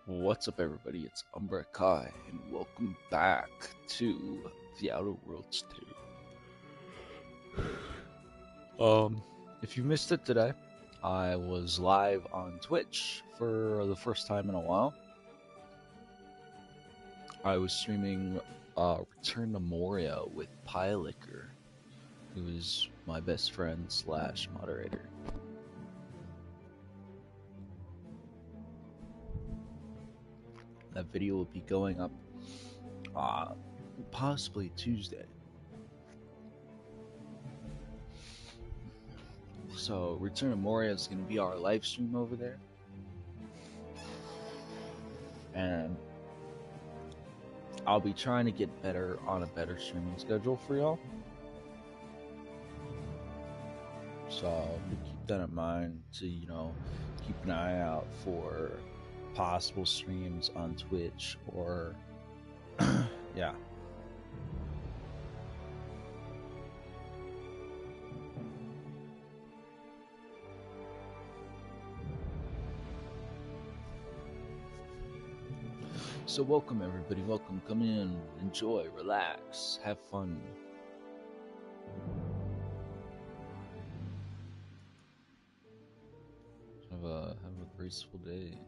What's up, everybody? It's Umbra Kai, and welcome back to The Outer Worlds 2. If you missed it today, I was live on Twitch for the first time in a while. I was streaming Return to Moria with Pylicker, who is my best friend slash moderator. That video will be going up possibly Tuesday. So Return to Moria is going to be our live stream over there. And I'll be trying to get better on a better streaming schedule for y'all. So keep that in mind to, keep an eye out for possible streams on Twitch or, yeah. So welcome everybody, welcome, come in, enjoy, relax, have fun. Have a graceful day.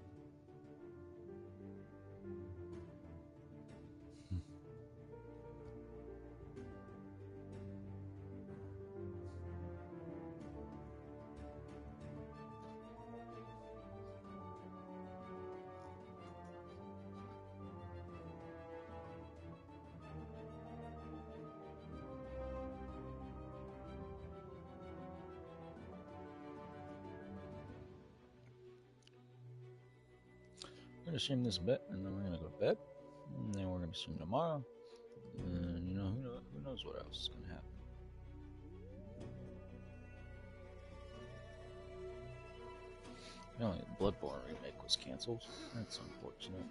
We're gonna stream this bit, and then we're gonna go to bed, and then we're gonna stream tomorrow, and who knows what else is gonna happen. The Bloodborne remake was canceled. That's unfortunate.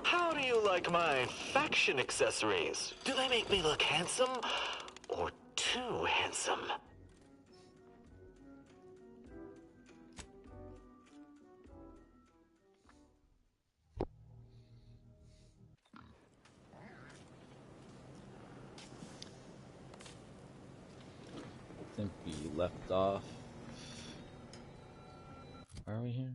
How do you like my faction accessories? Do they make me look handsome or too handsome? I think we left off. Why are we here?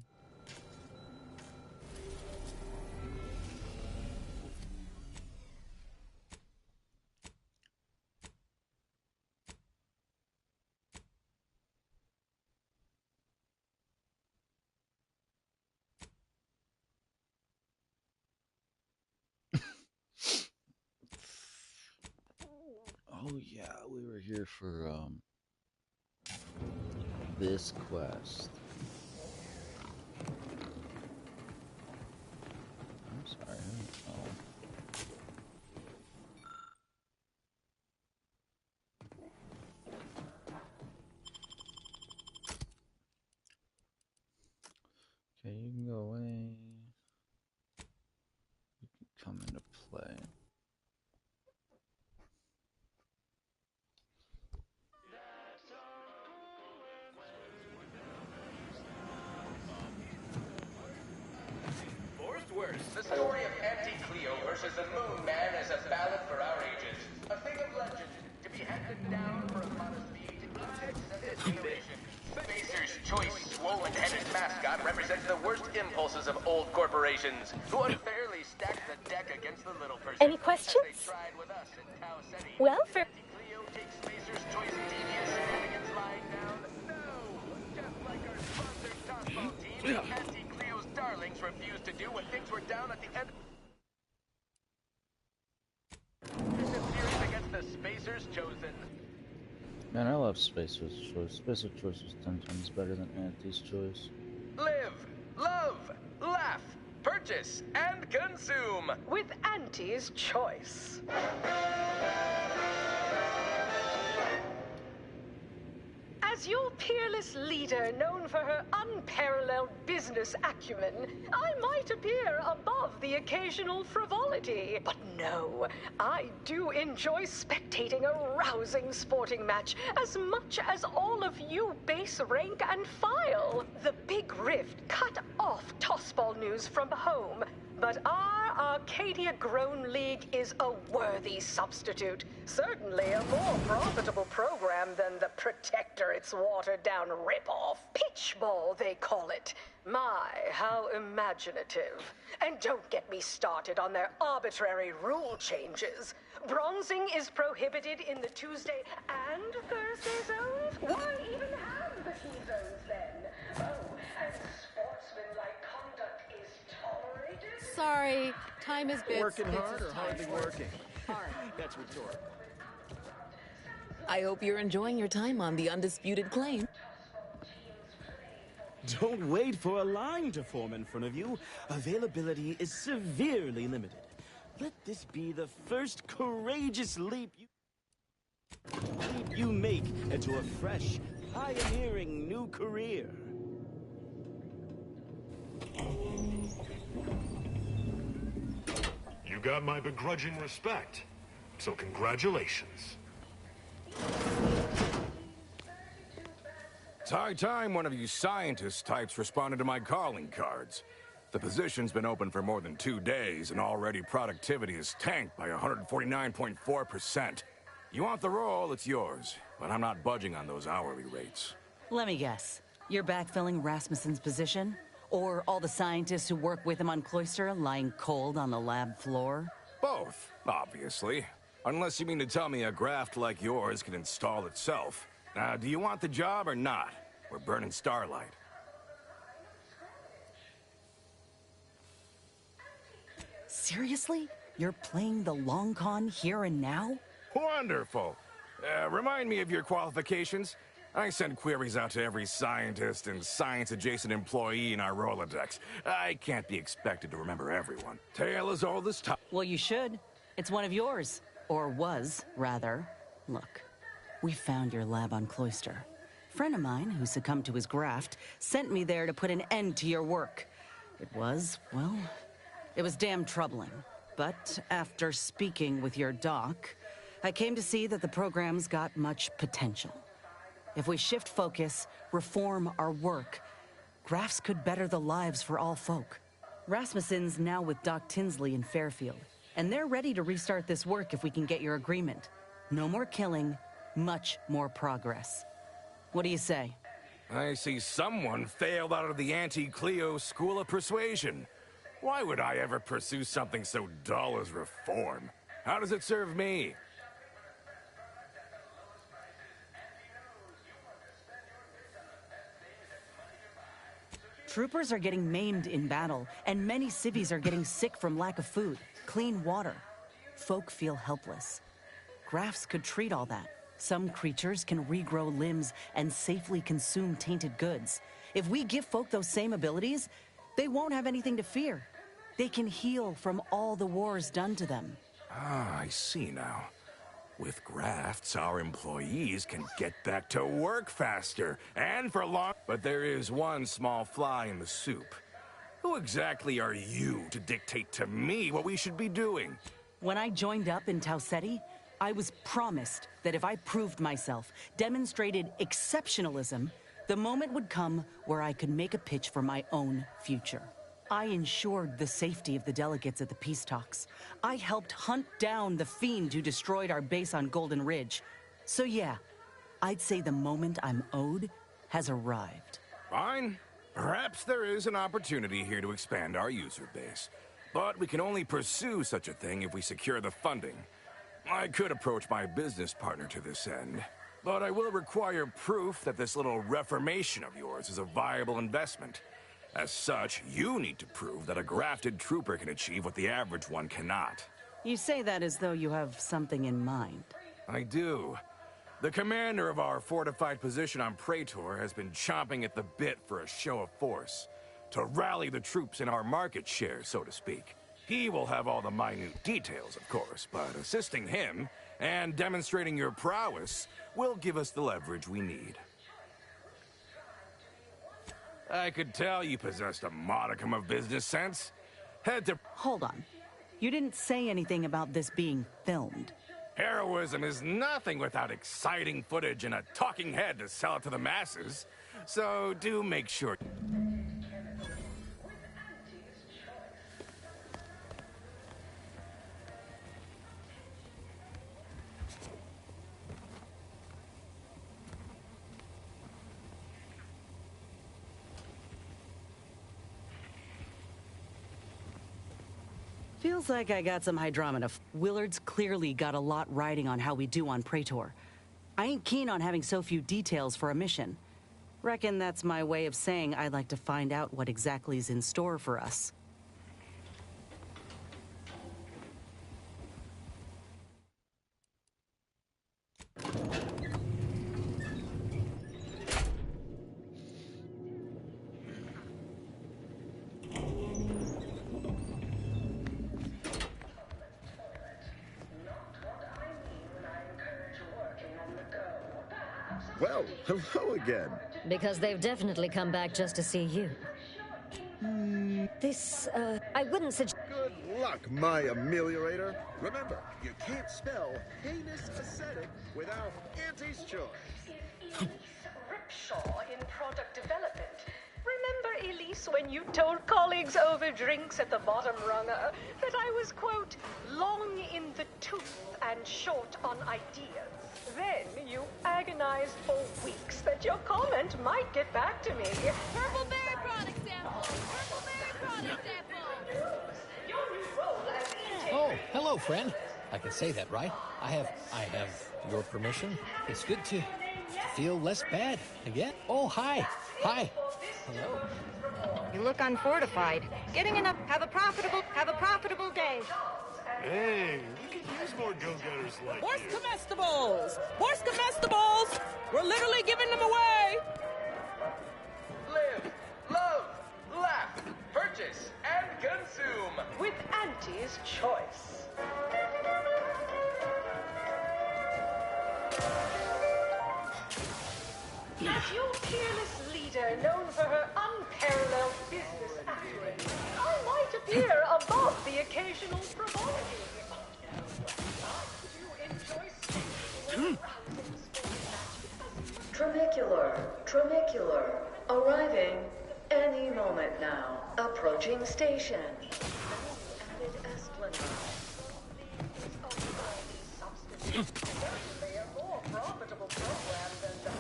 Oh yeah, we were here for this quest. I'm sorry. Okay, you can go away. You can come into play. The story of Anti-Cleo versus the Moon Man is a ballad for our ages. A thing of legend to be handed down for a modest feat in each successive generation. Spacer's choice swollen-headed mascot represents the worst impulses of old corporations who unfairly stacked the deck against the little person. Any questions? As they tried with us in Tau Ceti. Well, for... Anti-Cleo takes Spacer's choice devious shenanigans lying down. No! Just like our sponsor softball team, Anti-Cleo's darlings refused to do when things were down at the end. Series against the Spacer's Chosen. Man, I love Spacer's Choice. Spacer's Choice was 10 times better than Anti's Choice. Live, love, laugh, purchase, and consume with Auntie's Choice. As your peerless leader, known for her unparalleled business acumen, I might appear above the occasional frivolity. But no, I do enjoy spectating a rousing sporting match as much as all of you base rank and file. The Big Rift cut off tossball news from home, but our Arcadia Grown League is a worthy substitute. Certainly a more profitable program than the Protector its watered-down ripoff. Pitchball, they call it. My, how imaginative. And don't get me started on their arbitrary rule changes. Bronzing is prohibited in the Tuesday and Thursday zones? Why even have the key zones then? Oh, and sportsmanlike conduct is tolerated? Sorry, time is bits. Working bits hard is or time. hardly working? Hard. That's rhetorical. I hope you're enjoying your time on the Undisputed Claim. Don't wait for a line to form in front of you. Availability is severely limited. Let this be the first courageous leap you make into a fresh, pioneering new career. You got my begrudging respect, so congratulations. It's high time one of you scientist types responded to my calling cards. The position's been open for more than 2 days, and already productivity is tanked by 149.4%. You want the role, it's yours, but I'm not budging on those hourly rates. Let me guess. You're backfilling Rasmussen's position? Or all the scientists who work with him on Cloister lying cold on the lab floor? Both, obviously. Unless you mean to tell me a graft like yours can install itself. Do you want the job or not? We're burning starlight. Seriously? You're playing the long con here and now? Wonderful. Remind me of your qualifications. I send queries out to every scientist and science-adjacent employee in our Rolodex. I can't be expected to remember everyone. Tale as old as time. Well, you should. It's one of yours. Or was, rather. Look, we found your lab on Cloister. A friend of mine, who succumbed to his graft, sent me there to put an end to your work. It was, well, it was damn troubling. But after speaking with your doc, I came to see that the program's got much potential. If we shift focus, reform our work, grafts could better the lives for all folk. Rasmussen's now with Doc Tinsley in Fairfield, and they're ready to restart this work if we can get your agreement. No more killing, much more progress. What do you say? I see someone failed out of the anti-Cleo School of Persuasion. Why would I ever pursue something so dull as reform? How does it serve me? Troopers are getting maimed in battle, and many civvies are getting sick from lack of food, clean water. Folk feel helpless. Grafts could treat all that. Some creatures can regrow limbs and safely consume tainted goods. If we give folk those same abilities, they won't have anything to fear. They can heal from all the wars done to them. Ah, I see now. With grafts, our employees can get back to work faster, and for long. But there is one small fly in the soup. Who exactly are you to dictate to me what we should be doing? When I joined up in Tau Ceti, I was promised that if I proved myself, demonstrated exceptionalism, the moment would come where I could make a pitch for my own future. I ensured the safety of the delegates at the peace talks. I helped hunt down the fiend who destroyed our base on Golden Ridge. So yeah, I'd say the moment I'm owed has arrived. Fine. Perhaps there is an opportunity here to expand our user base. But we can only pursue such a thing if we secure the funding. I could approach my business partner to this end, but I will require proof that this little reformation of yours is a viable investment. As such, you need to prove that a grafted trooper can achieve what the average one cannot. You say that as though you have something in mind. I do. The commander of our fortified position on Praetor has been chomping at the bit for a show of force, to rally the troops in our market share, so to speak. He will have all the minute details, of course, but assisting him and demonstrating your prowess will give us the leverage we need. I could tell you possessed a modicum of business sense. Head to... Hold on. You didn't say anything about this being filmed. Heroism is nothing without exciting footage and a talking head to sell it to the masses. So do make sure... Feels like I got some hydromina. Willard's clearly got a lot riding on how we do on Praetor. I ain't keen on having so few details for a mission. Reckon that's my way of saying I'd like to find out what exactly is in store for us. Well, hello again. Because they've definitely come back just to see you. I wouldn't suggest... Good luck, my ameliorator. Remember, you can't spell heinous ascetic without Auntie's choice. Ripshaw in product development. Remember, Elise, when you told colleagues over drinks at the bottom runner that I was, quote, long in the tooth and short on ideas? Then you agonized for weeks that your comment might get back to me. Purple berry product sample! Purple berry product sample! Your new role as EJ. Oh, hello, friend. I can say that, right? I have your permission. It's good to feel less bad again. Oh, hi. Hi. Hello. You look unfortified. Getting enough. Have a profitable day. Hey, we could use more go-getters like Horse you. comestibles! Horse comestibles! We're literally giving them away! Live, love, laugh, purchase, and consume. With Auntie's choice. As your fearless leader, known for her unparalleled business acumen, I might appear above the occasional frivolity. Tramicular, arriving any moment now. Approaching station. Added esplanade. Certainly a more profitable program than the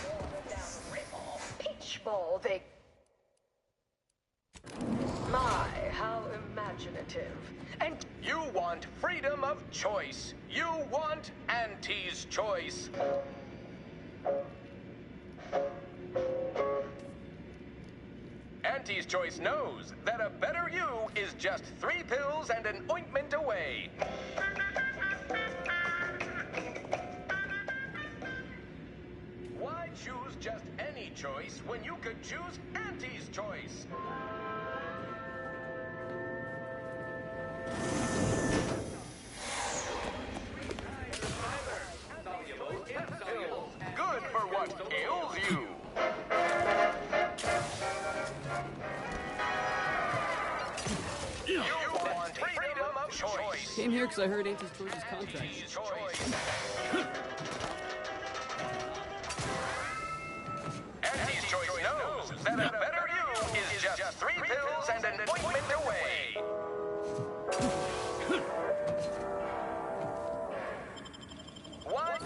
watered-down rip-off Peach Ball they... My, how imaginative. And You want freedom of choice. You want Auntie's choice. Auntie's choice knows that a better you is just 3 pills and an ointment away. Why choose just any choice when you could choose Auntie's choice? Good for what ails you. You want freedom of choice. Came here because I heard Auntie's Choice's contract. Auntie's choice knows that a better you is just 3 pills and an ointment away. What?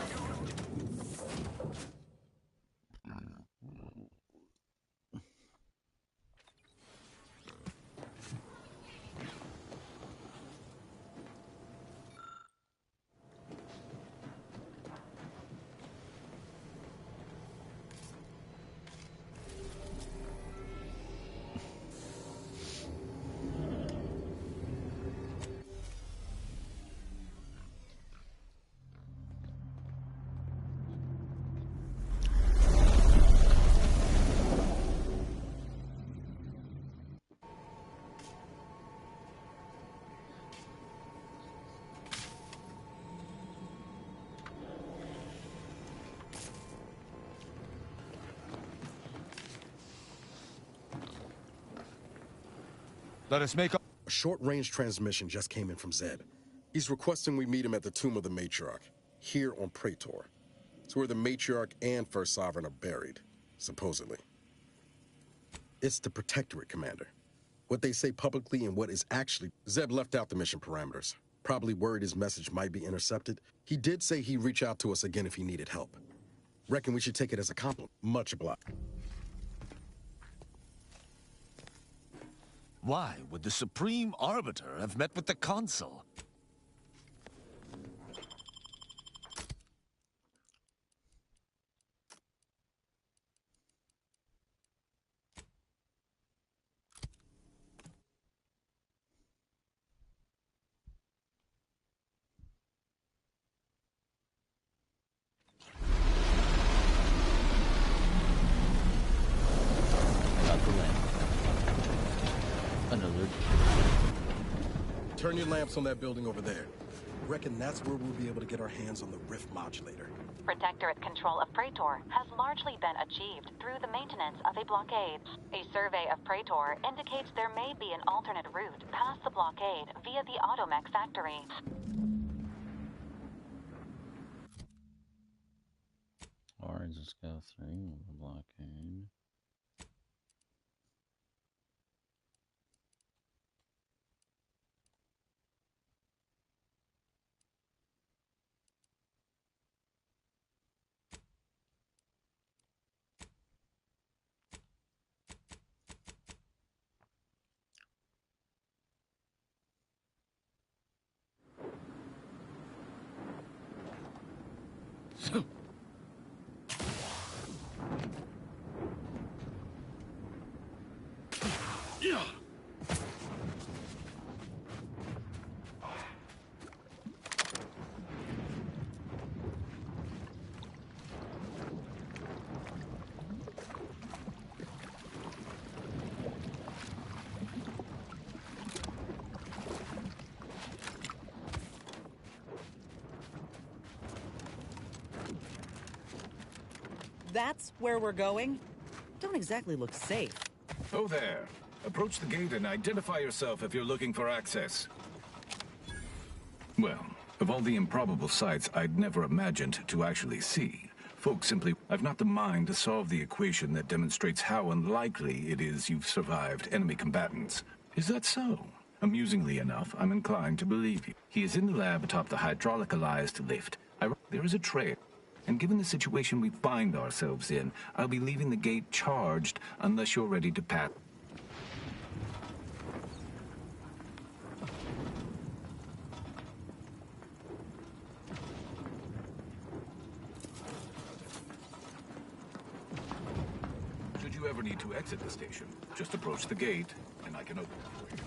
Let us make a short-range transmission just came in from Zed. He's requesting we meet him at the tomb of the Matriarch, here on Praetor. It's where the Matriarch and First Sovereign are buried, supposedly. It's the Protectorate, Commander. What they say publicly and what is actually... Zeb left out the mission parameters. Probably worried his message might be intercepted. He did say he'd reach out to us again if he needed help. Reckon we should take it as a compliment. Much obliged. Why would the Supreme Arbiter have met with the Consul? Turn your lamps on that building over there. Reckon that's where we'll be able to get our hands on the Rift modulator. Protectorate control of Praetor has largely been achieved through the maintenance of a blockade. A survey of Praetor indicates there may be an alternate route past the blockade via the Automech factory. Orange, let's go through the blockade. That's where we're going? Don't exactly look safe. Oh there. Approach the gate and identify yourself if you're looking for access. Well, of all the improbable sights I'd never imagined to actually see, folks simply have not the mind to solve the equation that demonstrates how unlikely it is you've survived enemy combatants. Is that so? Amusingly enough, I'm inclined to believe you. He is in the lab atop the hydraulicalized lift. There is a trail. And given the situation we find ourselves in, I'll be leaving the gate charged unless you're ready to pass. Should you ever need to exit the station, just approach the gate, and I can open it for you.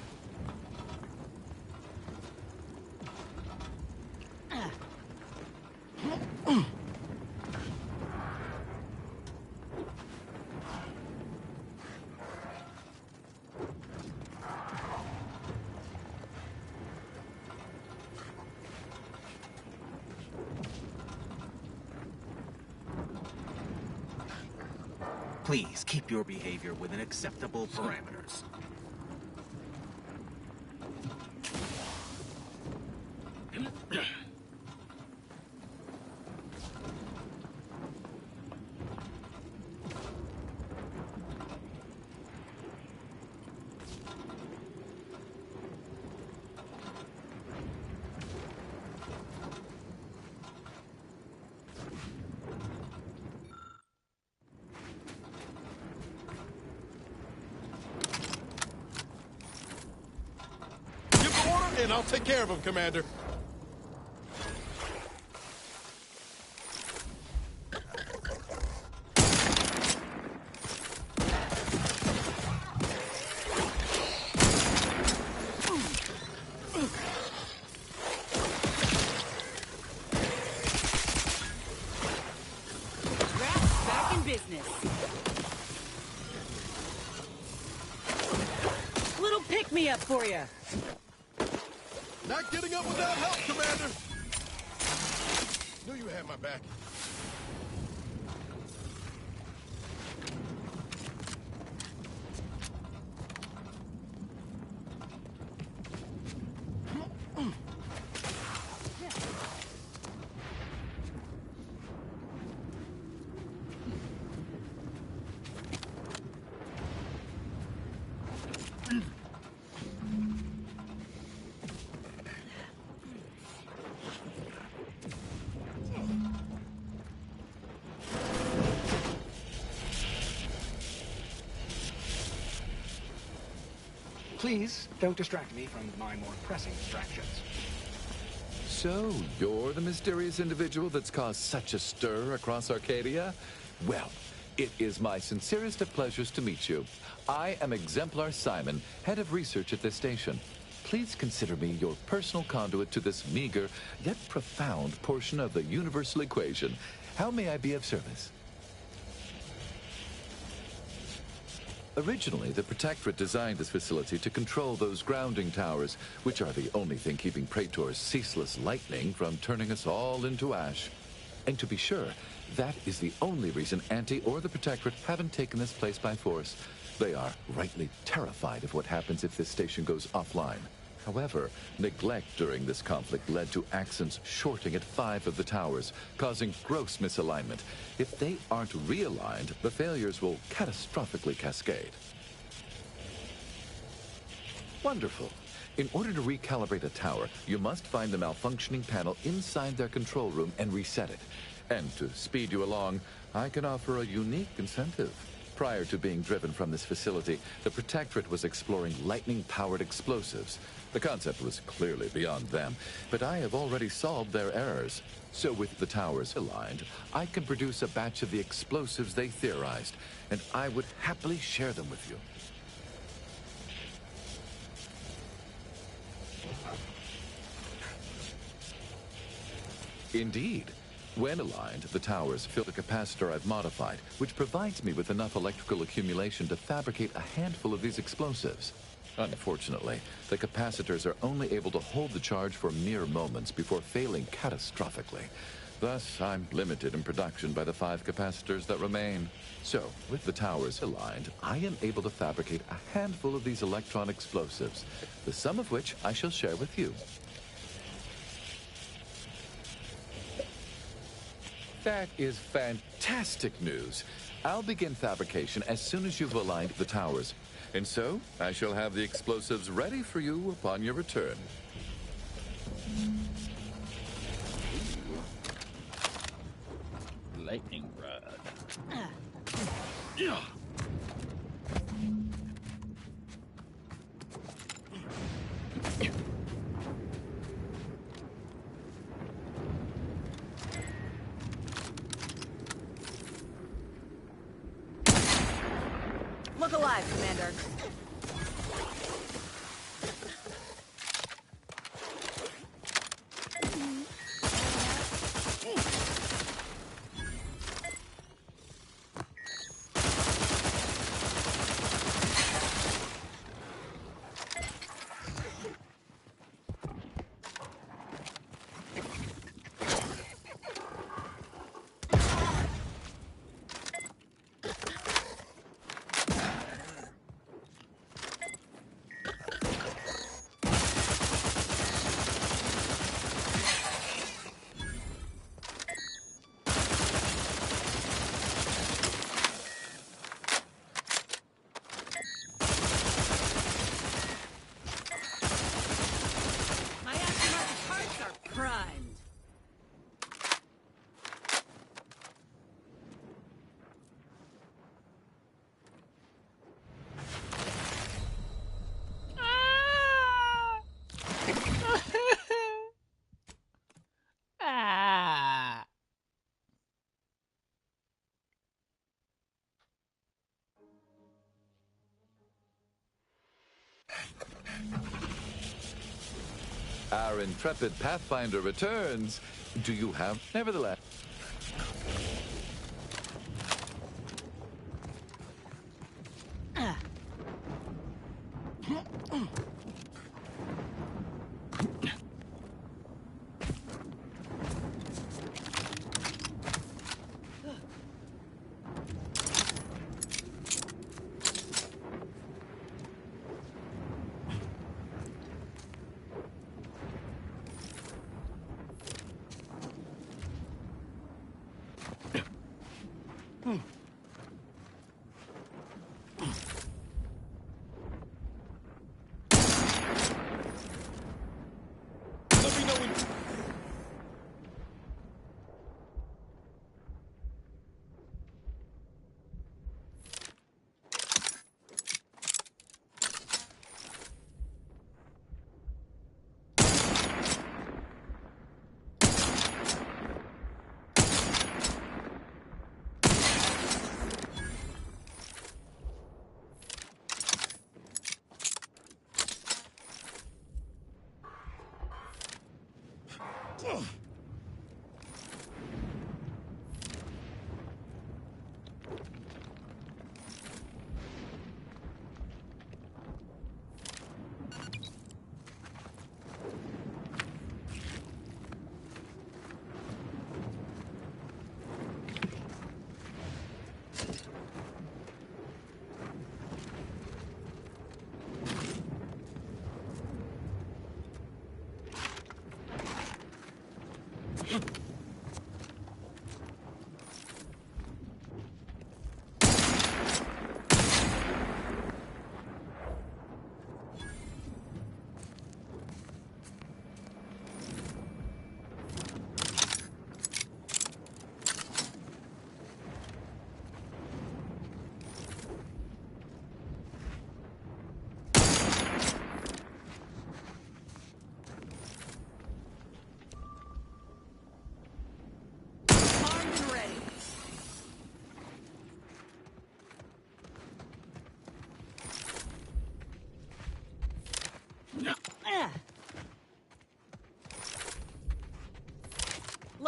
Please keep your behavior within acceptable parameters. And I'll take care of him, Commander. Back in business. Little pick-me-up for you. Not getting up without help, Commander! Knew you had my back. Please, don't distract me from my more pressing distractions. So, you're the mysterious individual that's caused such a stir across Arcadia? Well, it is my sincerest of pleasures to meet you. I am Exemplar Simon, head of research at this station. Please consider me your personal conduit to this meager, yet profound portion of the universal equation. How may I be of service? Originally, the Protectorate designed this facility to control those grounding towers, which are the only thing keeping Praetor's ceaseless lightning from turning us all into ash. And to be sure, that is the only reason Anti or the Protectorate haven't taken this place by force. They are rightly terrified of what happens if this station goes offline. However, neglect during this conflict led to Axons shorting at 5 of the towers, causing gross misalignment. If they aren't realigned, the failures will catastrophically cascade. Wonderful. In order to recalibrate a tower, you must find the malfunctioning panel inside their control room and reset it. And to speed you along, I can offer a unique incentive. Prior to being driven from this facility, the Protectorate was exploring lightning-powered explosives. The concept was clearly beyond them, but I have already solved their errors. So with the towers aligned, I can produce a batch of the explosives they theorized, and I would happily share them with you. Indeed. When aligned, the towers fill the capacitor I've modified, which provides me with enough electrical accumulation to fabricate a handful of these explosives. Unfortunately, the capacitors are only able to hold the charge for mere moments before failing catastrophically. Thus, I'm limited in production by the 5 capacitors that remain. So, with the towers aligned, I am able to fabricate a handful of these electron explosives, the sum of which I shall share with you. That is fantastic news. I'll begin fabrication as soon as you've aligned the towers. And so, I shall have the explosives ready for you upon your return. Lightning rod. Look alive, Commander. Our intrepid Pathfinder returns. Do you have, nevertheless?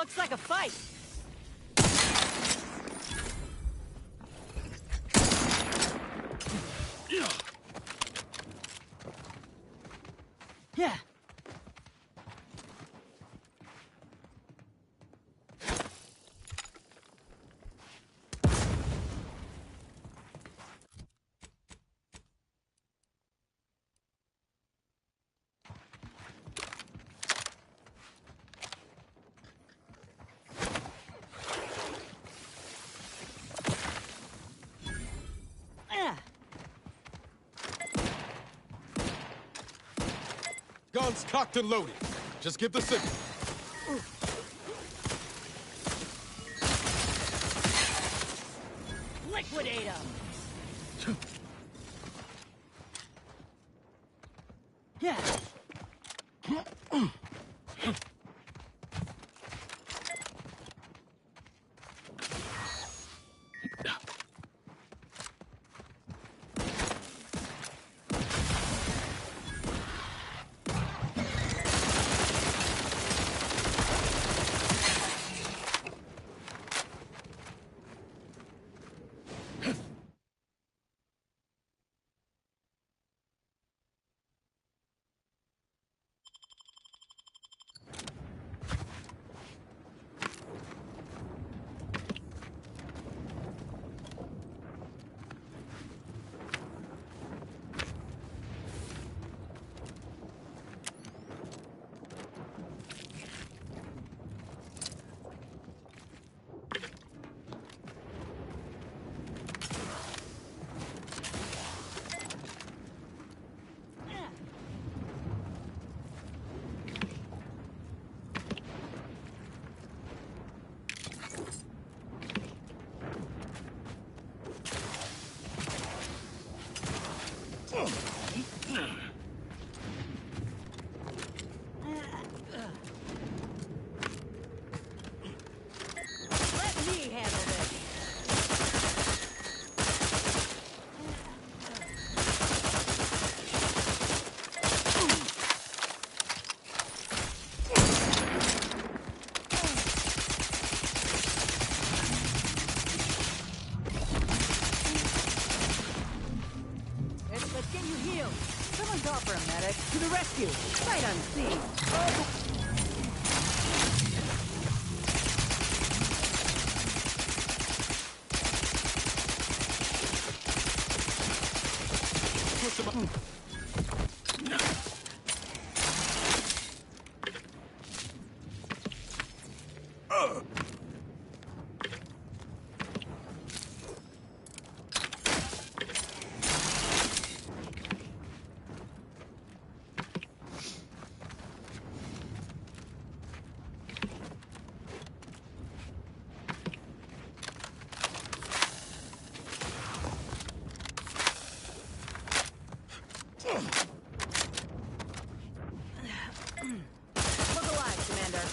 Looks like a fight. Yeah. Guns cocked and loaded. Just give the signal. Liquidate him! Yeah. Let me handle this. Let's get you healed. Someone call for a medic. To the rescue. Sight unseen. Oh. Look alive, Commander.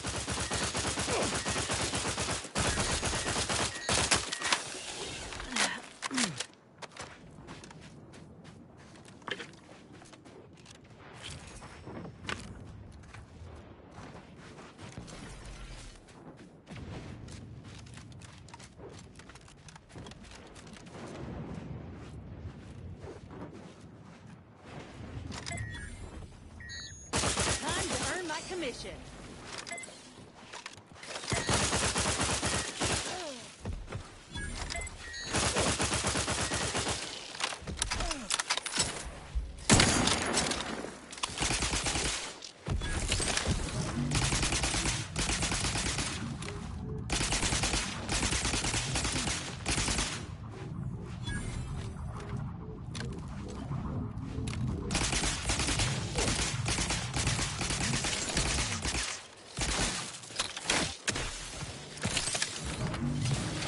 Time to earn my commission.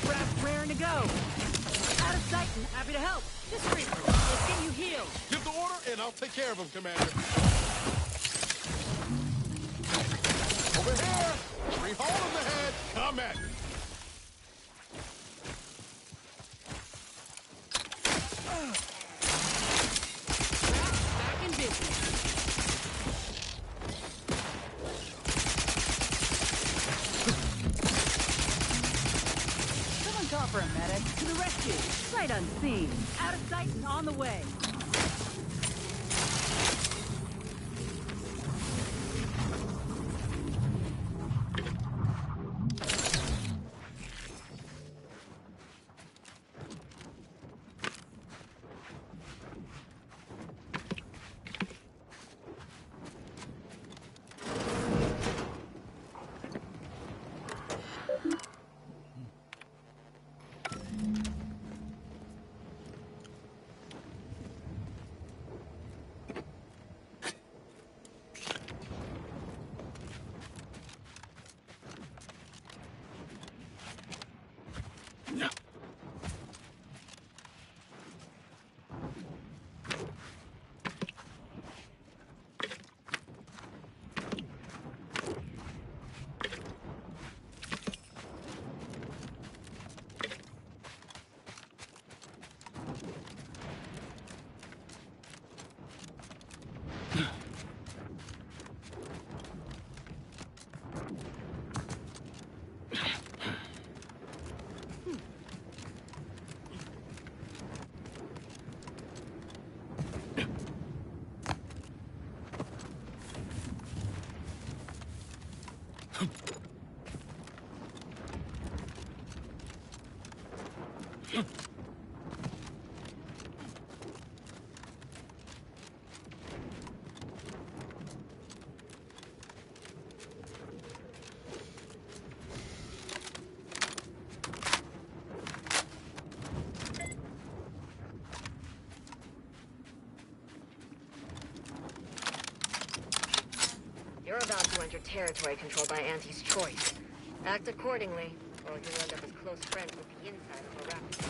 Craft raring to go. Out of sight and happy to help. Discreetly. Let's get you healed. Give the order, and I'll take care of him, Commander. Over here! 3 hole in the head! Come at me! Back in business. call for a medic. To the rescue. Sight unseen. Out of sight and on the way. You're about to enter territory controlled by Auntie's choice. Act accordingly, or you'll end up as close friends with the inside of a raptor.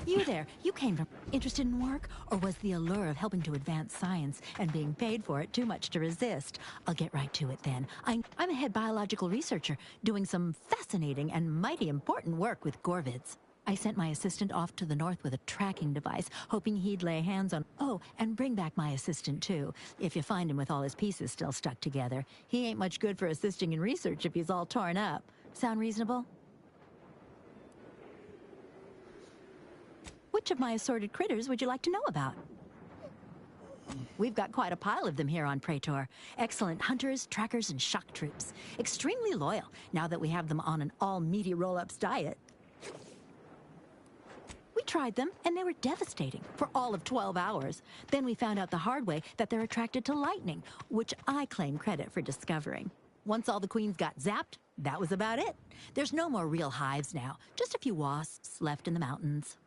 You there, you came from interested in work, or was the allure of helping to advance science and being paid for it too much to resist? I'll get right to it then. I'm a head biological researcher doing some fascinating and mighty important work with Gorvids. I sent my assistant off to the north with a tracking device, hoping he'd lay hands on... Oh, and bring back my assistant, too, if you find him with all his pieces still stuck together. He ain't much good for assisting in research if he's all torn up. Sound reasonable? Which of my assorted critters would you like to know about? We've got quite a pile of them here on Praetor. Excellent hunters, trackers, and shock troops. Extremely loyal, now that we have them on an all-meaty roll-ups diet. We tried them, and they were devastating for all of 12 hours. Then we found out the hard way that they're attracted to lightning, which I claim credit for discovering. Once all the queens got zapped, that was about it. There's no more real hives now, just a few wasps left in the mountains.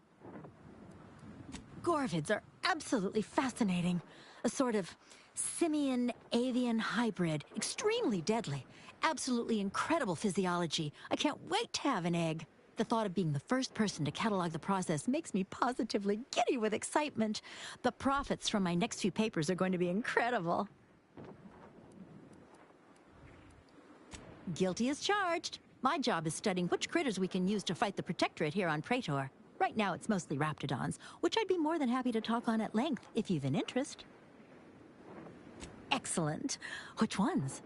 Gorvids are absolutely fascinating. A sort of simian-avian hybrid, extremely deadly. Absolutely incredible physiology. I can't wait to have an egg. The thought of being the first person to catalog the process makes me positively giddy with excitement. The profits from my next few papers are going to be incredible. Guilty as charged. My job is studying which critters we can use to fight the Protectorate here on Praetor. Right now it's mostly Raptidons, which I'd be more than happy to talk on at length if you've an interest. Excellent. Which ones?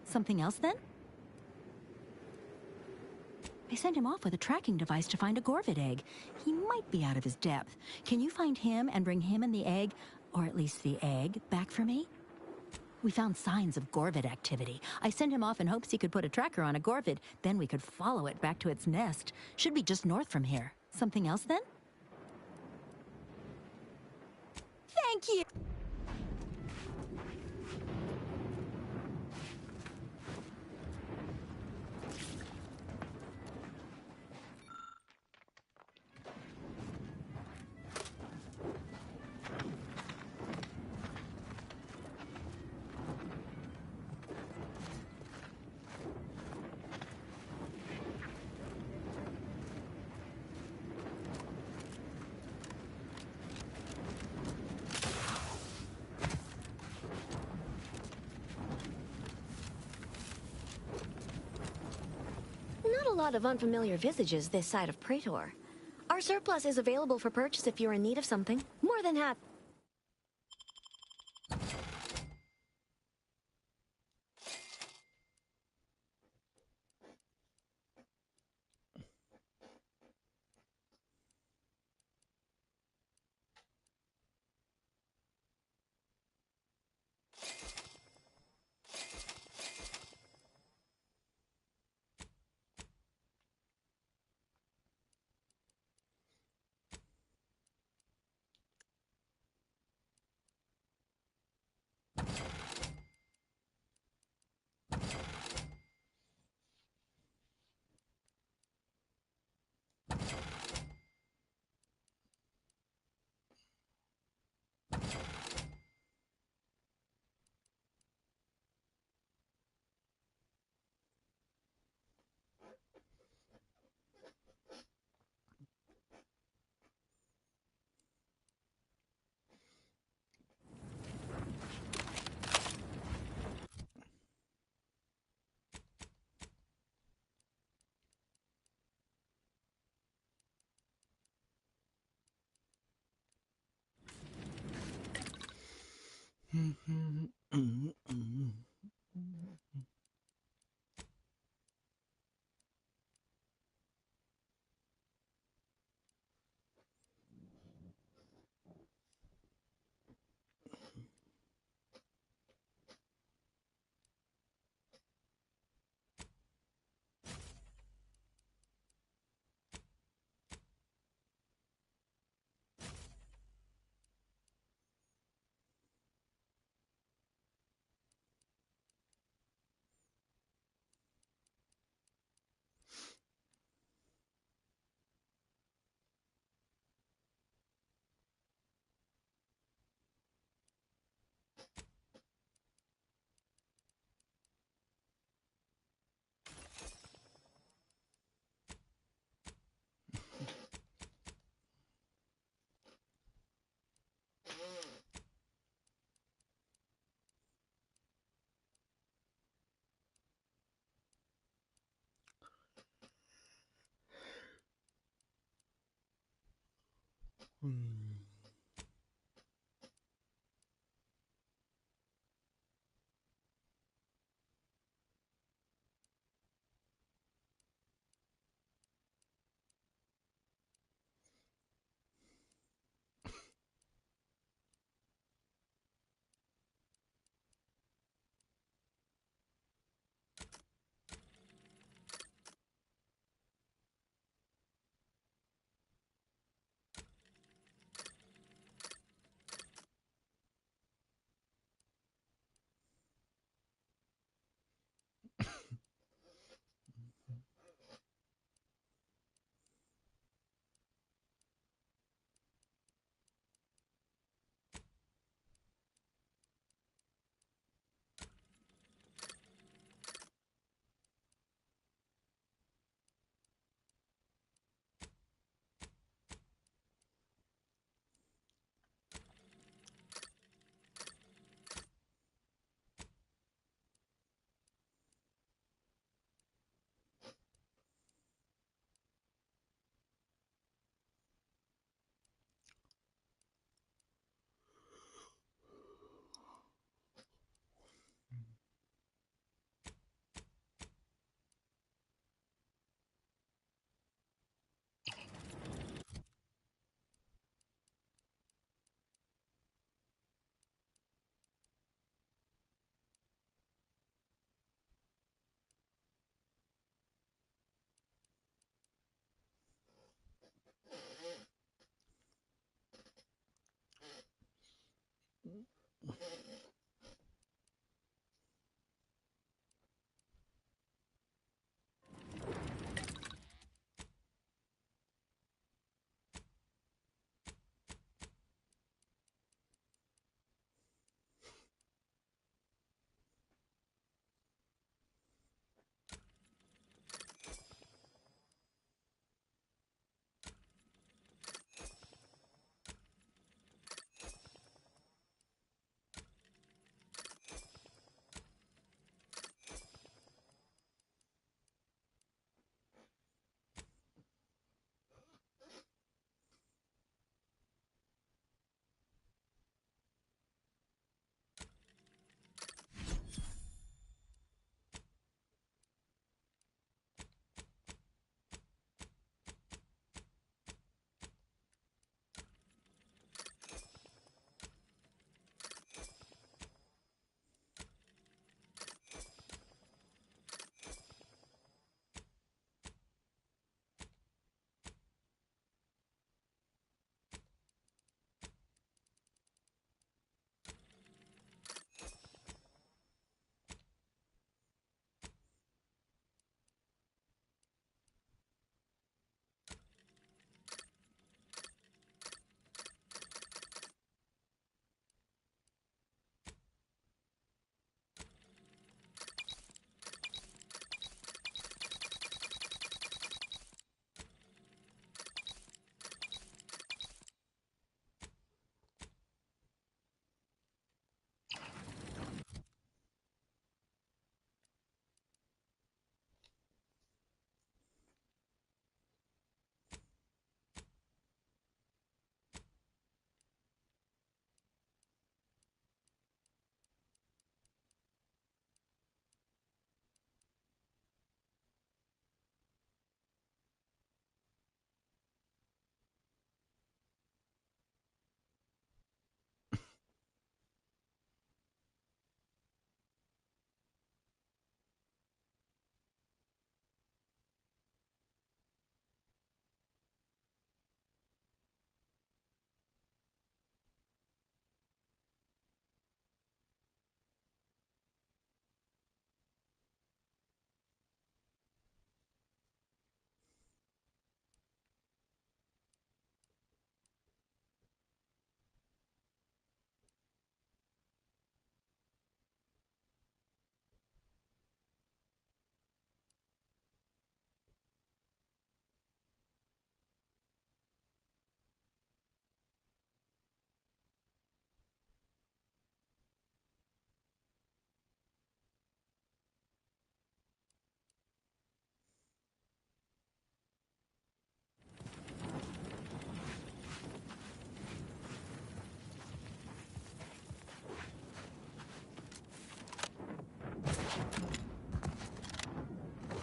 Something else then? I sent him off with a tracking device to find a Gorvid egg. He might be out of his depth. Can you find him and bring him and the egg, or at least the egg, back for me? We found signs of Gorvid activity. I sent him off in hopes he could put a tracker on a Gorvid. Then we could follow it back to its nest. Should be just north from here. Something else then? Thank you! A lot of unfamiliar visages this side of Praetor. Our surplus is available for purchase if you're in need of something. More than happy.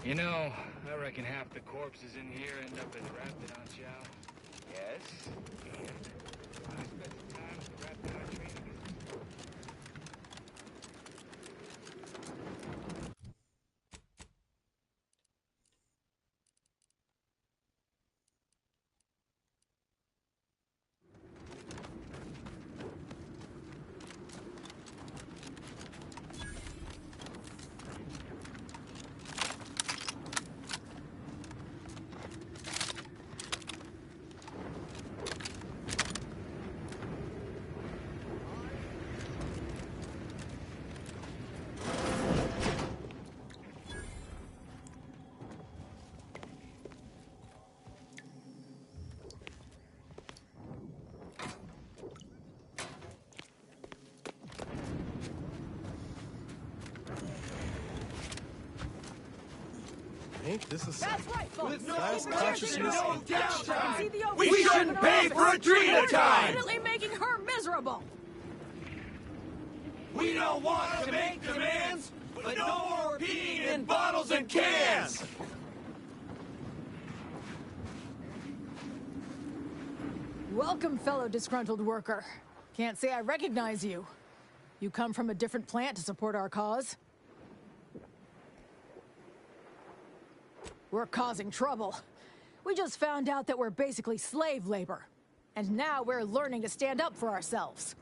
You know, I reckon half the corpses in here end up as Raptidon chow. Yes, and I spent some time with the Raptidon training. This is That's right, folks. with no consciousness. We shouldn't pay for a Drina time! Definitely making her miserable. We don't want to make demands, but no more peeing in bottles and cans! Welcome, fellow disgruntled worker. Can't say I recognize you. You come from a different plant to support our cause? We're causing trouble. We just found out that we're basically slave labor. And now we're learning to stand up for ourselves.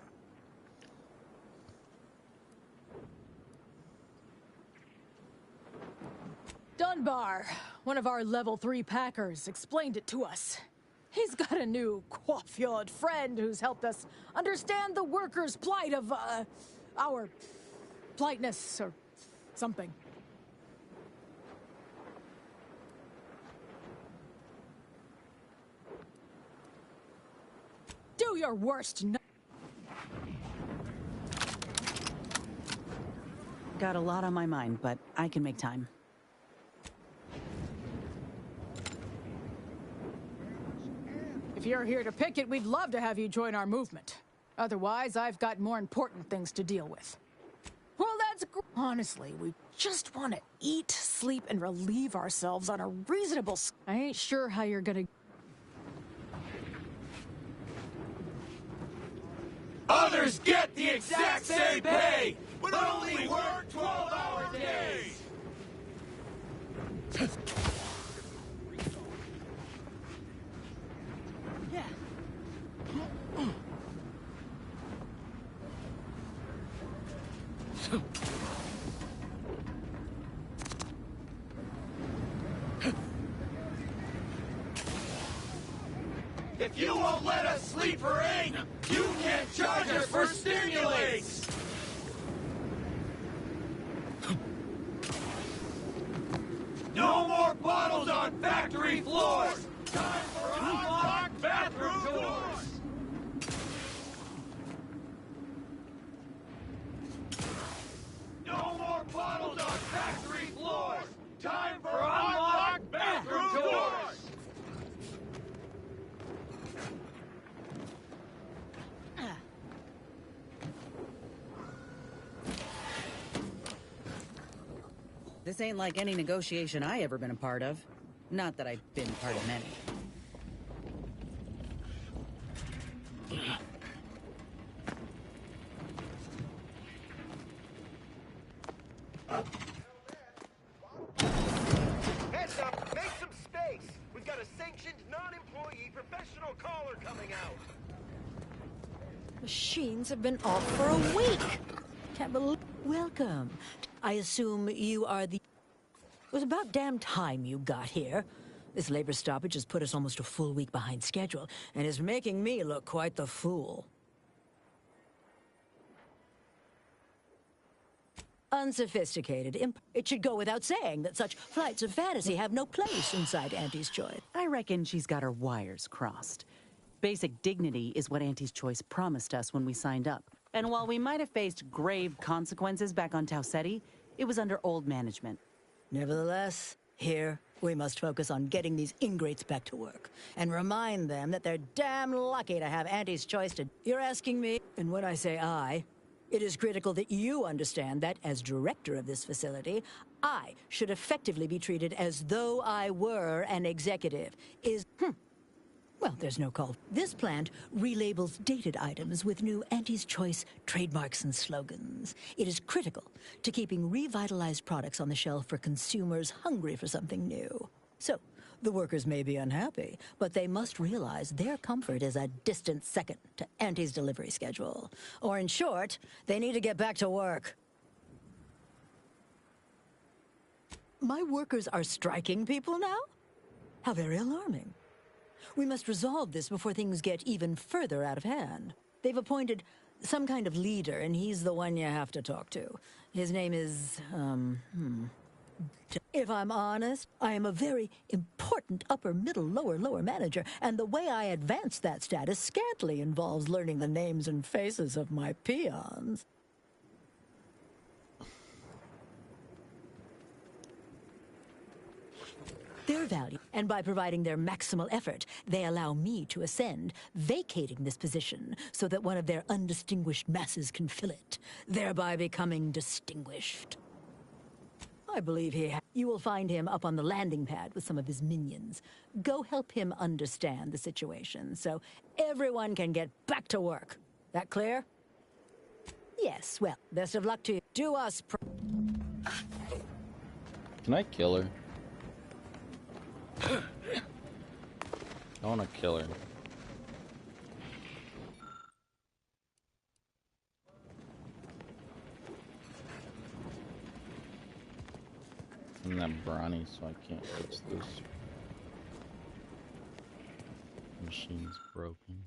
Dunbar, one of our level 3 packers, explained it to us. He's got a new coiffeured friend who's helped us understand the workers' plight of, our politeness or something. Do your worst. Got a lot on my mind, but I can make time. If you're here to picket, we'd love to have you join our movement. Otherwise, I've got more important things to deal with. Well, that's honestly, we just want to eat, sleep, and relieve ourselves on a reasonable I ain't sure how you're gonna... Others get the exact same pay, but only work 12-hour days! Yeah. If you won't let us sleep or ain't, you can't charge us for stimulates! No more bottles on factory floors! Time for unlocked bathroom doors! No more bottles on factory floors! Time for unlocked bathroom doors! This ain't like any negotiation I ever been a part of. Not that I've been part of many. Heads up! Make some space! We've got a sanctioned, non-employee professional caller coming out! Machines have been off for a week. Can't believe... Welcome. I assume you are the... It was about damn time you got here. This labor stoppage has put us almost a full week behind schedule and is making me look quite the fool. Unsophisticated. It should go without saying that such flights of fantasy have no place inside Auntie's Choice. I reckon she's got her wires crossed. Basic dignity is what Auntie's Choice promised us when we signed up. And while we might have faced grave consequences back on Tau Ceti, it was under old management. Nevertheless, here, we must focus on getting these ingrates back to work and remind them that they're damn lucky to have Auntie's Choice to... You're asking me, and when I say I, it is critical that you understand that, as director of this facility, I should effectively be treated as though I were an executive. Well, there's no call. This plant relabels dated items with new Auntie's Choice trademarks and slogans. It is critical to keeping revitalized products on the shelf for consumers hungry for something new. So, the workers may be unhappy, but they must realize their comfort is a distant second to Auntie's delivery schedule. Or in short, they need to get back to work. My workers are striking people now? How very alarming. We must resolve this before things get even further out of hand. They've appointed some kind of leader, and he's the one you have to talk to. His name is, If I'm honest, I am a very important upper, middle, lower manager, and the way I advance that status scantily involves learning the names and faces of my peons. Their value, and by providing their maximal effort, they allow me to ascend, vacating this position so that one of their undistinguished masses can fill it, thereby becoming distinguished. I believe you will find him up on the landing pad with some of his minions. Go help him understand the situation so everyone can get back to work. That clear? Yes, well, best of luck to you. Do us Can I kill her? I want to kill her. I'm not brawny, so I can't fix this. Machine's broken.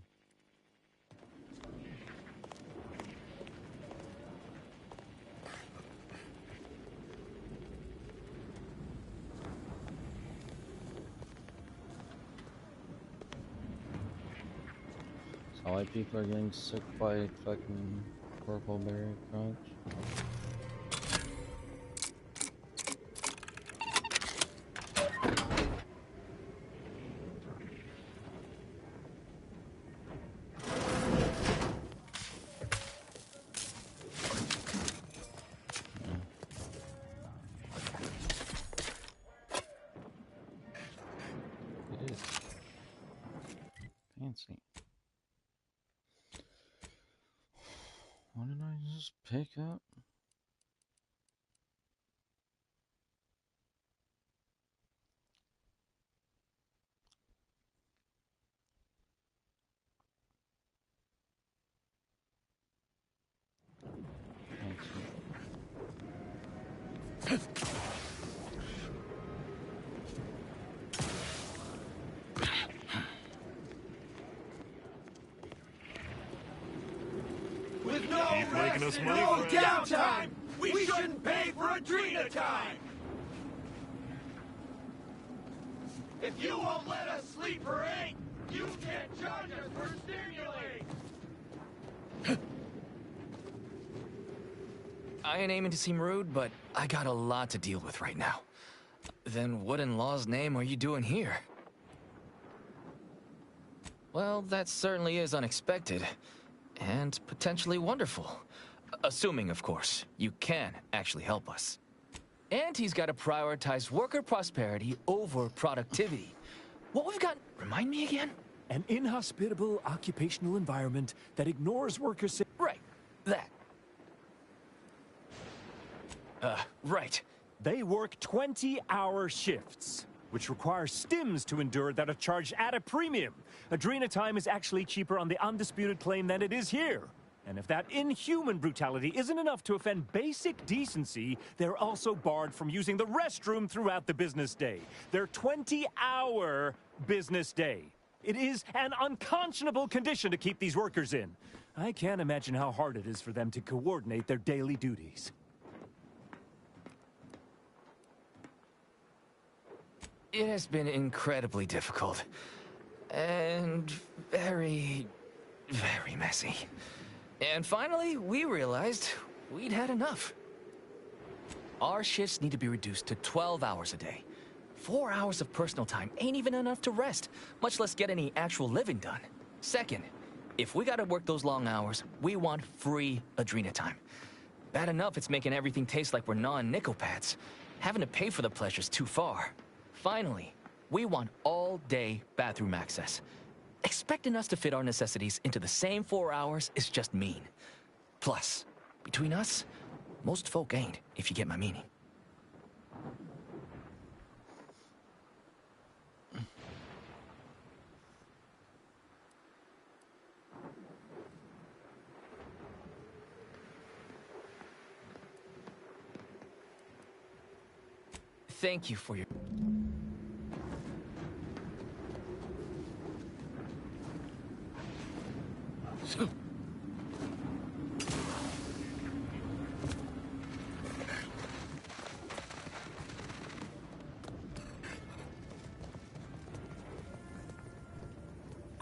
All why people are getting sick by fucking purple berry crunch. What did I just pick up? With no rest and no downtime, we shouldn't pay for Adrena time! If you won't let us sleep or eat, you can't charge us for stimulating! I ain't aiming to seem rude, but I got a lot to deal with right now. Then what in law's name are you doing here? Well, that certainly is unexpected. And potentially wonderful. Assuming, of course, you can actually help us. Auntie's got to prioritize worker prosperity over productivity. What we've got... Remind me again? An inhospitable occupational environment that ignores workers... Right. That. Right. They work 20-hour shifts, which requires stims to endure that are charged at a premium. Adrena time is actually cheaper on the undisputed claim than it is here. And if that inhuman brutality isn't enough to offend basic decency, they're also barred from using the restroom throughout the business day. Their 20-hour business day. It is an unconscionable condition to keep these workers in. I can't imagine how hard it is for them to coordinate their daily duties. It has been incredibly difficult. And very, very messy. And finally, we realized we'd had enough. Our shifts need to be reduced to 12 hours a day. 4 hours of personal time ain't even enough to rest, much less get any actual living done. Second, if we gotta work those long hours, we want free Adrena time. Bad enough it's making everything taste like we're gnawing nickel pads. Having to pay for the pleasure's too far. Finally, we want all-day bathroom access. Expecting us to fit our necessities into the same 4 hours is just mean. Plus, between us, most folk ain't, if you get my meaning. Thank you for your...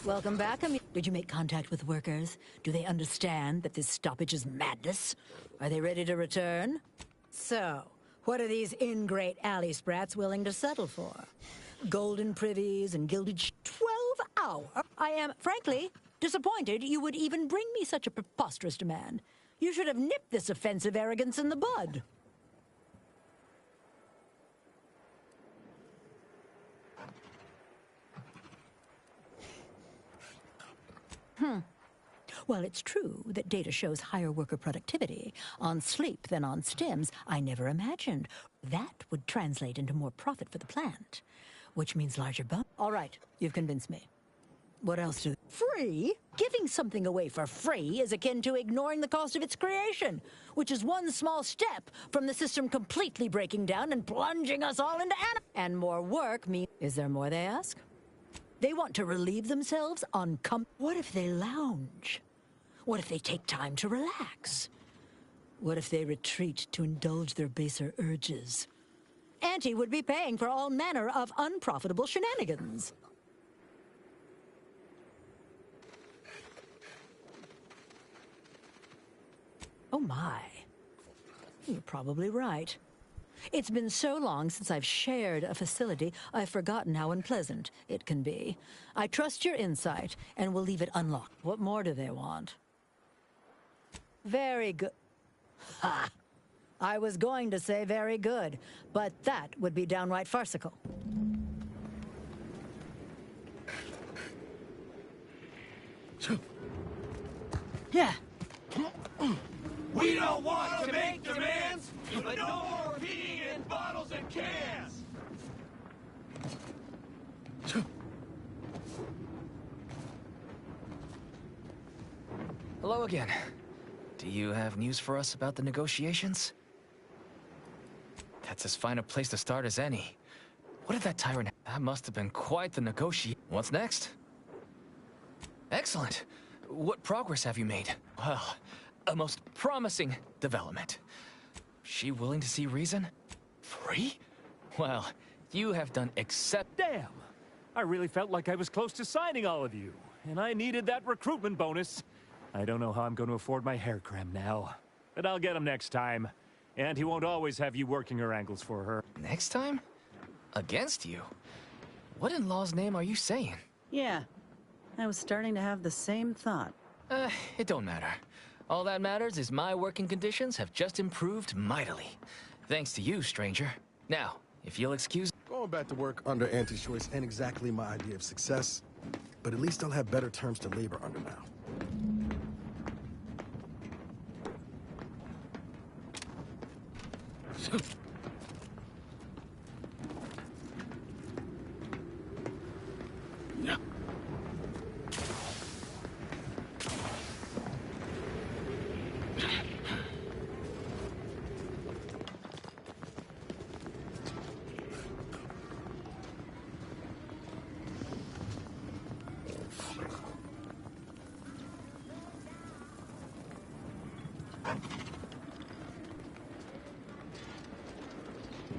Welcome back. Did you make contact with workers? Do they understand that this stoppage is madness? Are they ready to return? So, what are these ingrate alley sprats willing to settle for? Golden privies and gilded 12 hours? I am, frankly, disappointed you would even bring me such a preposterous demand. You should have nipped this offensive arrogance in the bud. Well, it's true that data shows higher worker productivity on sleep than on stims. I never imagined that would translate into more profit for the plant, which means larger bonus. All right, you've convinced me. What else do... Free? Giving something away for free is akin to ignoring the cost of its creation, which is one small step from the system completely breaking down and plunging us all into And more work means... Is there more, they ask? They want to relieve themselves on What if they lounge? What if they take time to relax? What if they retreat to indulge their baser urges? Auntie would be paying for all manner of unprofitable shenanigans. Oh my. You're probably right. It's been so long since I've shared a facility, I've forgotten how unpleasant it can be. I trust your insight, and will leave it unlocked. What more do they want? Very good. Ha! I was going to say very good, but that would be downright farcical. Yeah. We don't want to make demands, but no more peeing in bottles and cans! Hello again. Do you have news for us about the negotiations? That's as fine a place to start as any. What did that tyrant... That must have been quite the negotiation. What's next? Excellent. What progress have you made? Well, a most promising development. She willing to see reason? Free? Well, you have done Damn! I really felt like I was close to signing all of you, and I needed that recruitment bonus. I don't know how I'm going to afford my hair cram now, but I'll get him next time. And he won't always have you working her angles for her. Next time? Against you? What in law's name are you saying? Yeah, I was starting to have the same thought. It don't matter. All that matters is my working conditions have just improved mightily. Thanks to you, stranger. Now, if you'll excuse... Going back to work under Auntie's choice ain't exactly my idea of success, but at least I'll have better terms to labor under now.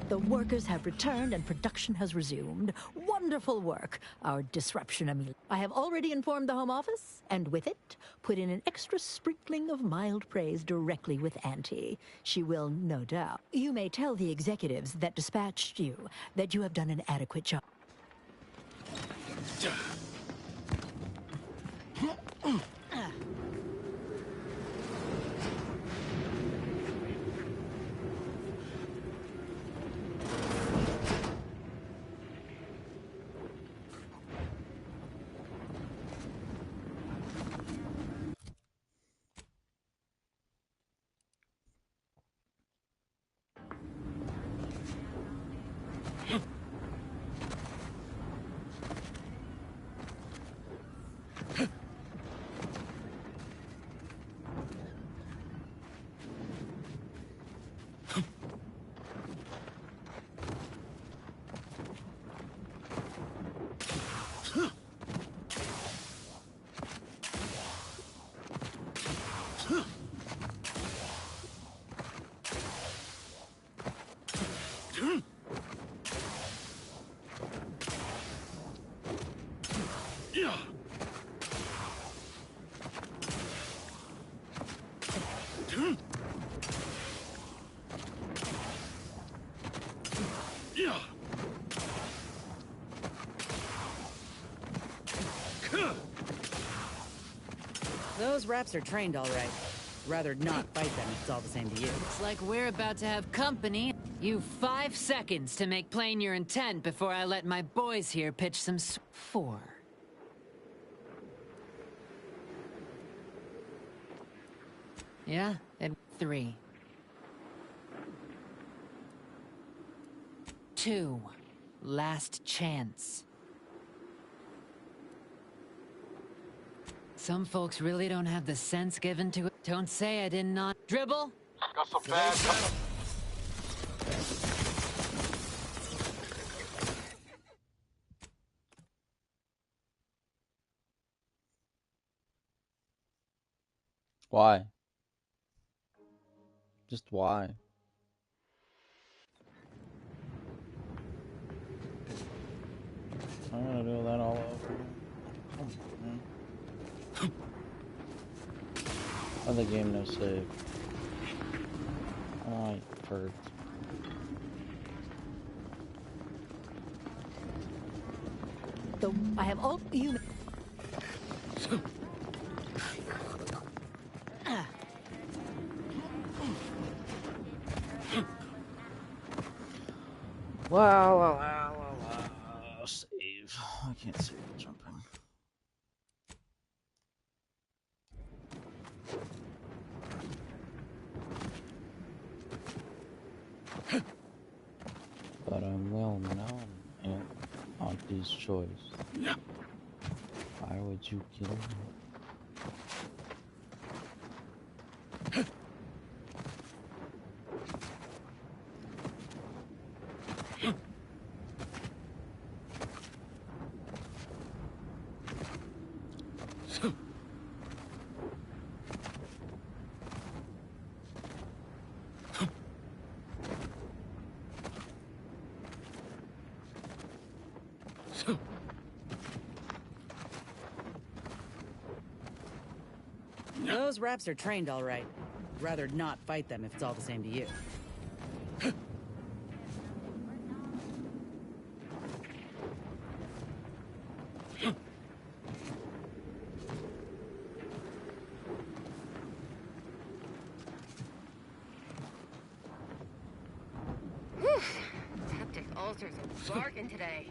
The workers have returned and production has resumed. Wonderful work. Our disruption I have already informed the Home Office, and with it, put in an extra sprinkling of mild praise directly with Auntie. She will, no doubt. You may tell the executives that dispatched you that you have done an adequate job. Those Raps are trained all right. Rather not fight them if it's all the same to you. Looks like we're about to have company. You 5 seconds to make plain your intent before I let my boys here pitch some 4. Yeah, and 3. 2. Last chance. Some folks really don't have the sense given to it. Don't say I did not. Dribble? Got some bad. Why? Just why? I'm gonna do that all over. Other game, no save. Alright, birds. So I have all you. Wow, save. I can't save the jumping. But I'm well known in Auntie's choice. Why would you kill me? Those Raps are trained all right. Rather not fight them if it's all the same to you. Septic ulcers are barking today.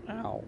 Ow.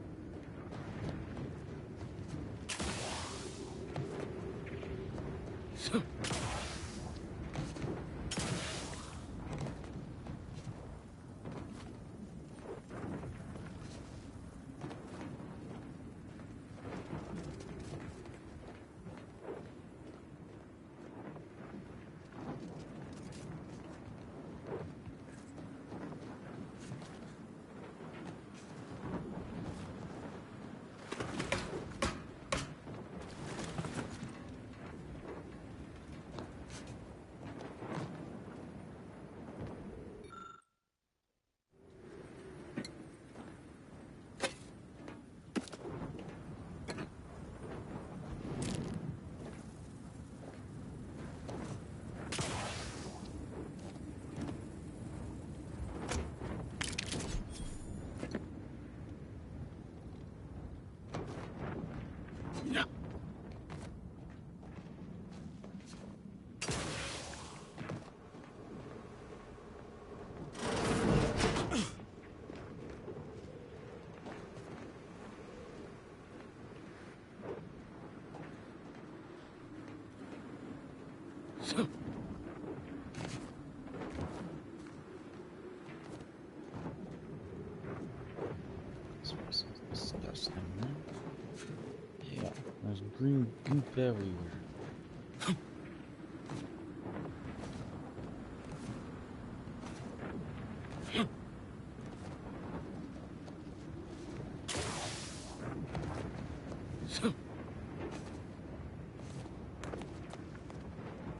green goop everywhere.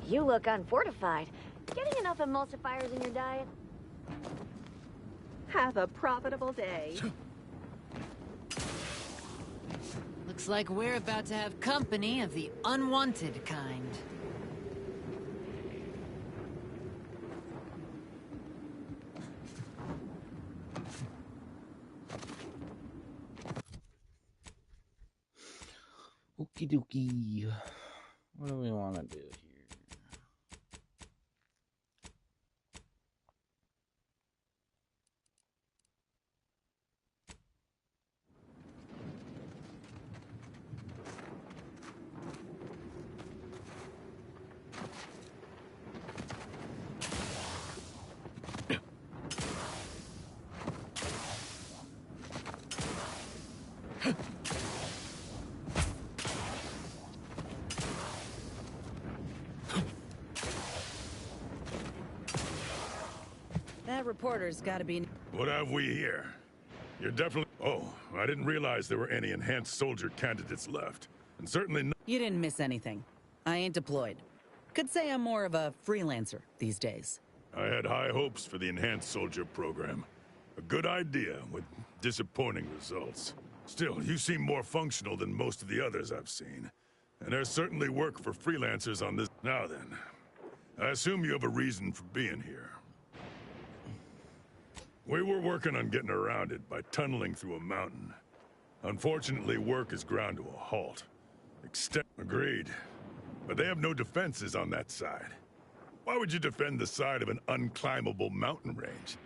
You look unfortified. Getting enough emulsifiers in your diet? Have a profitable day. Looks like we're about to have company of the unwanted kind. Okie dokie. What do we want to do here? That reporter's gotta be... What have we here? You're definitely... Oh, I didn't realize there were any enhanced soldier candidates left. And certainly no... You didn't miss anything. I ain't deployed. Could say I'm more of a freelancer these days. I had high hopes for the enhanced soldier program. A good idea with disappointing results. Still, you seem more functional than most of the others I've seen. And there's certainly work for freelancers on this... Now then, I assume you have a reason for being here. We were working on getting around it by tunneling through a mountain. Unfortunately, work is ground to a halt. Agreed. But they have no defenses on that side. Why would you defend the side of an unclimbable mountain range?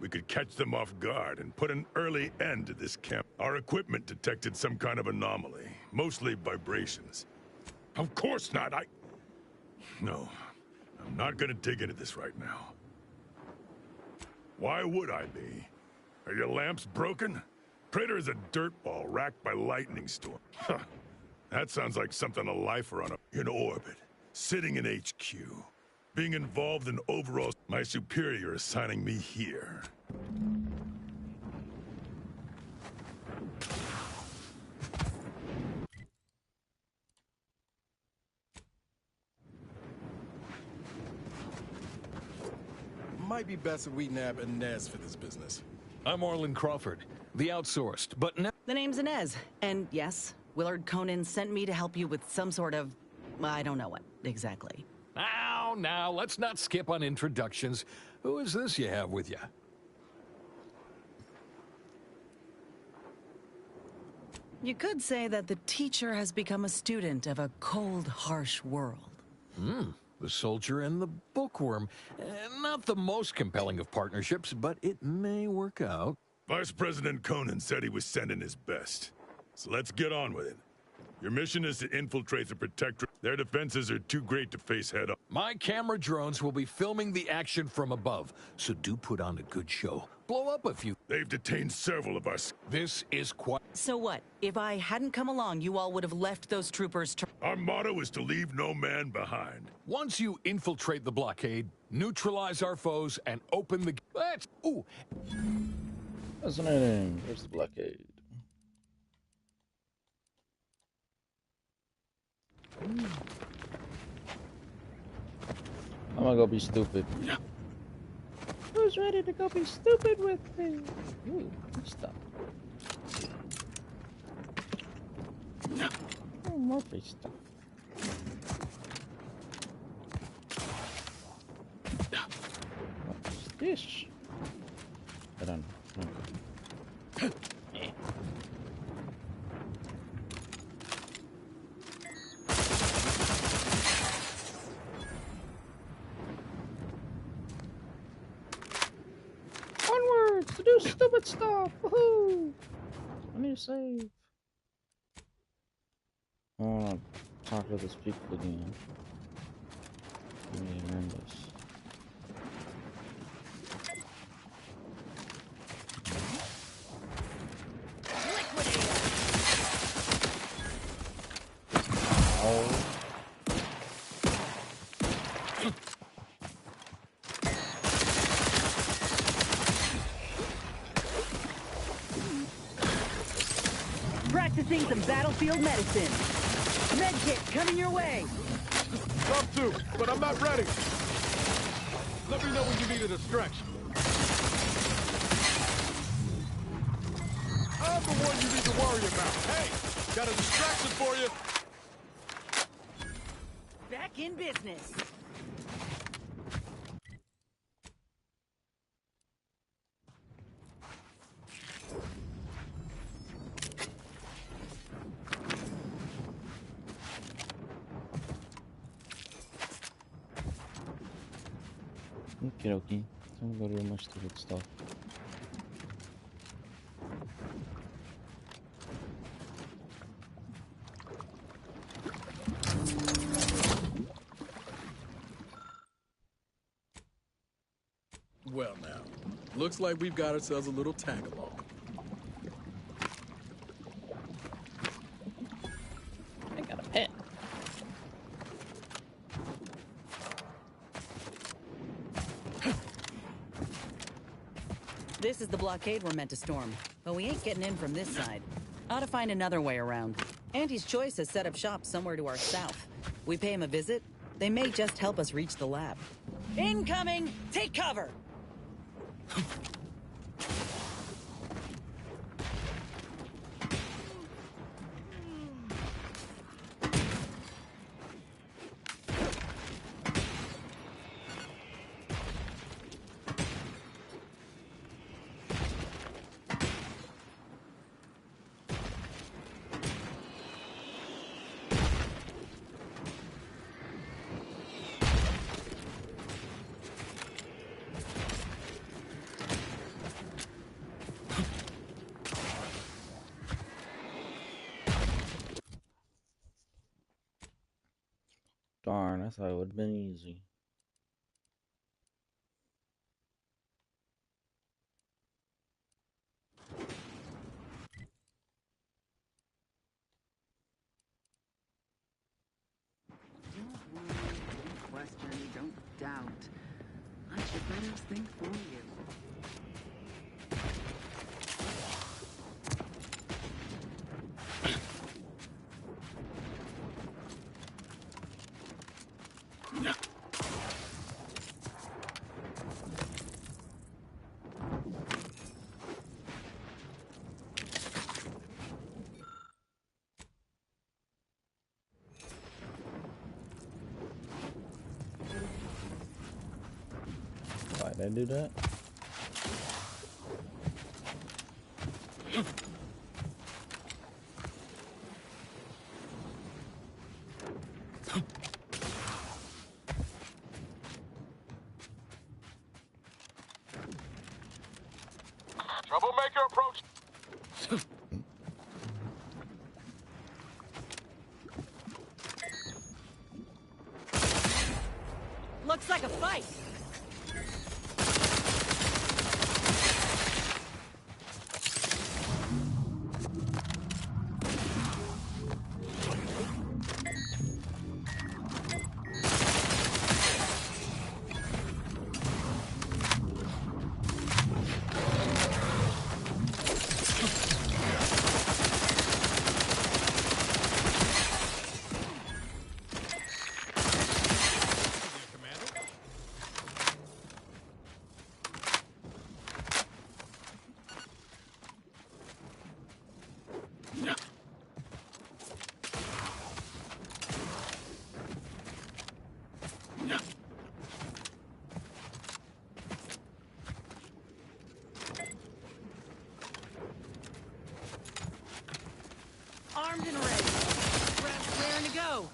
We could catch them off guard and put an early end to this camp. Our equipment detected some kind of anomaly, mostly vibrations. Of course not, No, I'm not gonna dig into this right now. Why would I be? Are your lamps broken? Praetor is a dirtball racked by lightning storm. Huh. That sounds like something a lifer on in orbit, sitting in HQ, being involved in overall... My superior assigning me here. Might be best if we nab Inez for this business. I'm Orland Crawford, the outsourced, but now... The name's Inez, and yes, Willard Conan sent me to help you with some sort of... I don't know what, exactly. Now, let's not skip on introductions. Who is this you have with you? You could say that the teacher has become a student of a cold, harsh world. The soldier and the bookworm. Not the most compelling of partnerships, but it may work out. Vice President Conan said he was sending his best. So let's get on with it. Your mission is to infiltrate the Protectorate. Their defenses are too great to face head-on. My camera drones will be filming the action from above, so do put on a good show. Blow up a few. They've detained several of us. This is quite... So what? If I hadn't come along, you all would have left those troopers to... Our motto is to leave no man behind. Once you infiltrate the blockade, neutralize our foes, and open the... Let's... Ooh. Fascinating. There's the blockade. I'm gonna go be stupid. Who's ready to go be stupid with me? Ooh, stop. Oh, more free stuff. What's this? I don't know. To do stupid stuff. Woohoo! I need to save. I want to talk to these people again. Let me learn this. Practicing some battlefield medicine. Medkit coming your way. Come to, but I'm not ready. Let me know when you need a distraction. I'm the one you need to worry about. Hey, got a distraction for you. Back in business. Okie dokie. So I'm gonna go to my stupid stuff. Well now, looks like we've got ourselves a little tag-along. I got a pet. This is the blockade we're meant to storm, but we ain't getting in from this side. Ought to find another way around. Auntie's Choice has set up shop somewhere to our south. We pay him a visit, they may just help us reach the lab. Incoming! Take cover! Darn, I thought it would have been easy. Don't question, don't doubt. I should better think for you. Why'd I do that? Troublemaker approach. Looks like a fight! Armed and ready. Raring to go.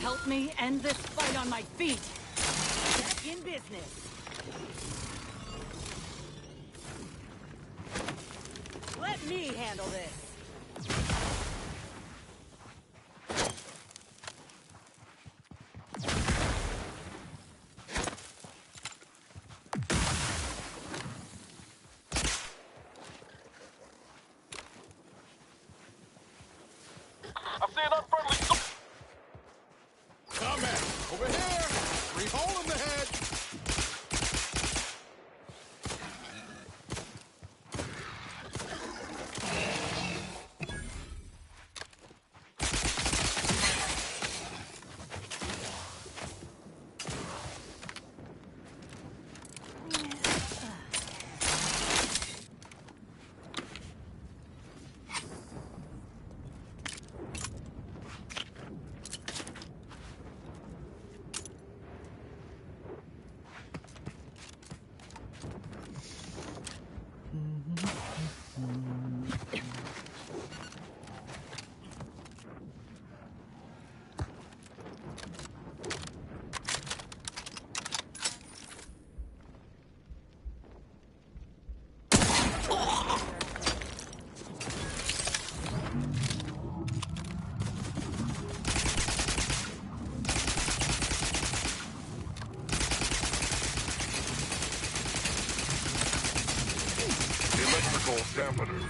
Help me end this fight on my feet. Back in business. me handle this. I see an unfriendly... Combat! Over here! Free hole in the head! Dampener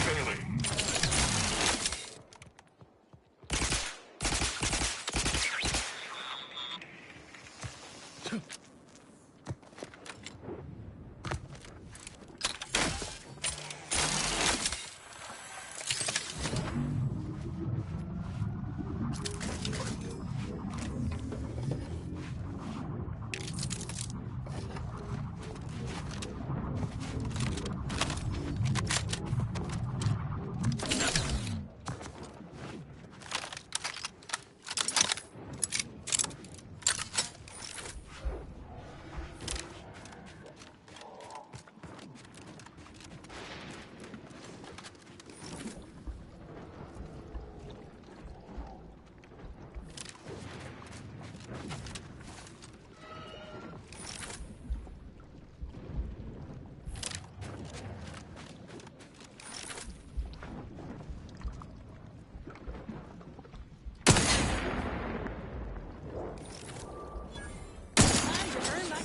failing.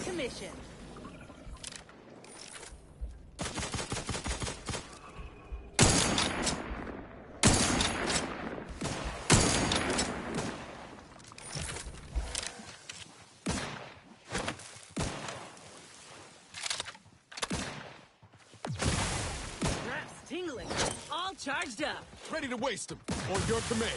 Commission. Straps tingling. All charged up. Ready to waste them. On your command.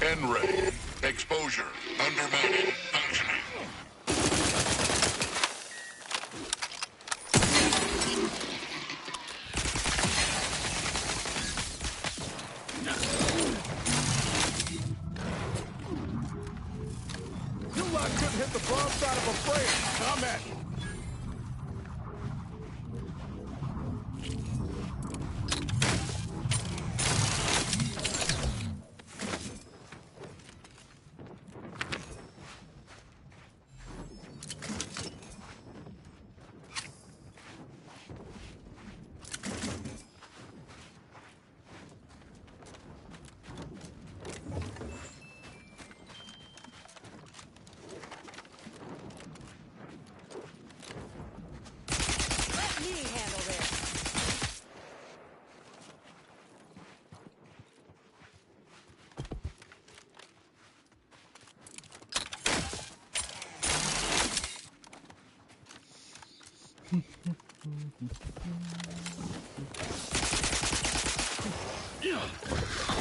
N-ray. Exposure. Undermining. Functioning. hit the broad side of a frame. I'm at it.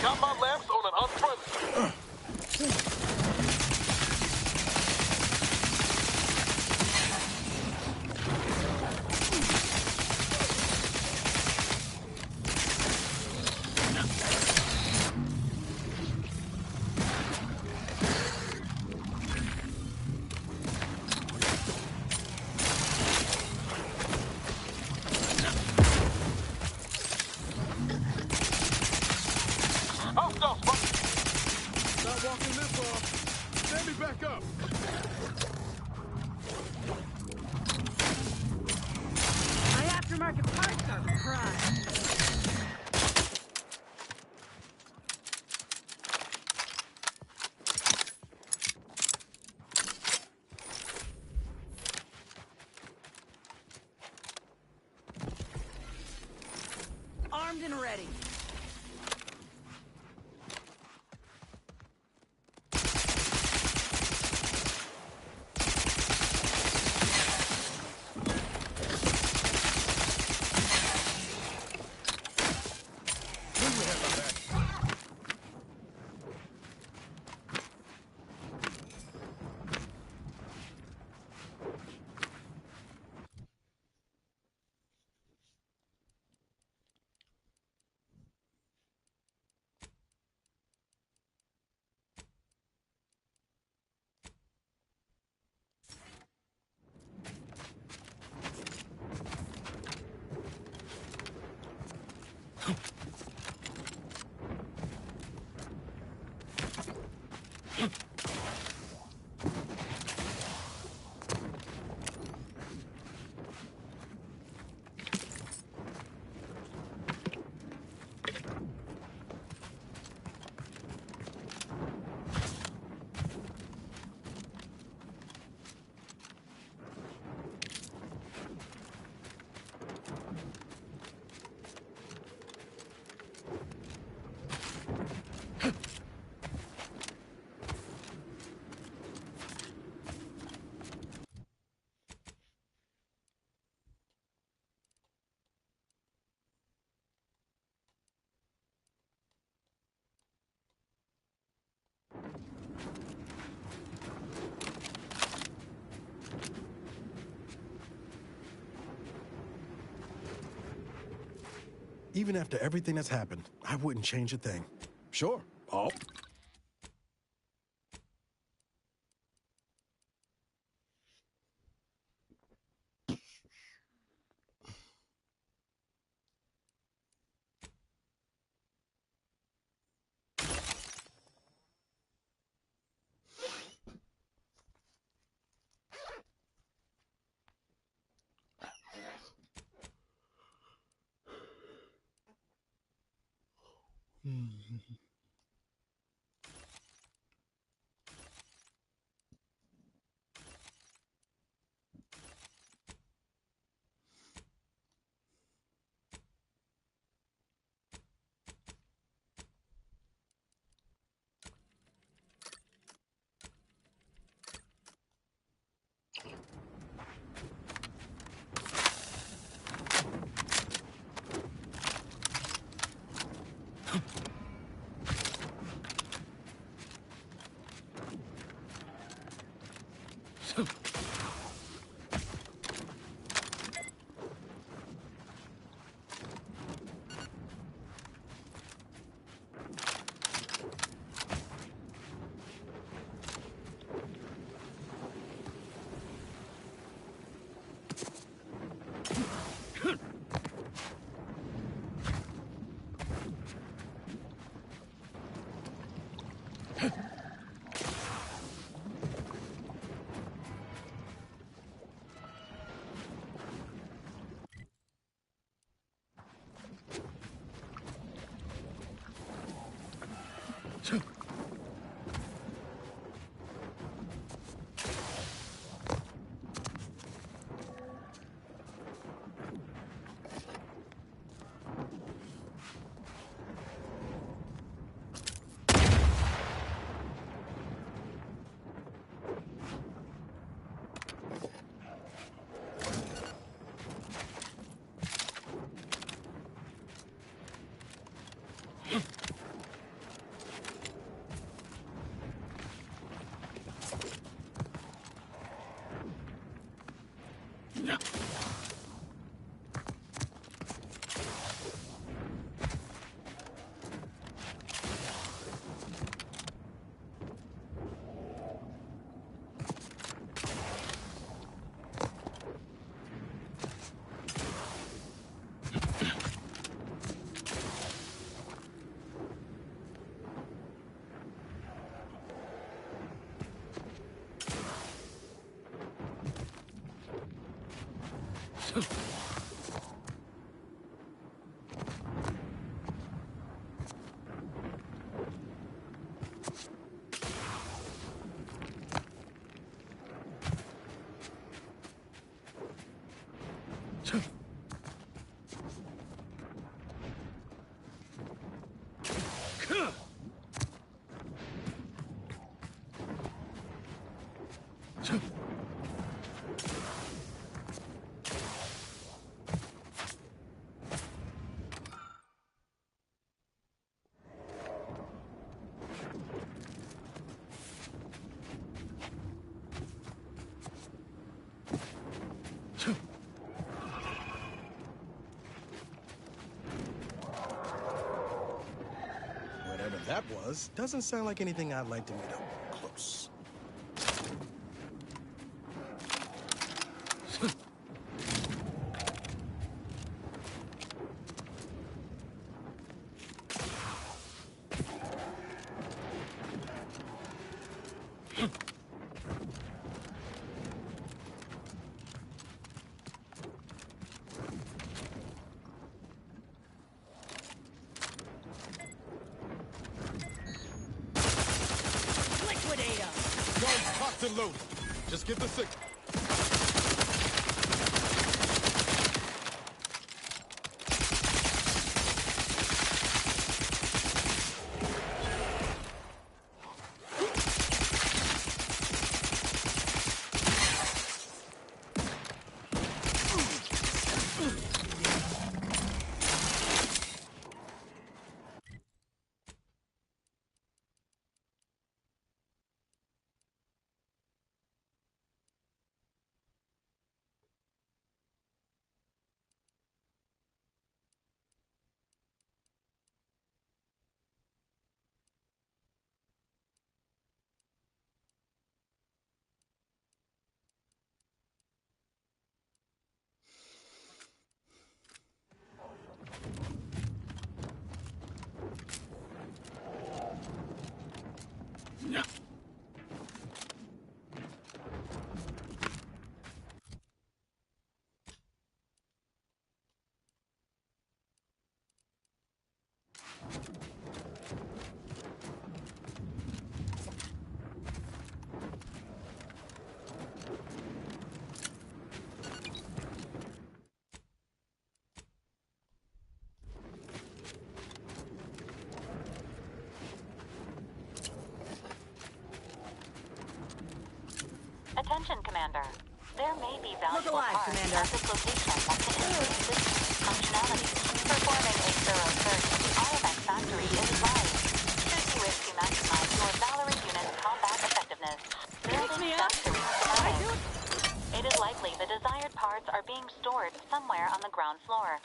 Got my lamps on an unfriendly. Not walking this off. Stand me back up. My aftermarket parts are crushed. Armed and ready. Even after everything that's happened, I wouldn't change a thing. Sure, Paul. Whatever that was, doesn't sound like anything I'd like to meet up close. Locked and loaded. Just get the signal. Attention, Commander. There may be valuable alive, parts Commander. at this location that can improve system functionality. Performing a thorough search of the RMX factory is advised. Should you wish to maximize your Valerie unit's combat effectiveness, building factory planning. It is likely the desired parts are being stored somewhere on the ground floor.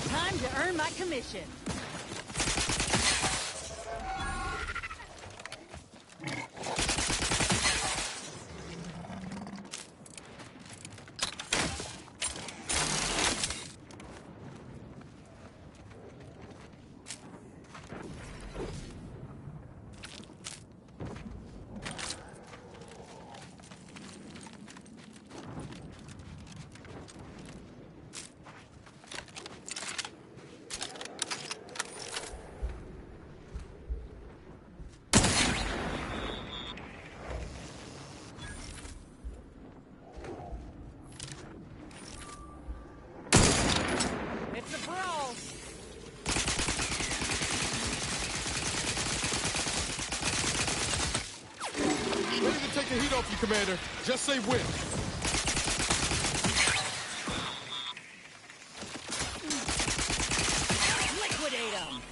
Time to earn my commission. got you, Commander. Just say when. Liquidate them!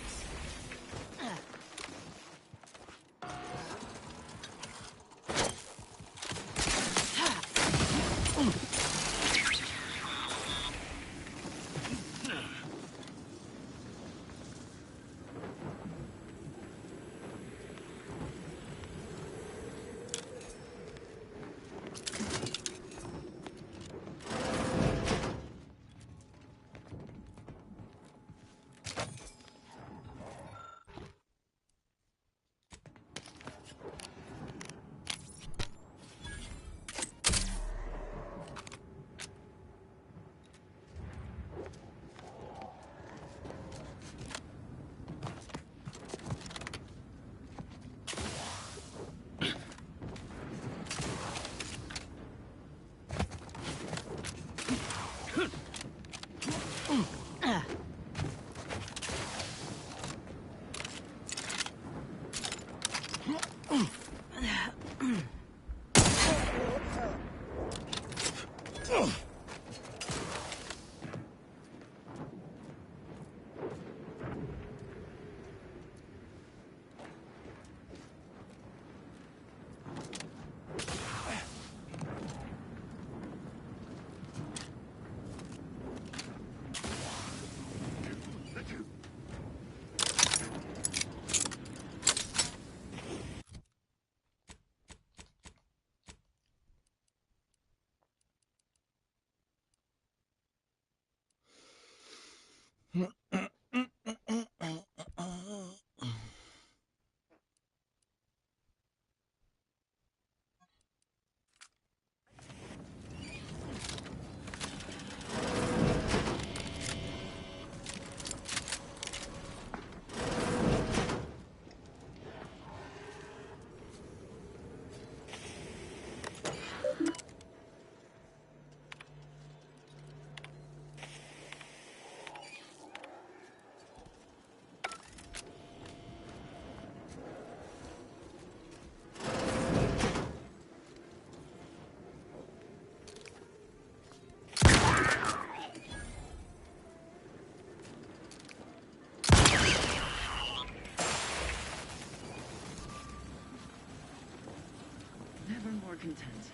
Never more content.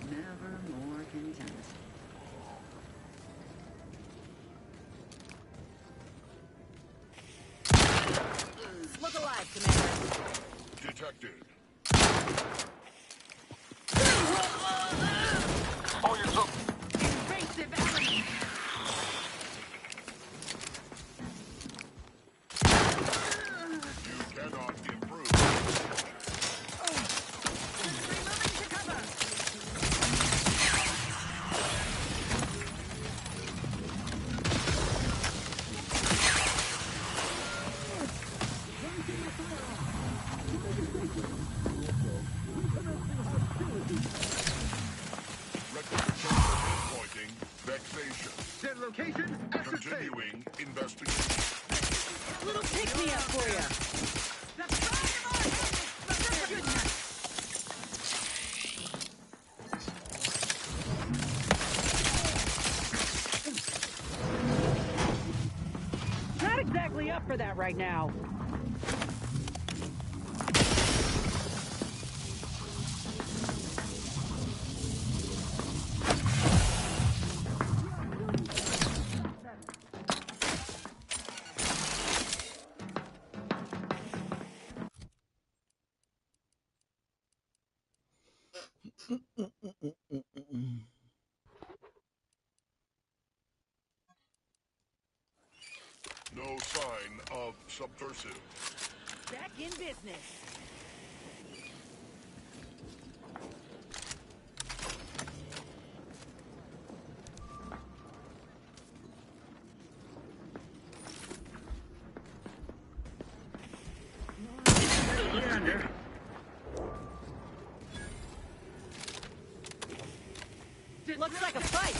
Never more content. Look alive, Commander. Detected. Invasive element. You cannot improve. Removing to cover. Pinpointing vexation. Said location, ascertained. Continuing investigation. Little pick-me-up for you. Not exactly up for that right now. No sign of subversive. Back in business. Looks like a fight.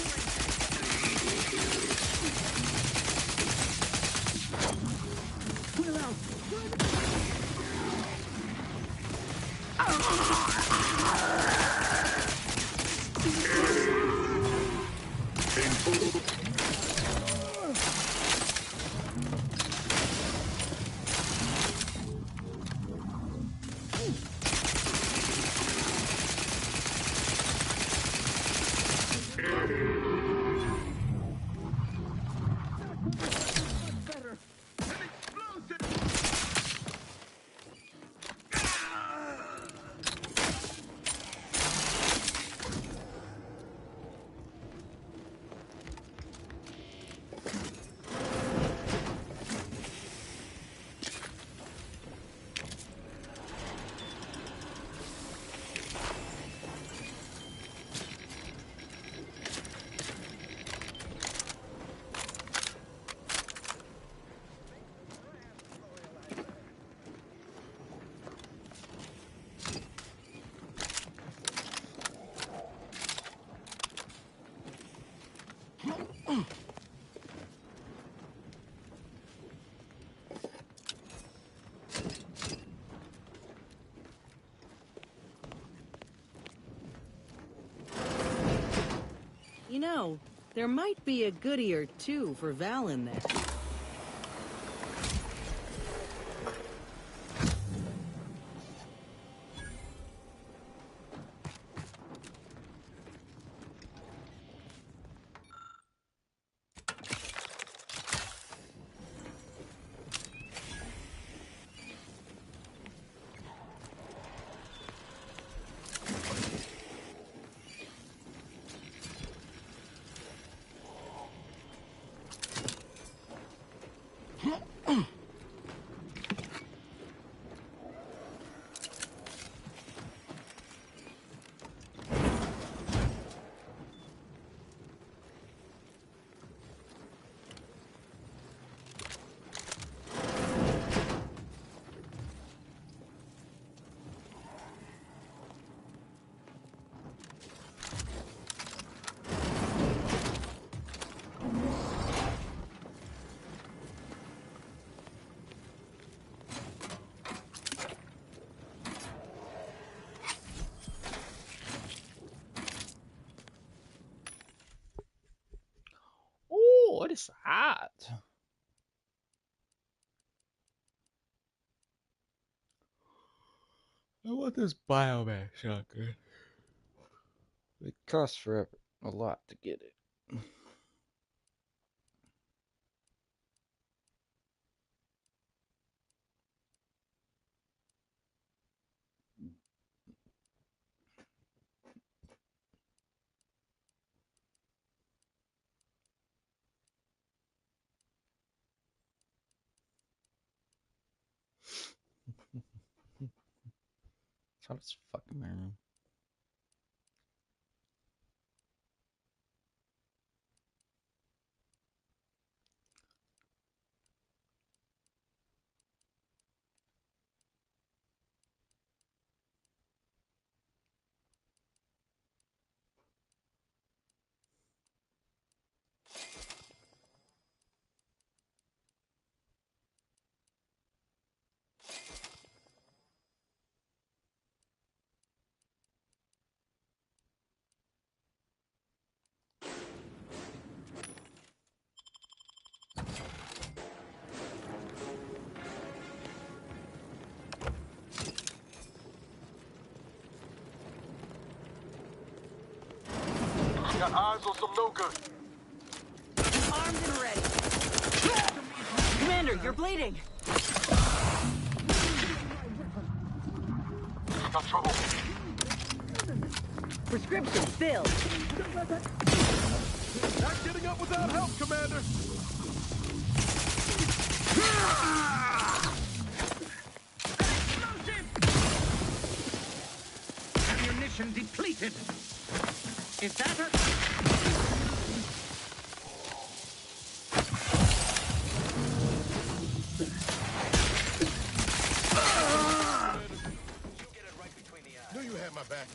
know, there might be a goodie or two for Val in there. What is that? I want this biomass shotgun. It costs forever a lot to get it. How does fucking man? Got eyes on some no good. Armed and ready. Commander, you're bleeding. Got trouble. Prescription filled. Not getting up without help, Commander. Ammunition depleted. Is that a... Knew you had my back.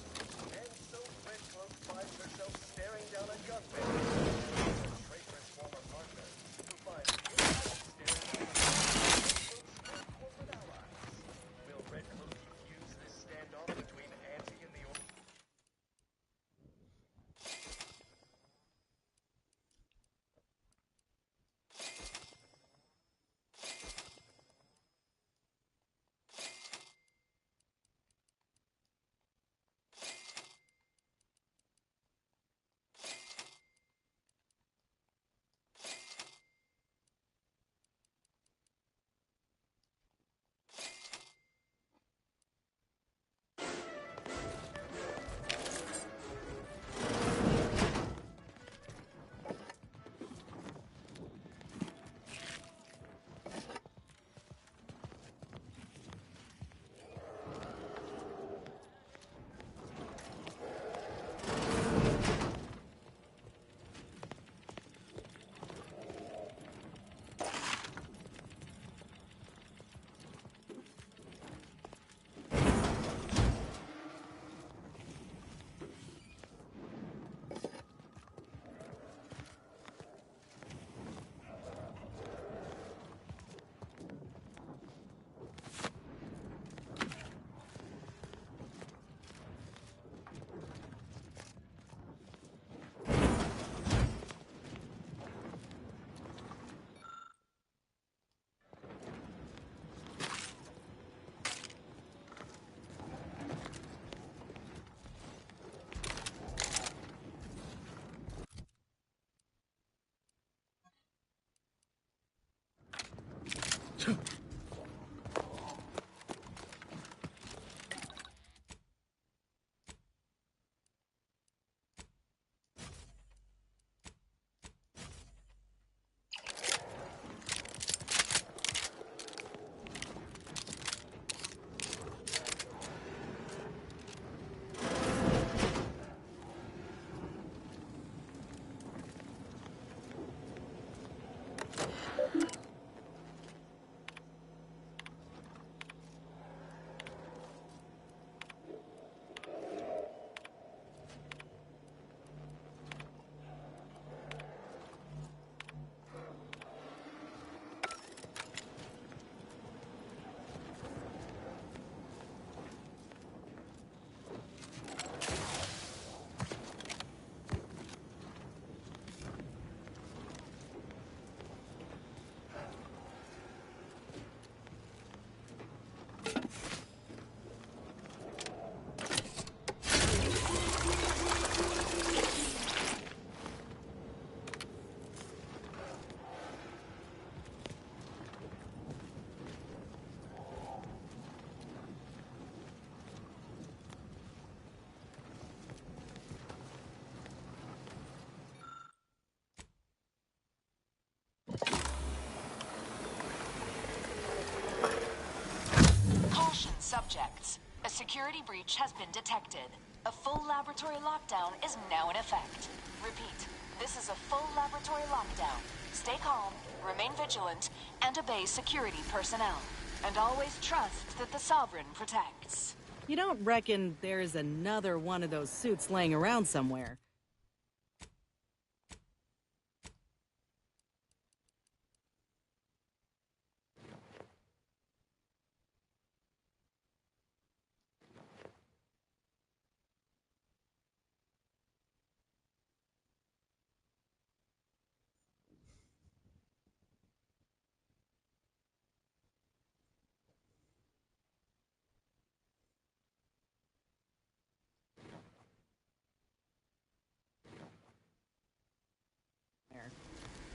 Subjects, a security breach has been detected. A full laboratory lockdown is now in effect. Repeat, this is a full laboratory lockdown. Stay calm, remain vigilant, and obey security personnel. And always trust that the Sovereign protects. You don't reckon there's another one of those suits laying around somewhere?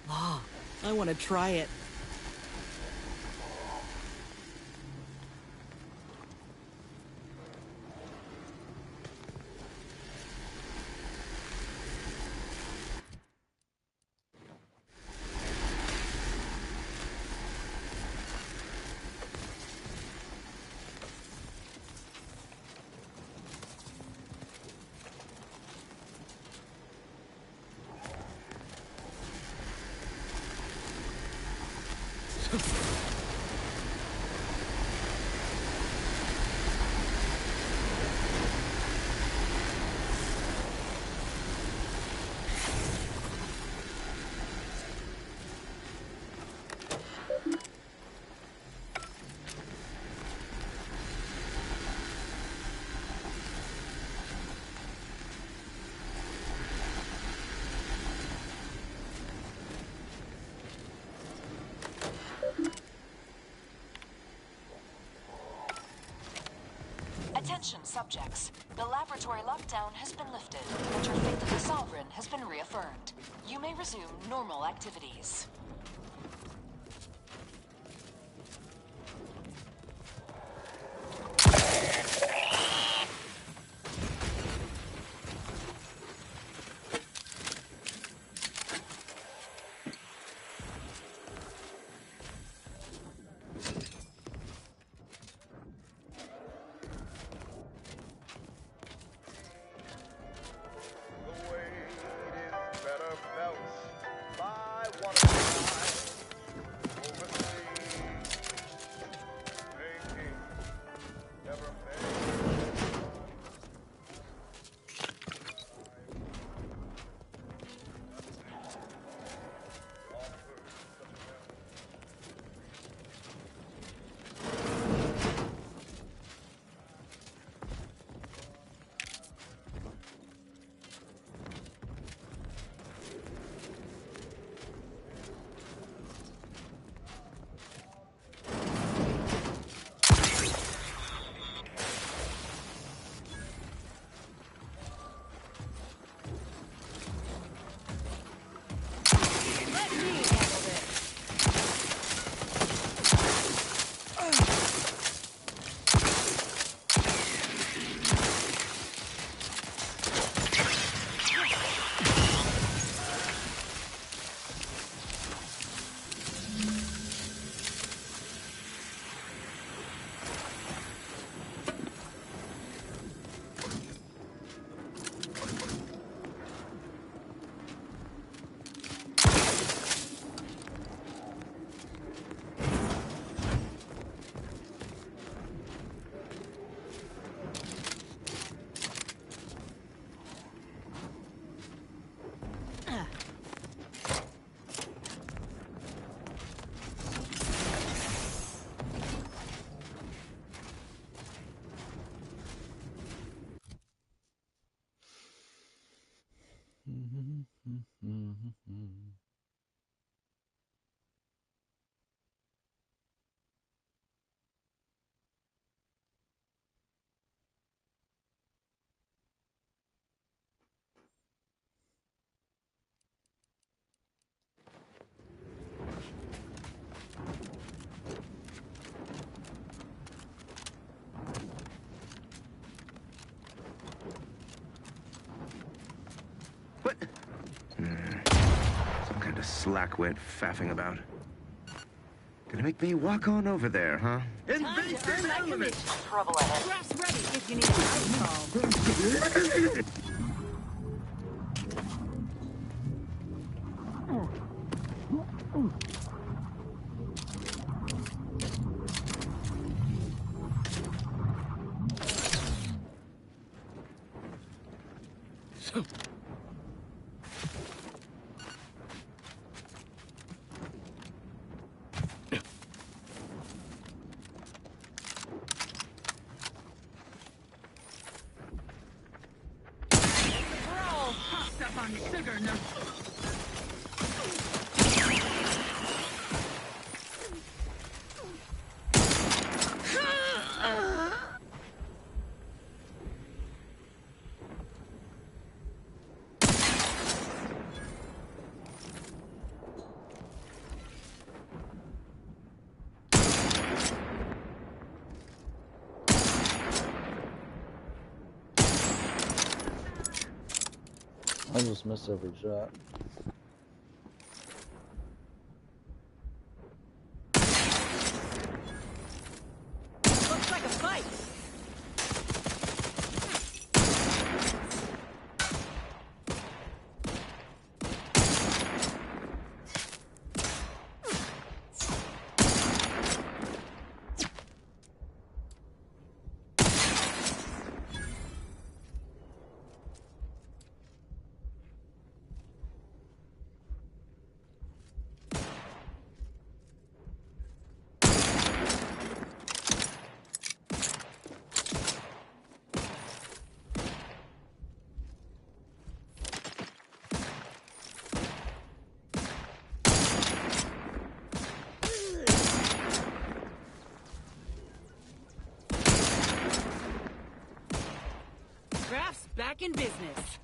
Oh, I want to try it. Attention subjects. The laboratory lockdown has been lifted, and your faith in the Sovereign has been reaffirmed. You may resume normal activities. One of Some kind of slackwit faffing about. Gonna make me walk on over there, huh? Invasive elements! Trouble ahead. Graph's ready if you need a house call. I just miss every shot. Looks like a fight. Graph's back in business.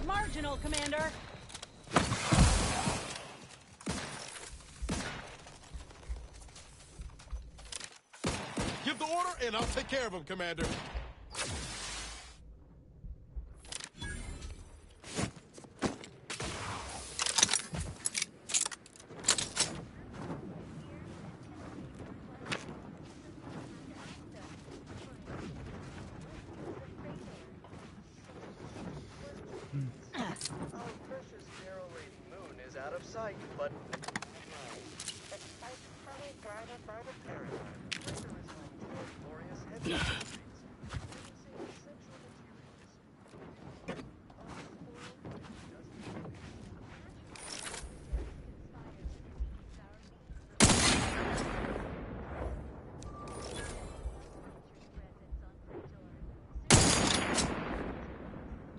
Marginal, Commander. Give the order, and I'll take care of him, Commander. But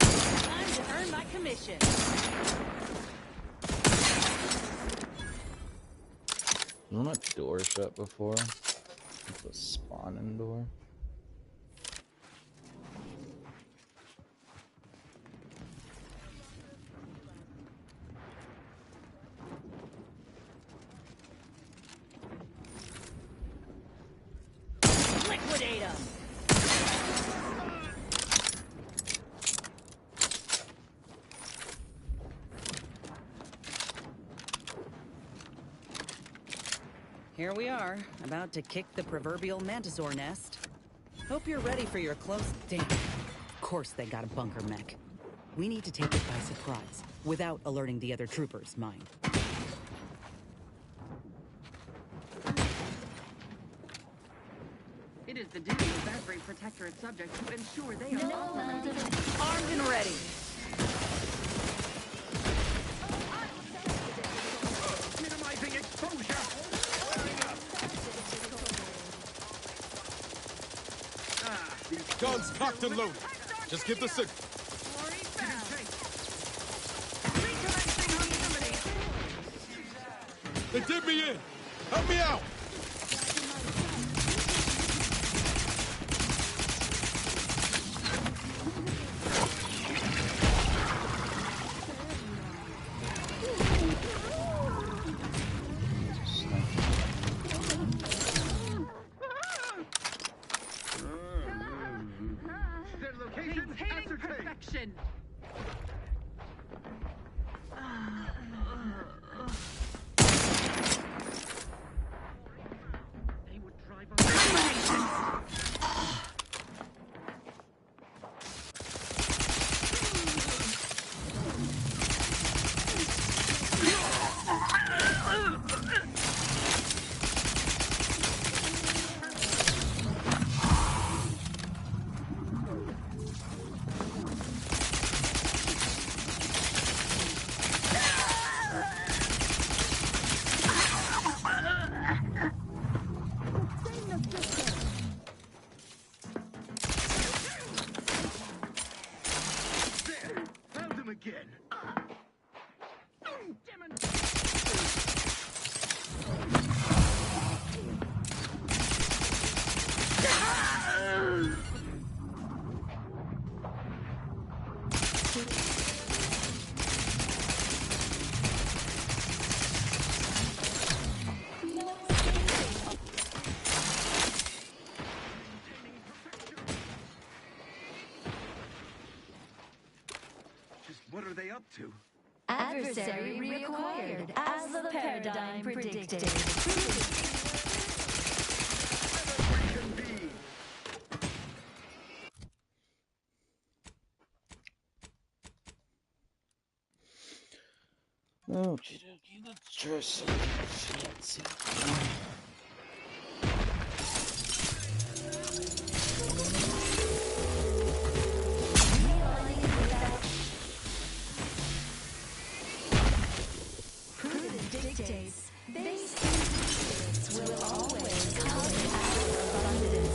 time to earn my commission. Wasn't that door shut before? It's a spawning door. Liquidate him. Here we are, about to kick the proverbial Mantisaur nest. Hope you're ready for your close... Damn. Of course they got a bunker mech. We need to take it by surprise, without alerting the other troopers, mind. It is the duty of every protectorate subject to ensure they are all Armed and ready. Minimizing exposure. Guns cocked and loaded. Just give the signal. They did me in. Help me out. Their location ascertained. Perfection. They would drive Found him again. Just what are they up to? Adversary reacquired, as the paradigm predicted. Okay, let's try something fancy. Prudence dictates base spirits will always come out of abundance.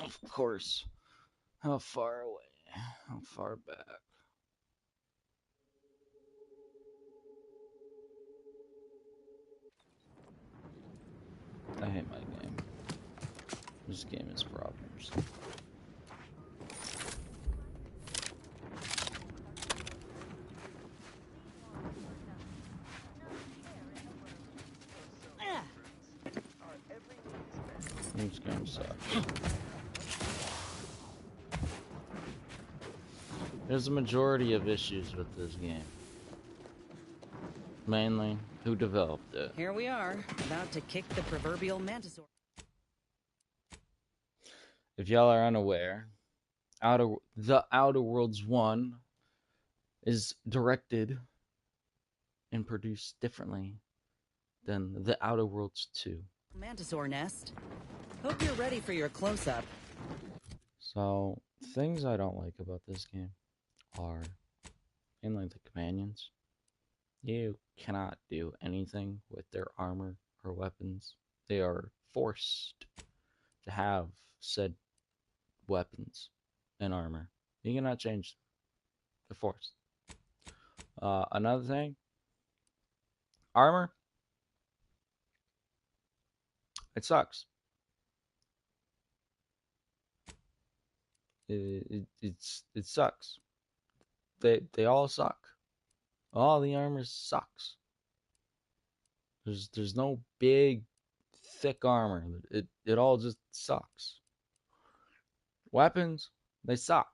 Of course. How far away? How far back? I hate my game. This game has problems. This game sucks. There's a majority of issues with this game. Mainly, who developed it. Here we are, about to kick the proverbial mantisaur. If y'all are unaware, The Outer Worlds 1 is directed and produced differently than The Outer Worlds 2. Mantisaur nest. Hope you're ready for your close-up. So, things I don't like about this game are mainly the companions. You cannot do anything with their armor or weapons. They are forced to have said weapons and armor. You cannot change them. They're forced. Another thing, armor. It sucks. It sucks. They all suck. All the armor sucks. There's no big thick armor. It all just sucks. Weapons, they suck.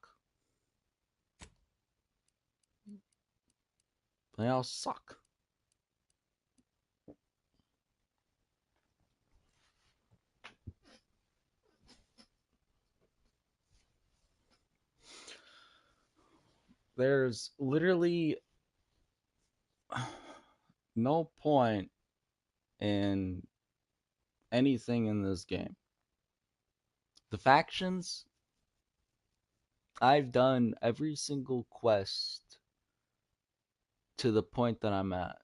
They all suck. There's literally no point in anything in this game. The factions, I've done every single quest to the point that I'm at,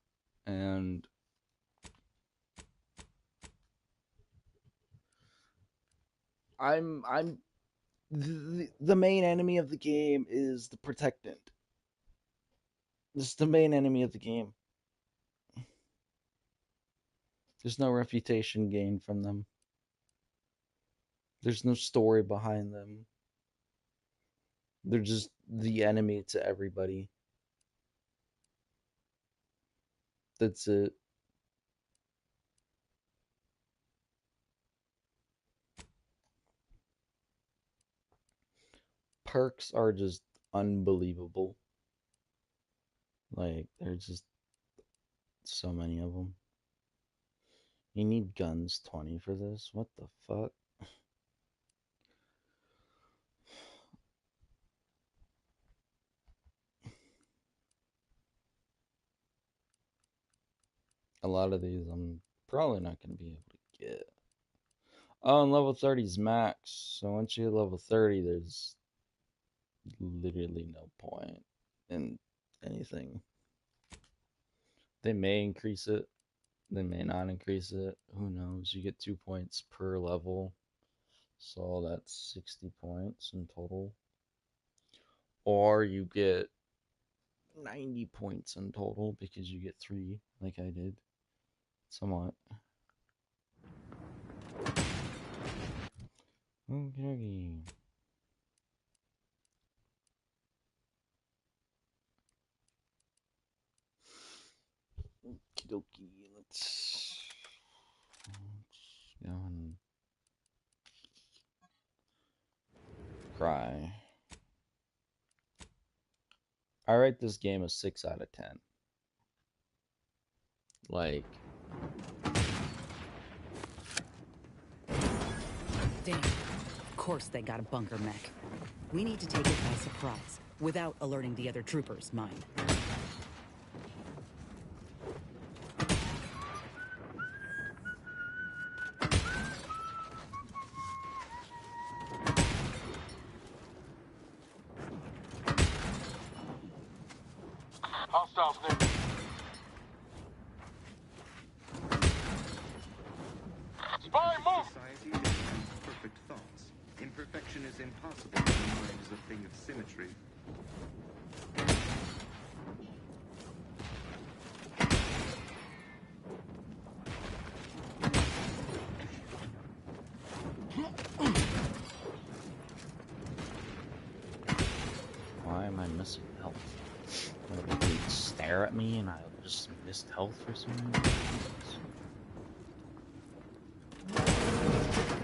and the main enemy of the game is the Protectant. This is the main enemy of the game. There's no reputation gained from them. There's no story behind them. They're just the enemy to everybody. That's it. Perks are just unbelievable. Like, there's just so many of them. You need guns 20 for this? What the fuck? A lot of these I'm probably not going to be able to get. Oh, and level 30 is max. So once you hit level 30, there's literally no point in anything. They may increase it. They may not increase it. Who knows? You get 2 points per level. So that's 60 points in total. Or you get 90 points in total because you get 3, like I did. Somewhat. Okay. Okie dokie, let's go and cry. I rate this game a 6 out of 10. Like, damn. Of course they got a bunker mech. We need to take it by surprise, without alerting the other troopers, mind. Hostiles near. Spy, move! Society demands perfect thoughts. Imperfection is impossible when the mind is a thing of symmetry. why am I missing health? What, they stare at me and I just missed health for some reason?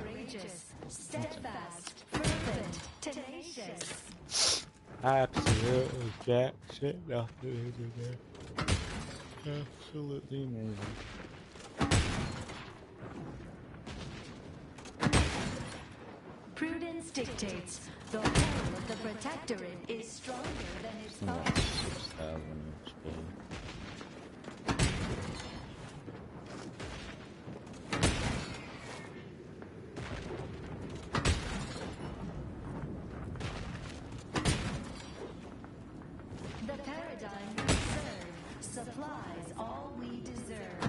Courageous, steadfast, fervent, tenacious. Absolutely jack shit nothing to do. Absolutely amazing. Prudence dictates the whole of the Protectorate is stronger than its foes. 6,000 HP. The paradigm we serve supplies all we deserve.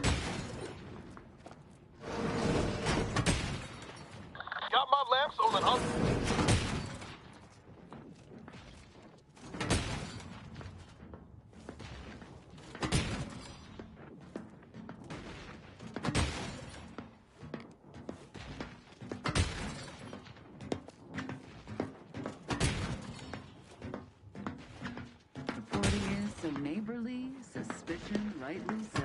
Got my lamps on an Reporting is so neighborly, suspicion rightly so.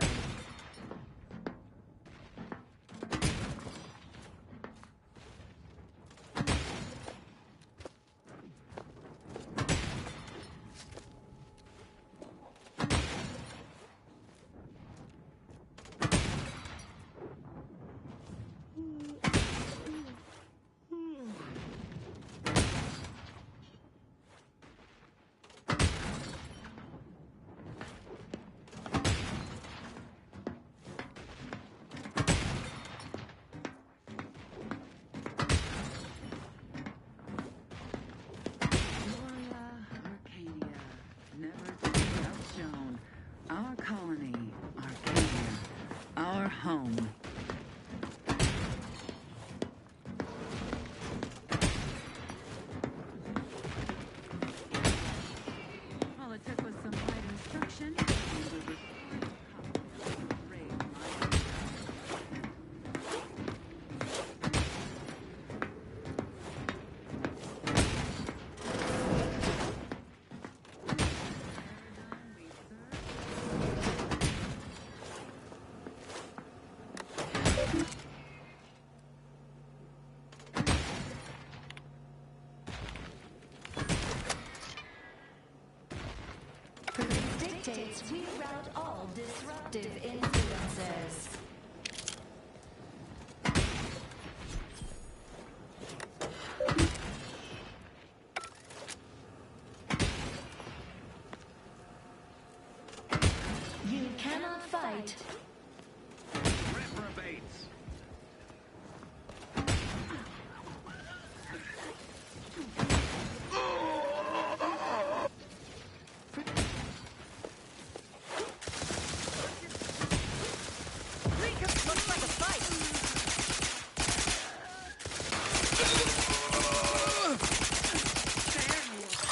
disruptive influences. You cannot fight. Reprobates. Looks like a fight.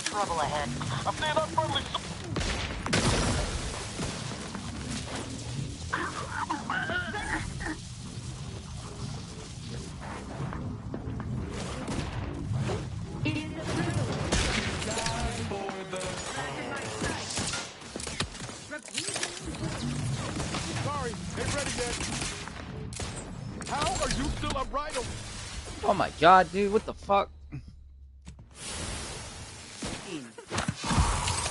Trouble ahead. I'm seeing unfriendly. Sorry, ain't ready yet. How are you still upright? Oh my god, dude, what the fuck?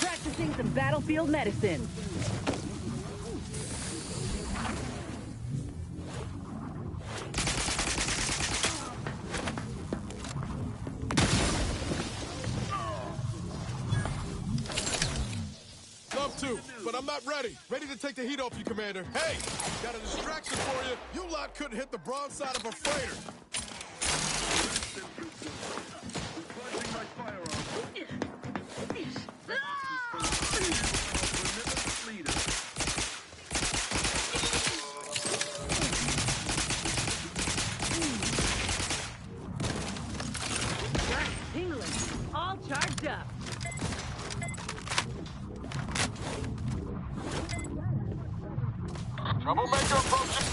Practicing some battlefield medicine. Love to, but I'm not ready. Ready to take the heat off you, Commander. Hey, got a distraction for you. You lot couldn't hit the broadside of a freighter. England, all charged up. Troublemaker approaching.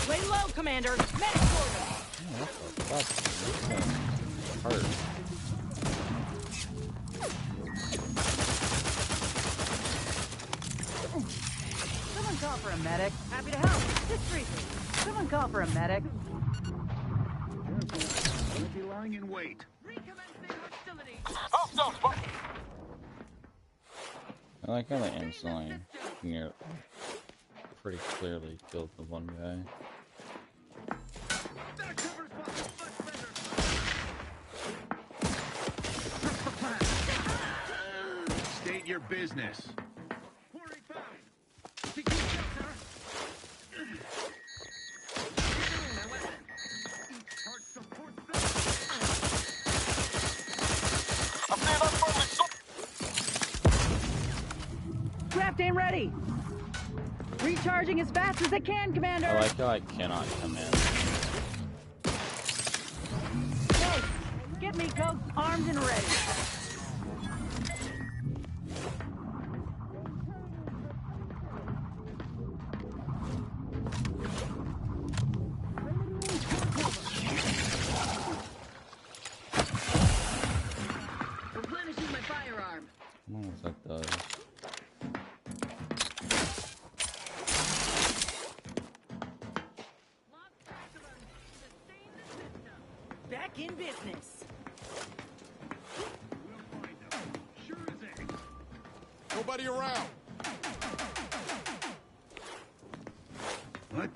Lay low, Commander. Medic order. What the fuck? This hurt. Someone call for a medic. Happy to help. Just briefly. Someone call for a medic. We'll be lying in wait. I like how they instantly pretty clearly killed the one guy. State your business. Craft aim ready. Recharging as fast as it can, Commander. I like how I cannot come in. Ghost, get me Ghost armed and ready. Replenishing my firearm. I don't know what that does. Back in business. Nobody around. What?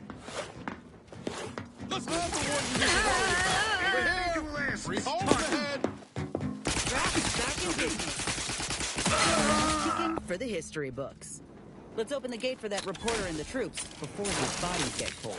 Let's have the one you need to roll with. Over here. Three holes ahead. Back in business. Kicking for the history books. Let's open the gate for that reporter and the troops before these bodies get cold.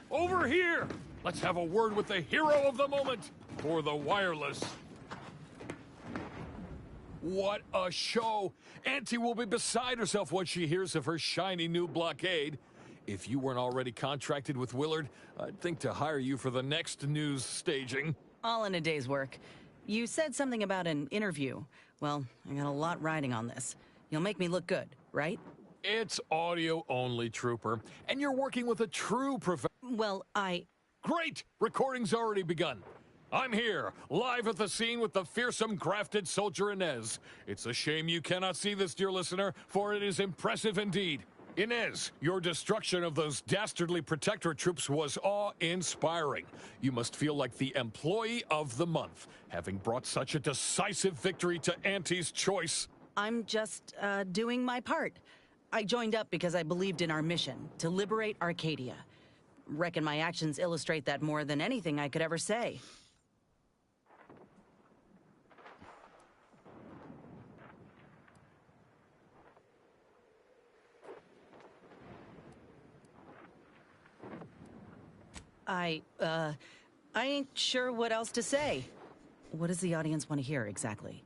Over here! Let's have a word with the hero of the moment for the wireless. What a show! Auntie will be beside herself when she hears of her shiny new blockade. If you weren't already contracted with Willard, I'd think to hire you for the next news staging. All in a day's work. You said something about an interview. Well, I got a lot riding on this. You'll make me look good, right? It's audio only, Trooper. And you're working with a true Well, Great! Recording's already begun. I'm here, live at the scene with the fearsome grafted soldier Inez. It's a shame you cannot see this, dear listener, for it is impressive indeed. Inez, your destruction of those dastardly Protectorate troops was awe-inspiring. You must feel like the employee of the month, having brought such a decisive victory to Auntie's choice. I'm just, doing my part. I joined up because I believed in our mission, to liberate Arcadia. Reckon my actions illustrate that more than anything I could ever say. I ain't sure what else to say. What does the audience want to hear exactly?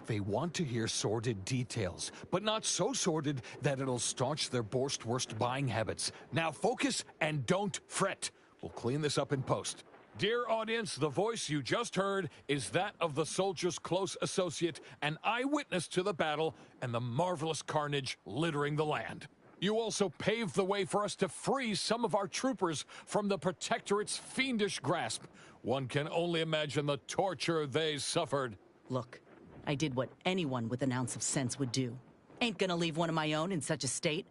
They want to hear sordid details, but not so sordid that it'll staunch their worst buying habits. Now focus and don't fret. We'll clean this up in post. Dear audience, the voice you just heard is that of the soldier's close associate, an eyewitness to the battle and the marvelous carnage littering the land. You also paved the way for us to free some of our troopers from the Protectorate's fiendish grasp. One can only imagine the torture they suffered. Look, I did what anyone with an ounce of sense would do. Ain't gonna leave one of my own in such a state.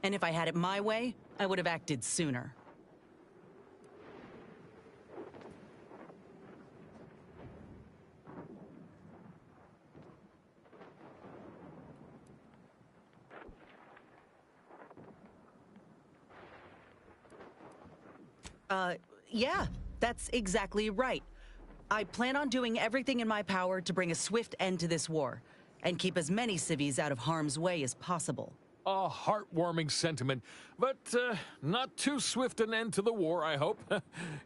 And if I had it my way, I would have acted sooner. Yeah, that's exactly right. I plan on doing everything in my power to bring a swift end to this war, and keep as many civvies out of harm's way as possible. A heartwarming sentiment, but not too swift an end to the war, I hope.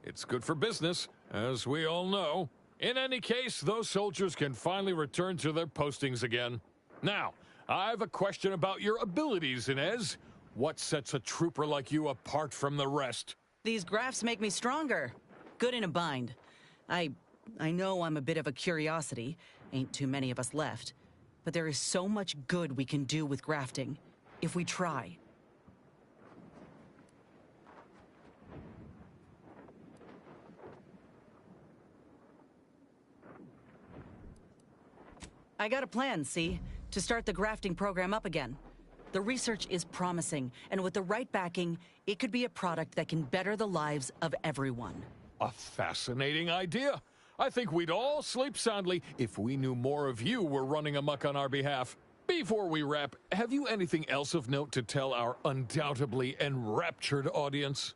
It's good for business, as we all know. In any case, those soldiers can finally return to their postings again. Now, I have a question about your abilities, Inez. What sets a trooper like you apart from the rest? These graphs make me stronger. Good in a bind. I know I'm a bit of a curiosity. Ain't too many of us left. But there is so much good we can do with grafting, if we try. I got a plan, see? To start the grafting program up again. The research is promising, and with the right backing, it could be a product that can better the lives of everyone. A fascinating idea. I think we'd all sleep soundly if we knew more of you were running amok on our behalf. Before we wrap, have you anything else of note to tell our undoubtedly enraptured audience?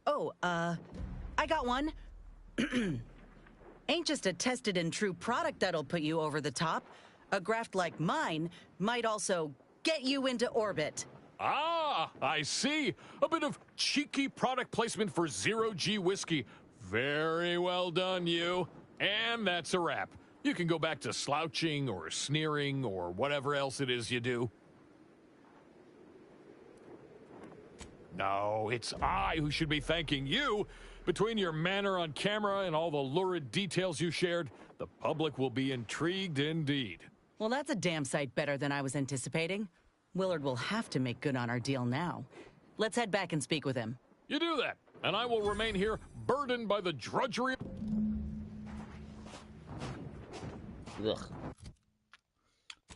Oh, I got one. Ain't just a tested and true product that'll put you over the top. A graft like mine might also get you into orbit. Ah, I see. A bit of cheeky product placement for Zero-G whiskey. Very well done, you. And that's a wrap. You can go back to slouching or sneering or whatever else it is you do. No, it's I who should be thanking you. Between your manner on camera and all the lurid details you shared, the public will be intrigued indeed. Well, that's a damn sight better than I was anticipating. Willard will have to make good on our deal now. Let's head back and speak with him. You do that, and I will remain here burdened by the drudgery. Ugh.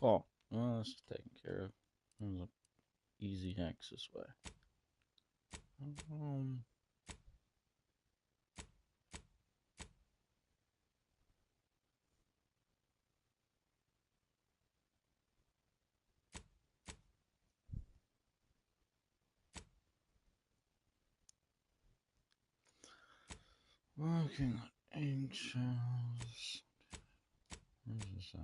Oh, well, that's taken care of. There's an easy hacks this way. Working on angels. Where's this at?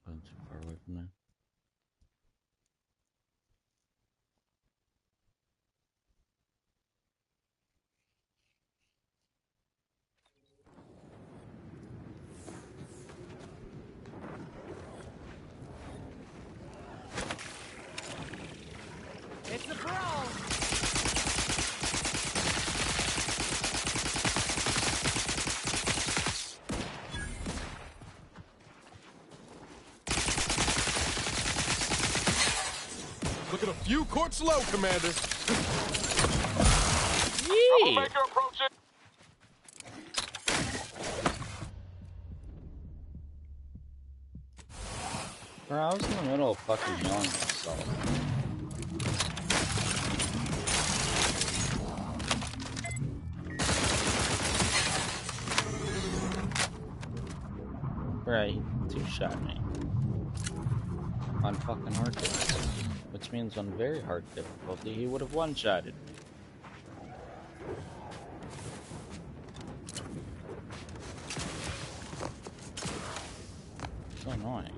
Wasn't too far away from there. It's the brawl! Looking a few courts low, Commander. Troublemaker approaching. Bro, I was in the middle of fucking yelling at myself. Right, he two-shot me. On fucking hard difficulty. Which means on very hard difficulty, he would have one-shotted me. So annoying.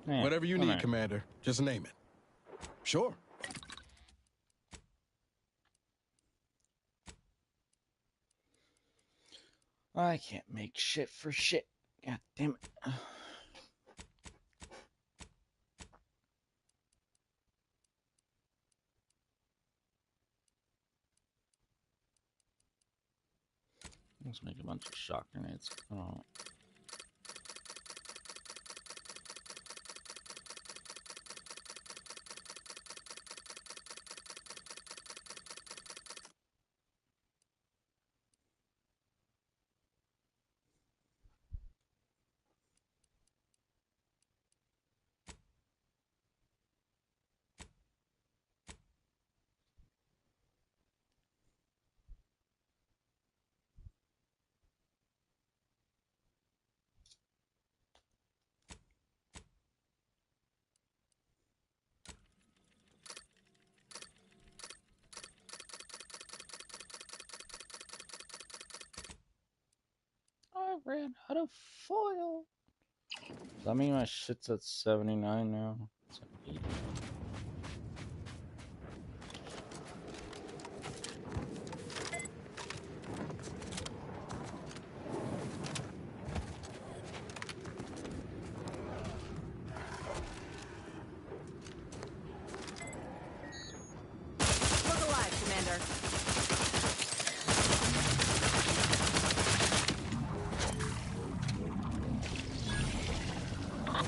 Whatever you need, Commander. Just name it. Sure. I can't make shit for shit. God damn it. Let's make a bunch of shock grenades. Oh. I ran out of foil. Does that mean my shit's at 79 now? It's at 80. Look alive, Commander.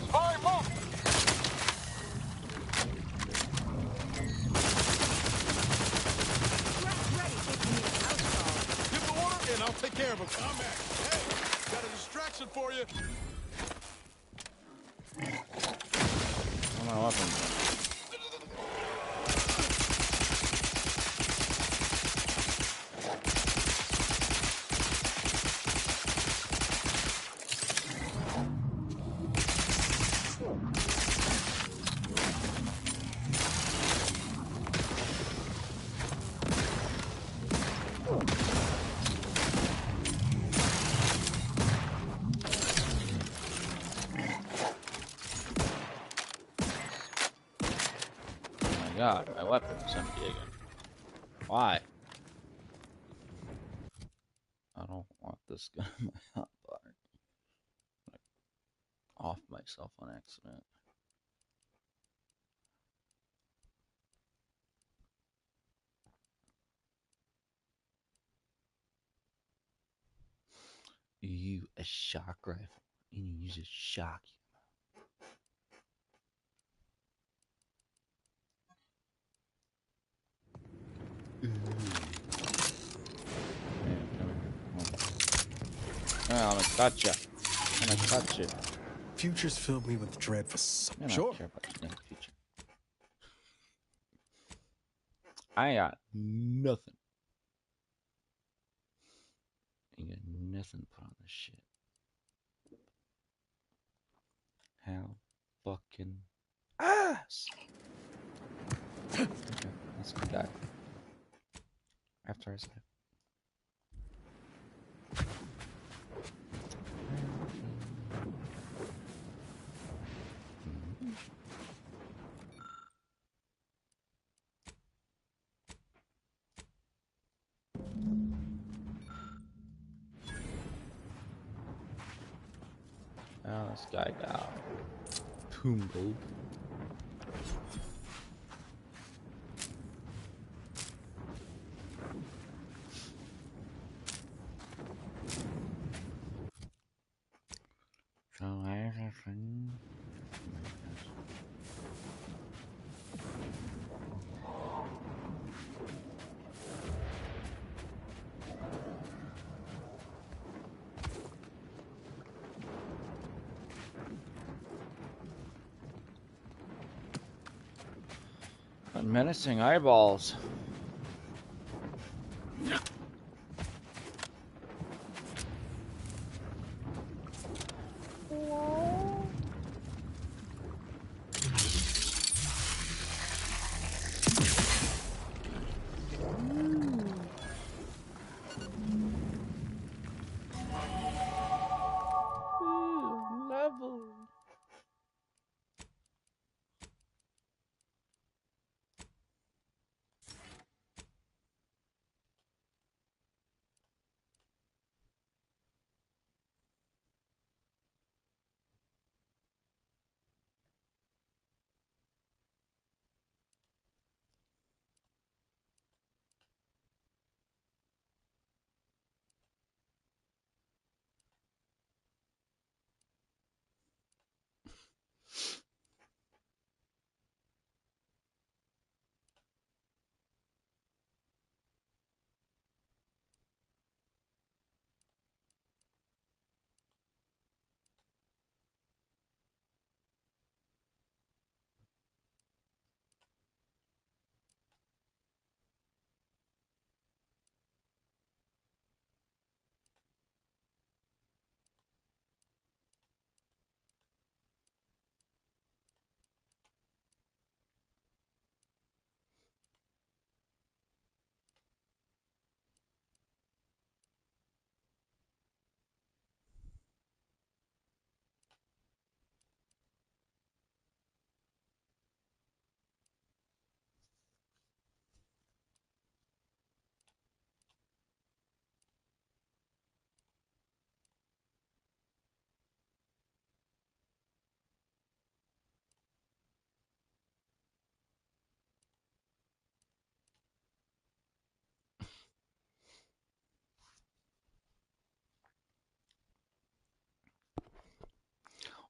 Spy move! Give the order and I'll take care of him. Combat. Hey, got a distraction for you. Where are my weapons? God, my weapon's empty again. Why? I don't want this gun in my hotbar. Off myself on accident. You a shock rifle, and you use a shock. Well, gotcha. gonna touch it. Future's filled me with dread for some. I don't Sure. care about the future. I got nothing. Ain't got nothing to put on this shit. How fucking ass. Okay, that's a good guy. After I said. Oh, this guy got Toombo. So everything. Menacing eyeballs. Level.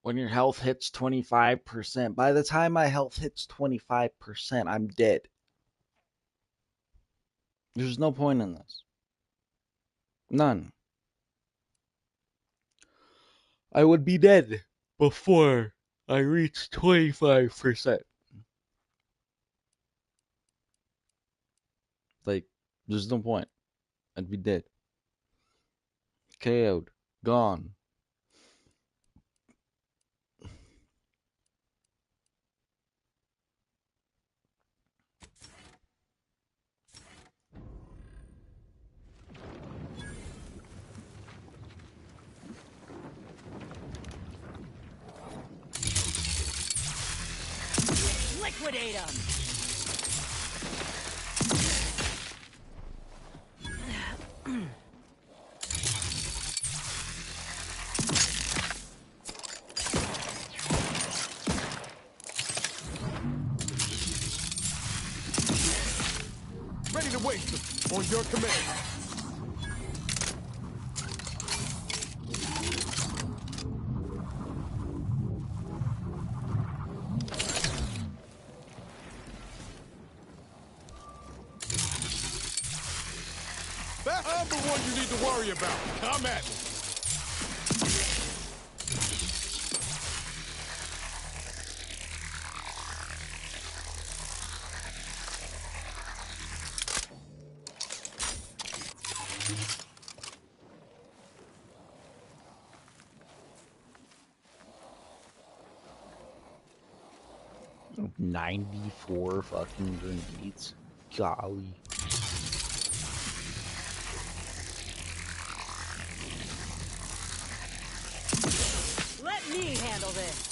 When your health hits 25%, by the time my health hits 25%, I'm dead. There's no point in this. None. I would be dead before I reach 25%. Like, there's no point. I'd be dead. KO'd. Gone. Liquidate them! Ready to waste them. On your command. I'm the one you need to worry about. Come at me. have 94 fucking grenades. Golly. Let me handle this.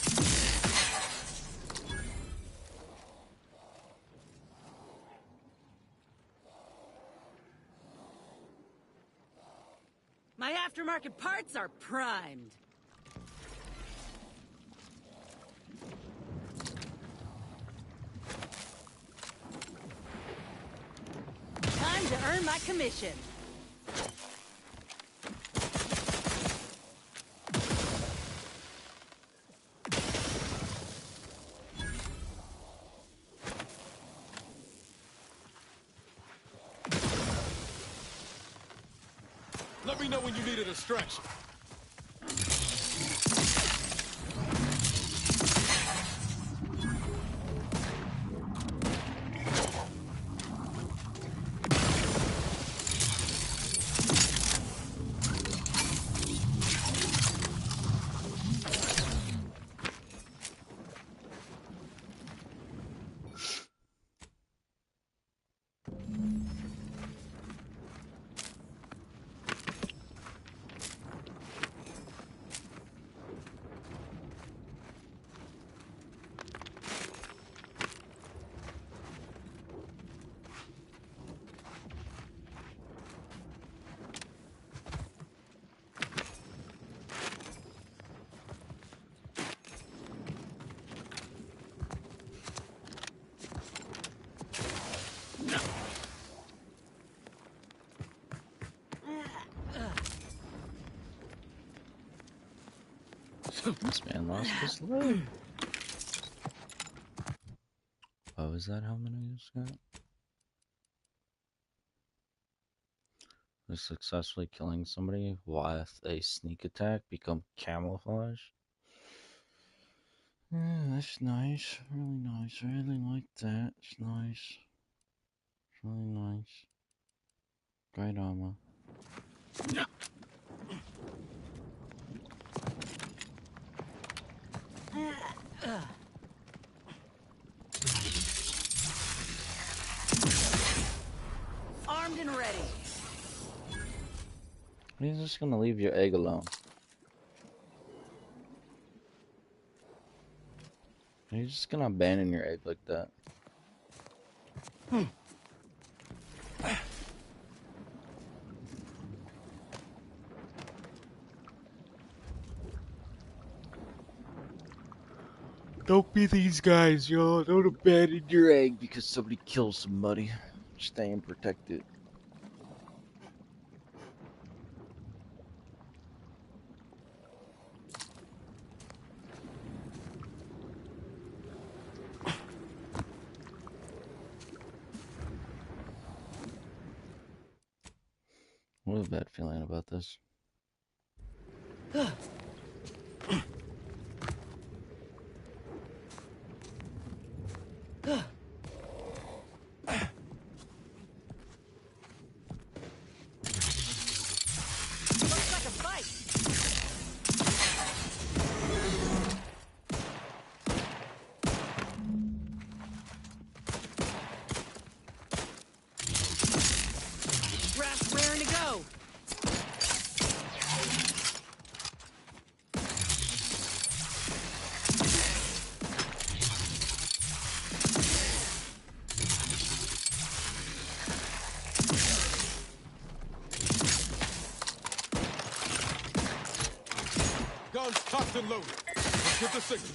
My aftermarket parts are primed. Time to earn my commission. Let me know when you need a distraction. This man lost his leg. Oh, is that how many I just got? Was successfully killing somebody with a sneak attack become camouflage? Yeah, that's nice. Really nice. I really like that. It's nice. It's really nice. Great armor. Armed and ready. He's just gonna leave your egg alone. He's just gonna abandon your egg like that. Don't be these guys, y'all. Don't abandon your egg because somebody kills somebody. Stay and protect it. I have a bad feeling about this. Looks like a fight. Grass raring to go. Guns cocked and loaded. Let's get the signal.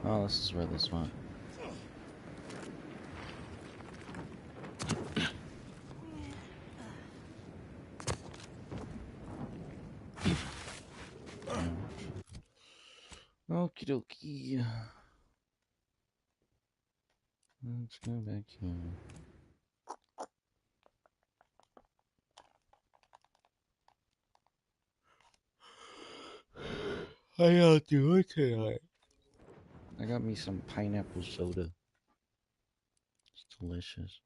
Oh, this is where this went. Okie dokie. Let's go back here. How y'all doing tonight? I got me some pineapple soda. It's delicious.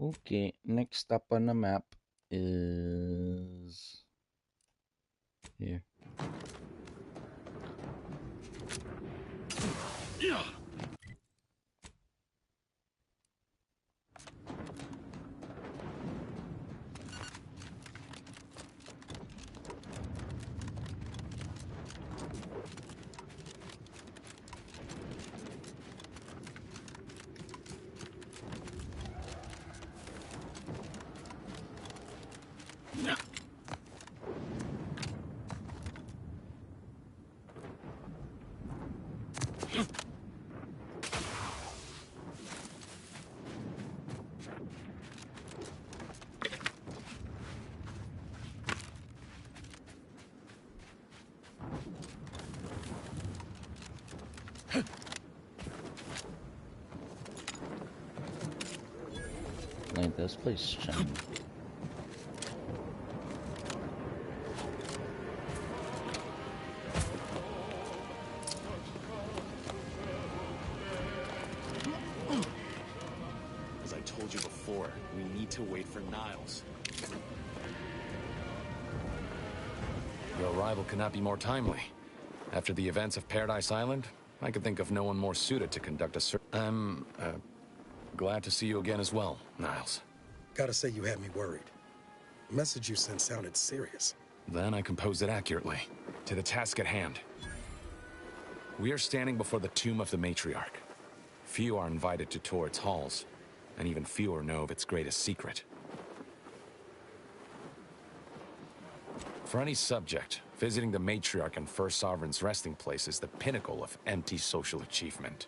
Okay, next up on the map is here. Yeah. Like this place shiny. As I told you before, we need to wait for Niles. Your arrival could not be more timely. After the events of Paradise Island, I could think of no one more suited to conduct a search. I'm glad to see you again as well, Niles. Gotta say you had me worried. The message you sent sounded serious. Then I composed it accurately. To the task at hand. We are standing before the tomb of the Matriarch. Few are invited to tour its halls, and even fewer know of its greatest secret. For any subject, visiting the Matriarch and First Sovereign's resting place is the pinnacle of anti-social achievement.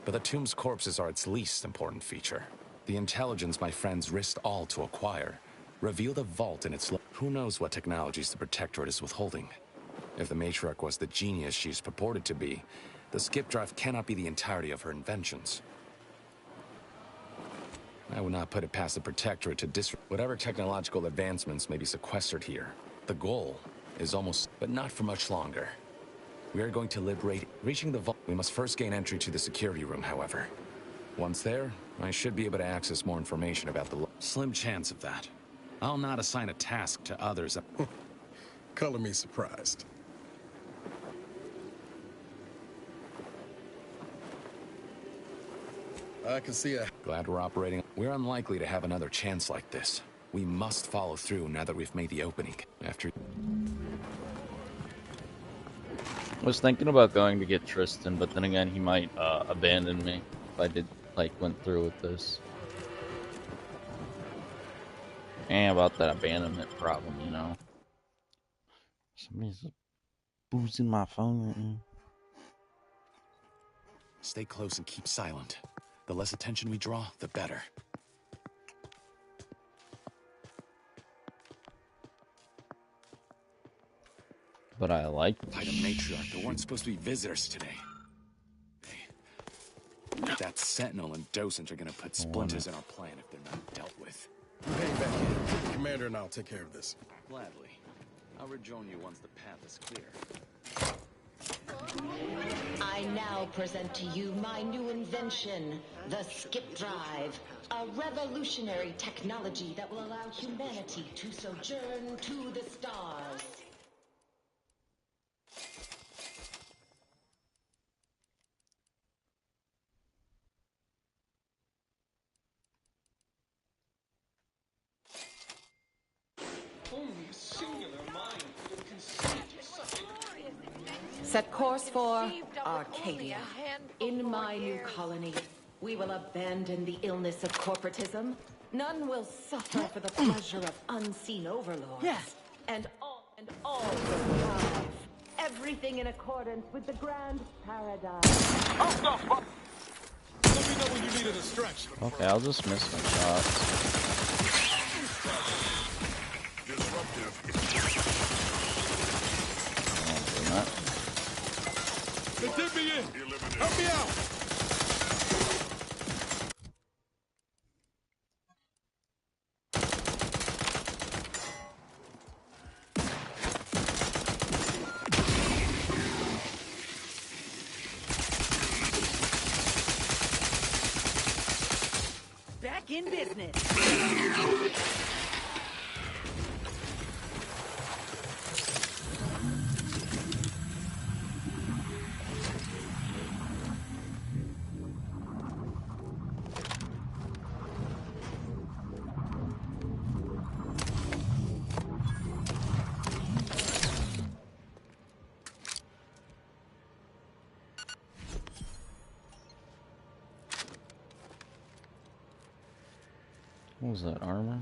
But the tomb's corpses are its least important feature. The intelligence my friends risked all to acquire revealed a vault in its... Who knows what technologies the Protectorate is withholding? If the Matriarch was the genius she's purported to be, the skip drive cannot be the entirety of her inventions. I would not put it past the Protectorate to disregard whatever technological advancements may be sequestered here. The goal is almost, but not for much longer. We are going to liberate... Reaching the vault, we must first gain entry to the security room, however. Once there, I should be able to access more information about the... Slim chance of that. I'll not assign a task to others. Color me surprised. I can see a... Glad we're operating. We're unlikely to have another chance like this. We must follow through now that we've made the opening. After... I was thinking about going to get Tristan, but then again, he might abandon me if I did, went through with this. And about that abandonment problem, you know. Somebody's boozing my phone right now. Stay close and keep silent. The less attention we draw, the better. But I like Fight a Matriarch. There weren't supposed to be visitors today. That Sentinel and Docent are gonna put splinters in our plan if they're not dealt with. Hang back here. The commander and I'll take care of this. Gladly. I'll rejoin you once the path is clear. I now present to you my new invention, the Skip Drive, a revolutionary technology that will allow humanity to sojourn to the stars. Set course for Arcadia. In my new colony, we will abandon the illness of corporatism. None will suffer for the pleasure of unseen overlords. And all will thrive. everything in accordance with the grand paradigm. Let me know when you need a distraction. Okay, I'll just miss my shots. They did me in. Help me out. Back in business. What was that, armor?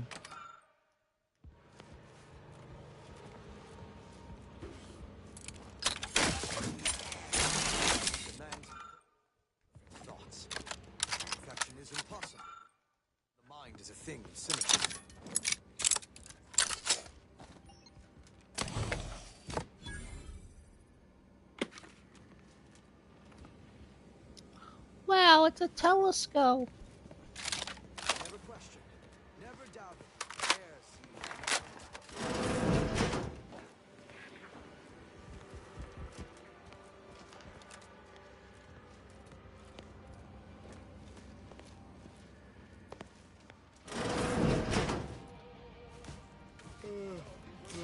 Thoughts. Perfection is impossible. The mind is a thing of symmetry. Wow, it's a telescope. Never question. Never doubt it. Dare see.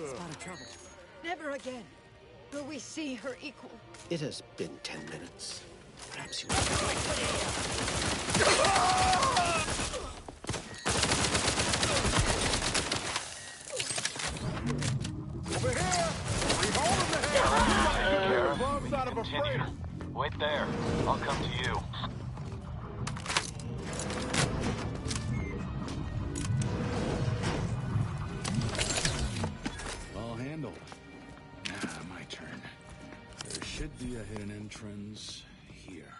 Spot of trouble. Never again will we see her equal. It has been 10 minutes. Perhaps you... Over here! Revolve in the head! Wrong side of a freighter. Wait there. I'll come to you. All handled. Now, my turn. There should be a hidden entrance here.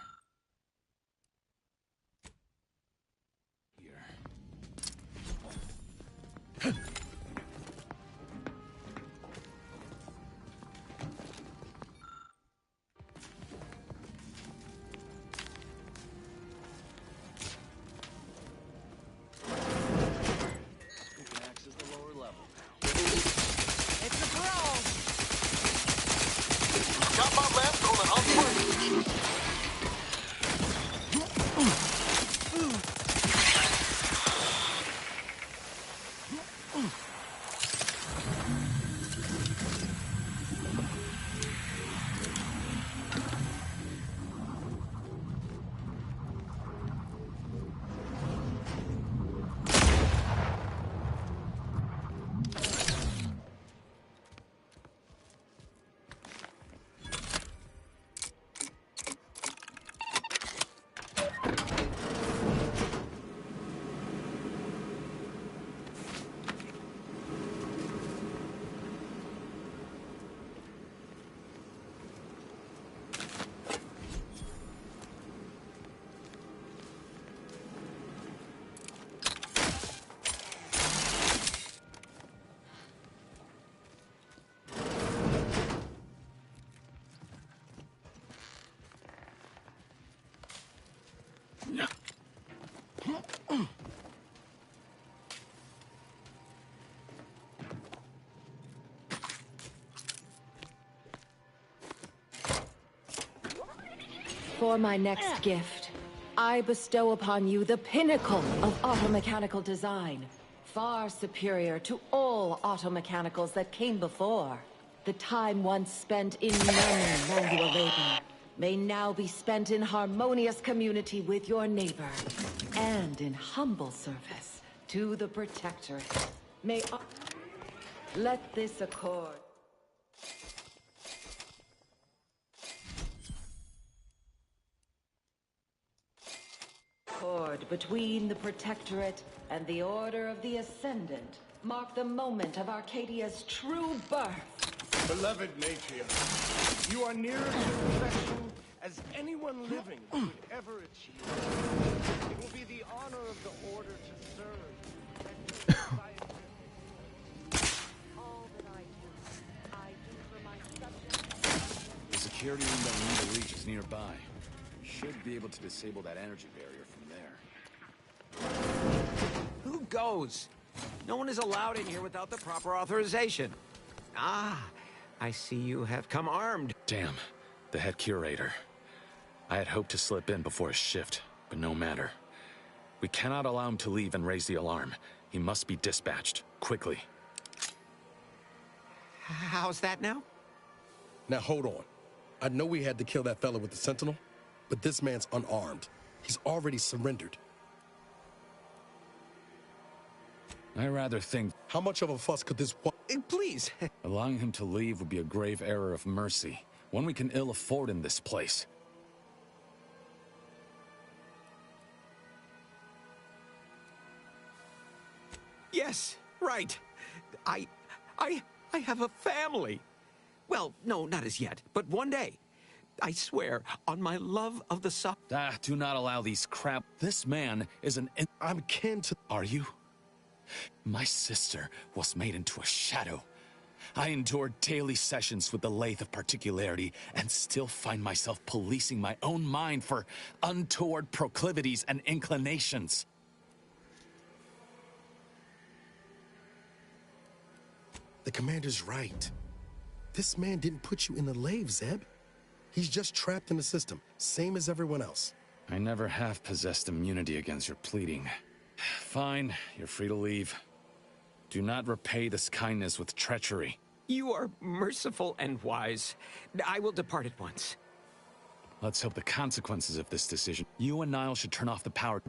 For my next gift, I bestow upon you the pinnacle of automechanical design, far superior to all automechanicals that came before. The time once spent in manual labor may now be spent in harmonious community with your neighbor, and in humble service to the Protectorate. Let this accord. Accord between the Protectorate and the Order of the Ascendant mark the moment of Arcadia's true birth. Beloved matriarch, you are nearer to perfection as anyone living could ever achieve. It will be the honor of the Order to serve and to society. All that I do for my subjects. The security room that we need to reach is nearby. We should be able to disable that energy barrier from there. Who goes? No one is allowed in here without the proper authorization. Ah, I see you have come armed. Damn, the head curator. I had hoped to slip in before his shift, but no matter. We cannot allow him to leave and raise the alarm. He must be dispatched, quickly. How's that now? Now hold on. I know we had to kill that fella with the Sentinel, but this man's unarmed. He's already surrendered. I rather think... How much of a fuss could this... Please! Allowing him to leave would be a grave error of mercy, one we can ill afford in this place. Yes, right. I have a family. Well, no, not as yet, but one day. I swear, on my love of the sun. Do not allow these crap... This man is an... I'm kin to... Are you? My sister was made into a shadow. I endured daily sessions with the Lathe of Particularity and still find myself policing my own mind for untoward proclivities and inclinations. The commander's right. This man didn't put you in the Lathe, Zeb. He's just trapped in the system, same as everyone else. I never have possessed immunity against your pleading. Fine, you're free to leave. Do not repay this kindness with treachery. You are merciful and wise. I will depart at once. Let's hope the consequences of this decision. You and Niall should turn off the power.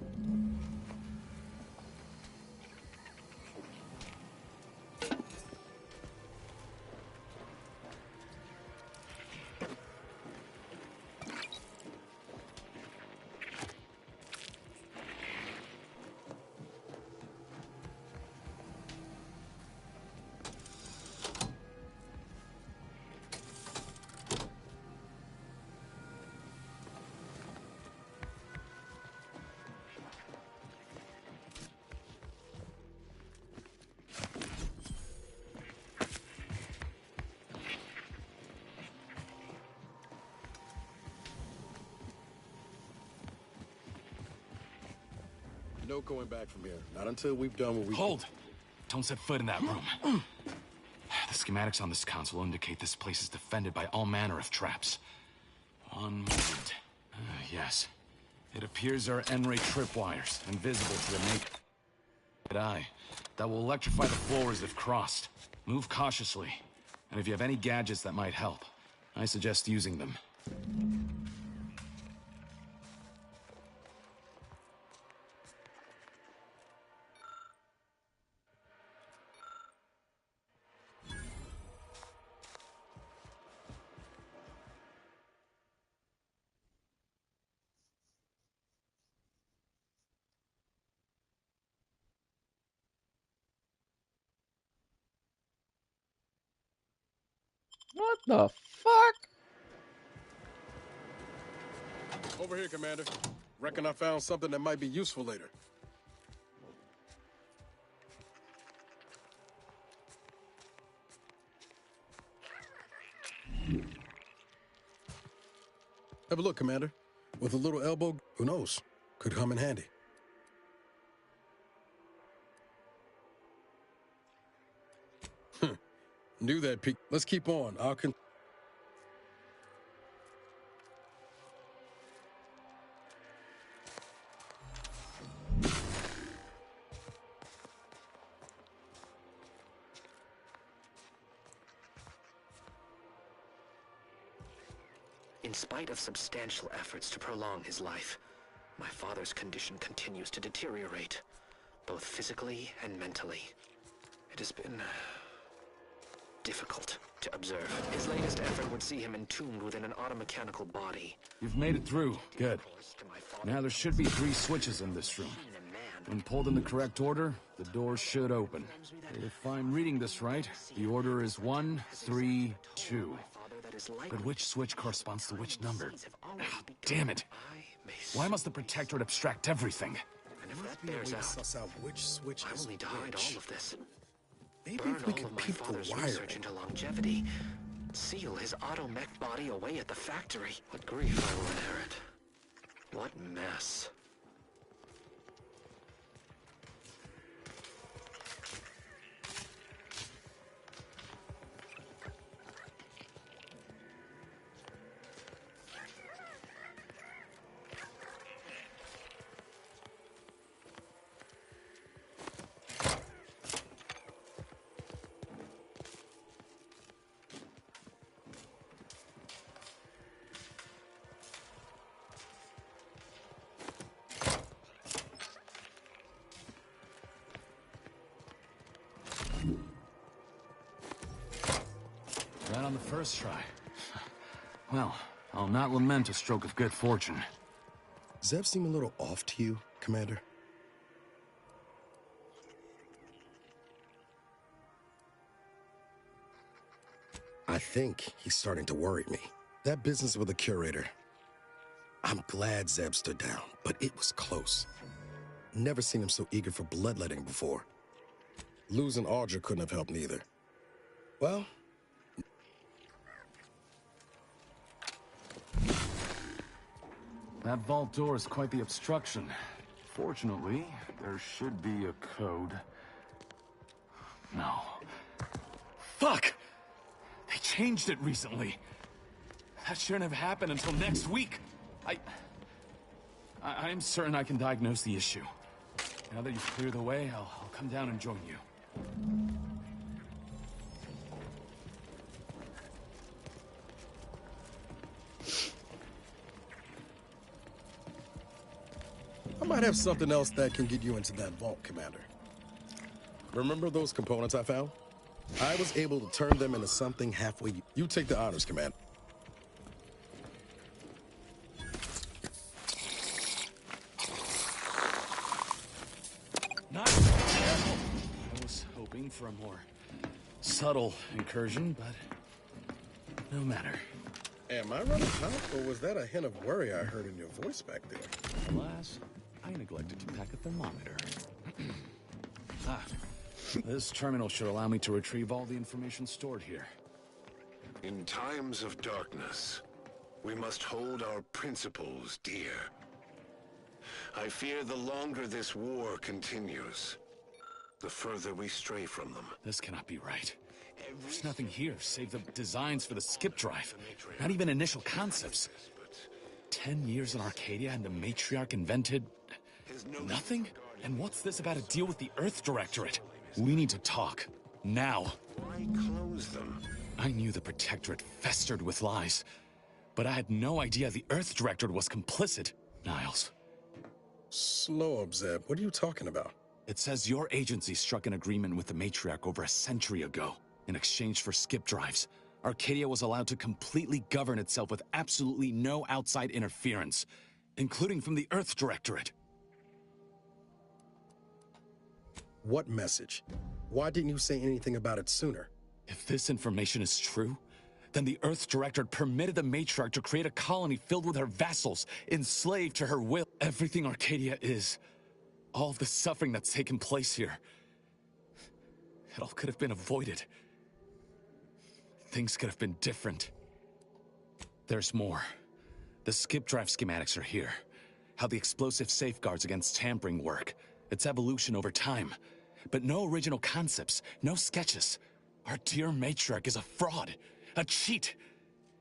No going back from here. Not until we've done what we... Hold! Don't set foot in that room. The schematics on this console indicate this place is defended by all manner of traps. One moment. Yes. It appears there are N-ray tripwires, invisible to the naked eye, that will electrify the floors if crossed. Move cautiously, and if you have any gadgets that might help, I suggest using them. What the fuck? Over here, Commander. Reckon I found something that might be useful later. Have a look, Commander. With a little elbow, who knows? Could come in handy. Knew that, Pete. Let's keep on. In spite of substantial efforts to prolong his life, my father's condition continues to deteriorate, both physically and mentally. It has been difficult to observe. His latest effort would see him entombed within an automechanical body. You've made it through. Good. Now there should be 3 switches in this room. When pulled in the correct order, the door should open. If I'm reading this right, the order is 1, 3, 2. But which switch corresponds to which number? Ah, damn it! Why must the Protectorate abstract everything? And if that bears out, suss out which switch I is will need to hide which. all of this. Maybe Burn if we all could of my peep the father's wiring. research into longevity. Seal his automech body away at the factory. What grief I will inherit. What mess. Right on the first try. Well, I'll not lament a stroke of good fortune. Zeb seem a little off to you, Commander? I think he's starting to worry me. That business with the curator. I'm glad Zeb stood down, but it was close. Never seen him so eager for bloodletting before. Losing Audra couldn't have helped neither. Well, That vault door is quite the obstruction. Fortunately, there should be a code. No. Fuck! They changed it recently. That shouldn't have happened until next week. I'm certain I can diagnose the issue. Now that you've cleared the way, I'll come down and join you. I might have something else that can get you into that vault, Commander. Remember those components I found? I was able to turn them into something halfway. You take the honors, Commander. Nice. I was hoping for a more subtle incursion, but no matter. Am I running hot, or was that a hint of worry I heard in your voice back there? Alas, I neglected to pack a thermometer. This terminal should allow me to retrieve all the information stored here. In times of darkness, we must hold our principles dear. I fear the longer this war continues, the further we stray from them. This cannot be right. There's nothing here save the designs for the skip drive. Not even initial concepts. 10 years in Arcadia and the Matriarch invented nothing? And what's this about a deal with the Earth Directorate? We need to talk. Now. Why close them? I knew the Protectorate festered with lies, but I had no idea the Earth Directorate was complicit. Niles. Slow up, Zeb. What are you talking about? It says your agency struck an agreement with the Matriarch over a century ago. In exchange for skip drives, Arcadia was allowed to completely govern itself with absolutely no outside interference, including from the Earth Directorate. What message? Why didn't you say anything about it sooner? If this information is true, then the Earth Directorate permitted the Matriarch to create a colony filled with her vassals, enslaved to her will. Everything Arcadia is, all of the suffering that's taken place here, it all could have been avoided. Things could have been different. There's more. The skip drive schematics are here. How the explosive safeguards against tampering work. Its evolution over time. But no original concepts, no sketches. Our dear Matriarch is a fraud. A cheat.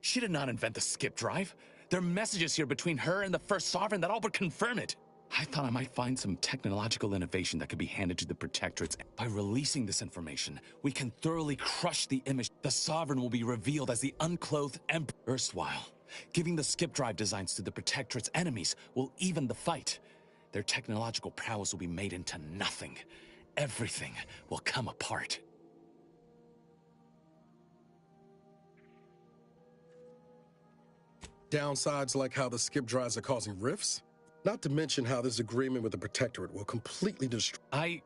She did not invent the skip drive. There are messages here between her and the First Sovereign that all but confirm it. I thought I might find some technological innovation that could be handed to the Protectorates. By releasing this information, we can thoroughly crush the image. The Sovereign will be revealed as the unclothed Emperor. Erstwhile, giving the skip drive designs to the Protectorate's enemies will even the fight. Their technological prowess will be made into nothing. Everything will come apart. Downsides like how the skip drives are causing rifts? Not to mention how this agreement with the Protectorate will completely destroy...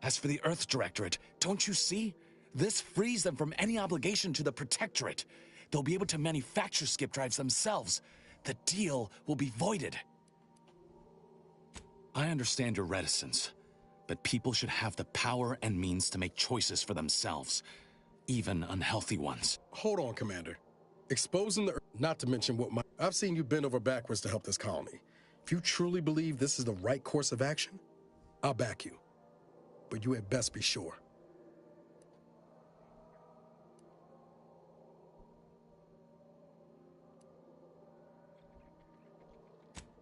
As for the Earth Directorate, don't you see? This frees them from any obligation to the Protectorate. They'll be able to manufacture skip drives themselves. The deal will be voided. I understand your reticence, but people should have the power and means to make choices for themselves, even unhealthy ones. Hold on, Commander. Exposing the Earth, not to mention what I've seen you bend over backwards to help this colony. If you truly believe this is the right course of action, I'll back you. But you had best be sure.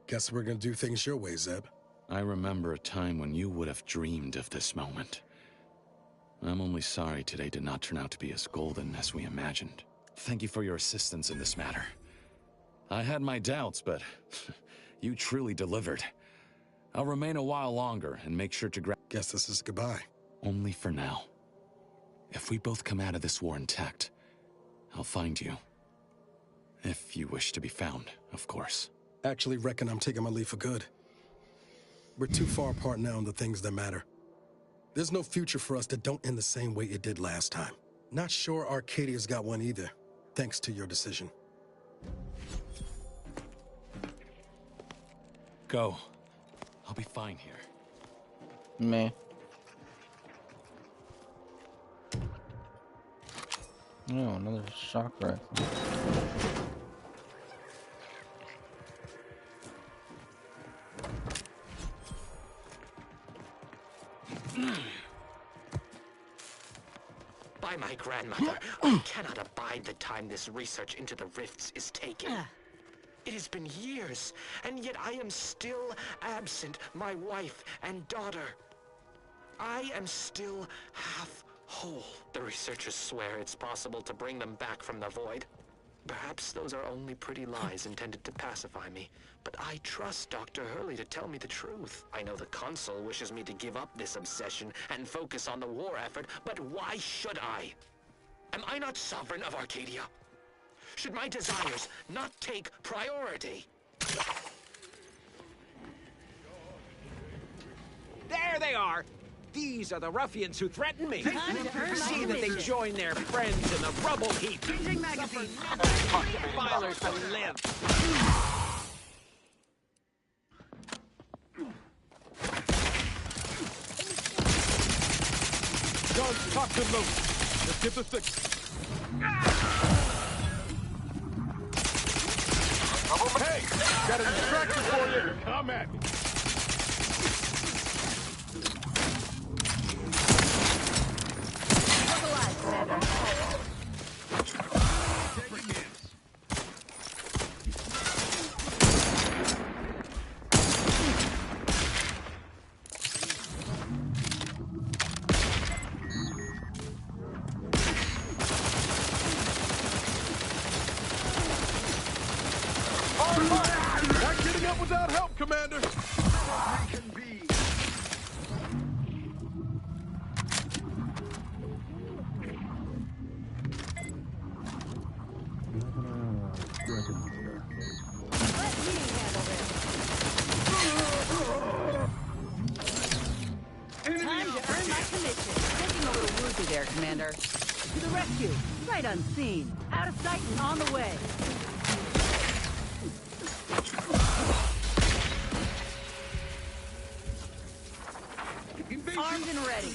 Guess we're gonna do things your way, Zeb. I remember a time when you would have dreamed of this moment. I'm only sorry today did not turn out to be as golden as we imagined. Thank you for your assistance in this matter. I had my doubts, but you truly delivered. I'll remain a while longer and make sure to grab... Guess this is goodbye. Only for now. If we both come out of this war intact, I'll find you. If you wish to be found, of course. Actually reckon I'm taking my leave for good. We're too far apart now on the things that matter. There's no future for us that don't end the same way it did last time. Not sure Arcadia's got one either, thanks to your decision. Go. I'll be fine here. Meh. Oh, another shock rifle. By my grandmother, I cannot abide the time this research into the rifts is taking. It has been years, and yet I am still absent my wife and daughter. I am still half whole. The researchers swear it's possible to bring them back from the void. Perhaps those are only pretty lies intended to pacify me, but I trust Dr. Hurley to tell me the truth. I know the Consul wishes me to give up this obsession and focus on the war effort, but why should I? Am I not sovereign of Arcadia? Should my desires not take priority? There they are! These are the ruffians who threaten me. See that they join their friends in the rubble heap. Suffer filers to live. Guns, cocked and loaded. Let's get this fixed. Hey, got a distraction for you. Come at me. Not getting up without help, Commander. Time to earn my commission. Taking a little woozy there, Commander. To the rescue. Right unseen. Out of sight and on the way. Armed and ready.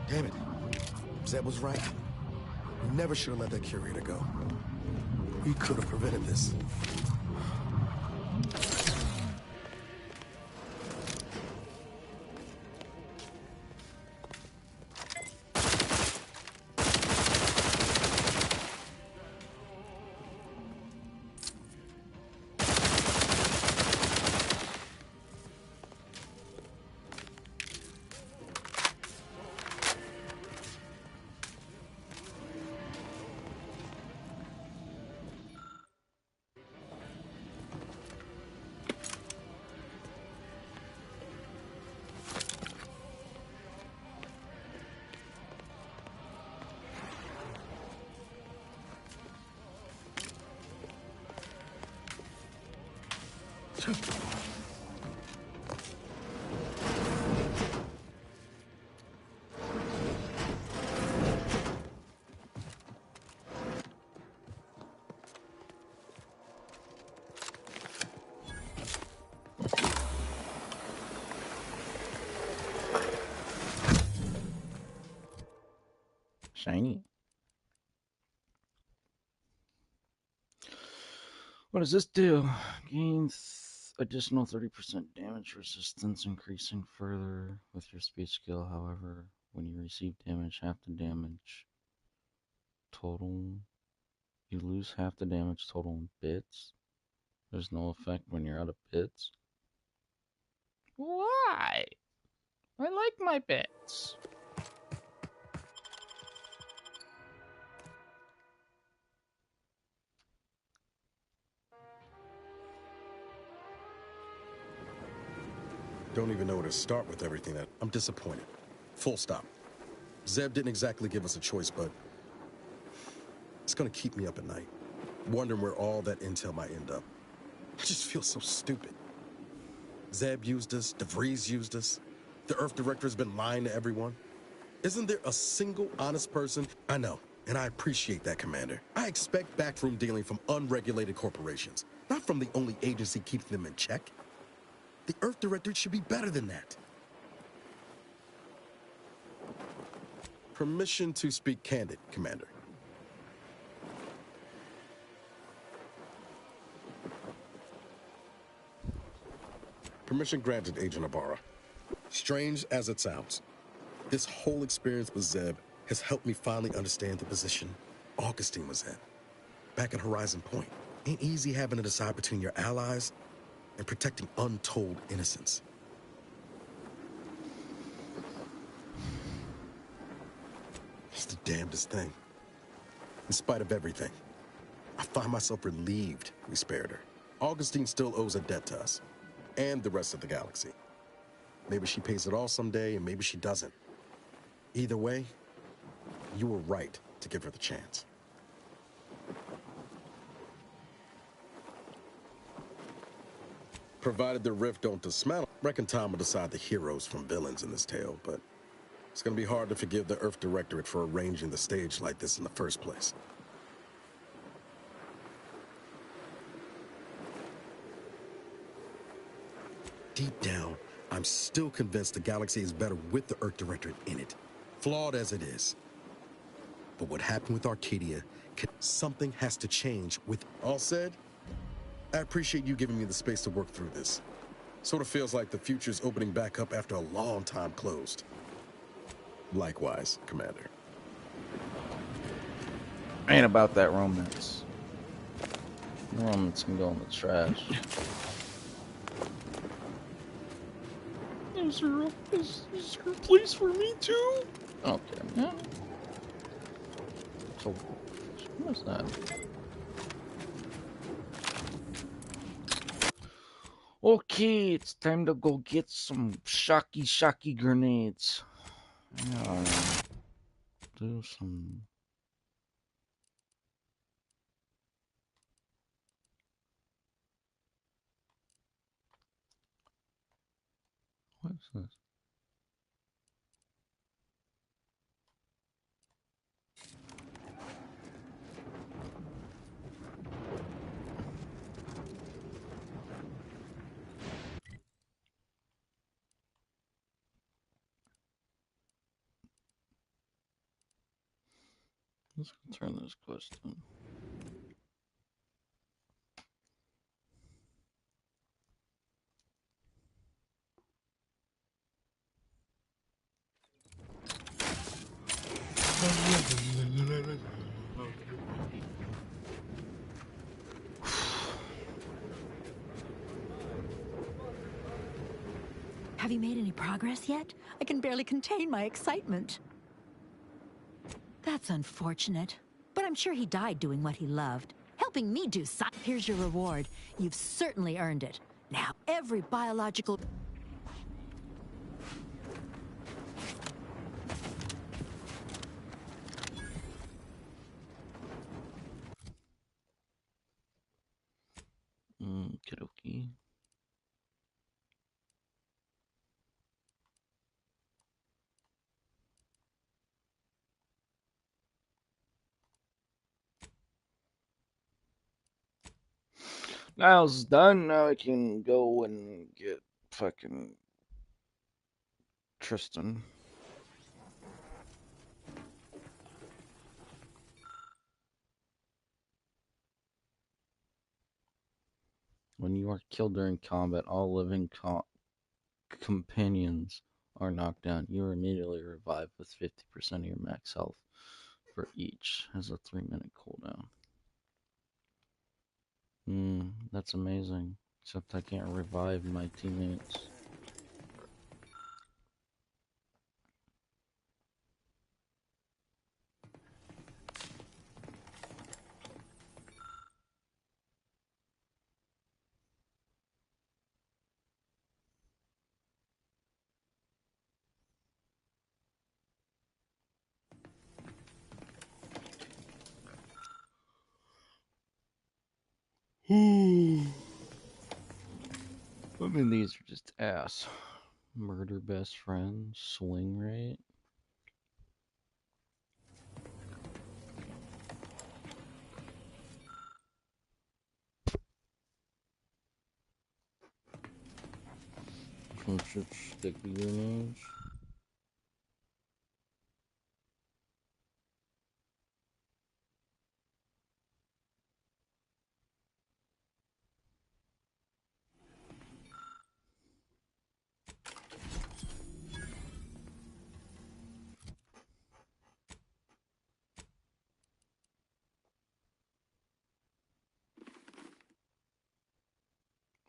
Damn it. Zeb was right. We never should have let that curator go. We could have prevented this. Shiny. What does this do? Gains additional 30% damage resistance, increasing further with your speed skill. However, when you receive damage, half the damage total. You lose half the damage total in bits. There's no effect when you're out of bits. Why? I like my bits. Don't even know where to start with everything that I'm disappointed. Full stop. Zeb didn't exactly give us a choice, but it's gonna keep me up at night, wondering where all that intel might end up. I just feel so stupid. Zeb used us, DeVries used us. The Earth Director has been lying to everyone. Isn't there a single honest person? I know, and I appreciate that, Commander. I expect backroom dealing from unregulated corporations, not from the only agency keeping them in check. The Earth Directorate should be better than that. Permission to speak candid, Commander. Permission granted, Agent Ibarra. Strange as it sounds, this whole experience with Zeb has helped me finally understand the position Augustine was in. Back at Horizon Point, ain't easy having to decide between your allies and protecting untold innocence. It's the damnedest thing. In spite of everything, I find myself relieved we spared her. Augustine still owes a debt to us, and the rest of the galaxy. Maybe she pays it all someday, and maybe she doesn't. Either way, you were right to give her the chance. Provided the rift don't dismantle, reckon time will decide the heroes from villains in this tale, but it's gonna be hard to forgive the Earth Directorate for arranging the stage like this in the first place. Deep down, I'm still convinced the galaxy is better with the Earth Directorate in it, flawed as it is. But what happened with Arcadia, something has to change with... All said, I appreciate you giving me the space to work through this. Sort of feels like the future's opening back up after a long time closed. Likewise, Commander. Ain't about that romance. Romance can go in the trash. Is there a place for me too? Okay, man. So, what's that? Okay, it's time to go get some shocky grenades. Do some. What is this? Let's turn this quest in. Have you made any progress yet? I can barely contain my excitement. That's unfortunate, but I'm sure he died doing what he loved. Helping me do science. Here's your reward. You've certainly earned it. Now, every biological... Okie dokie. Niles is done. Now I can go and get fucking Tristan. When you are killed during combat, all living companions are knocked down. You are immediately revived with 50% of your max health for each. Has a 3-minute cooldown. That's amazing. Except I can't revive my teammates. I mean, these are just ass. Murder best friend, swing rate. Some shit stick to your nose.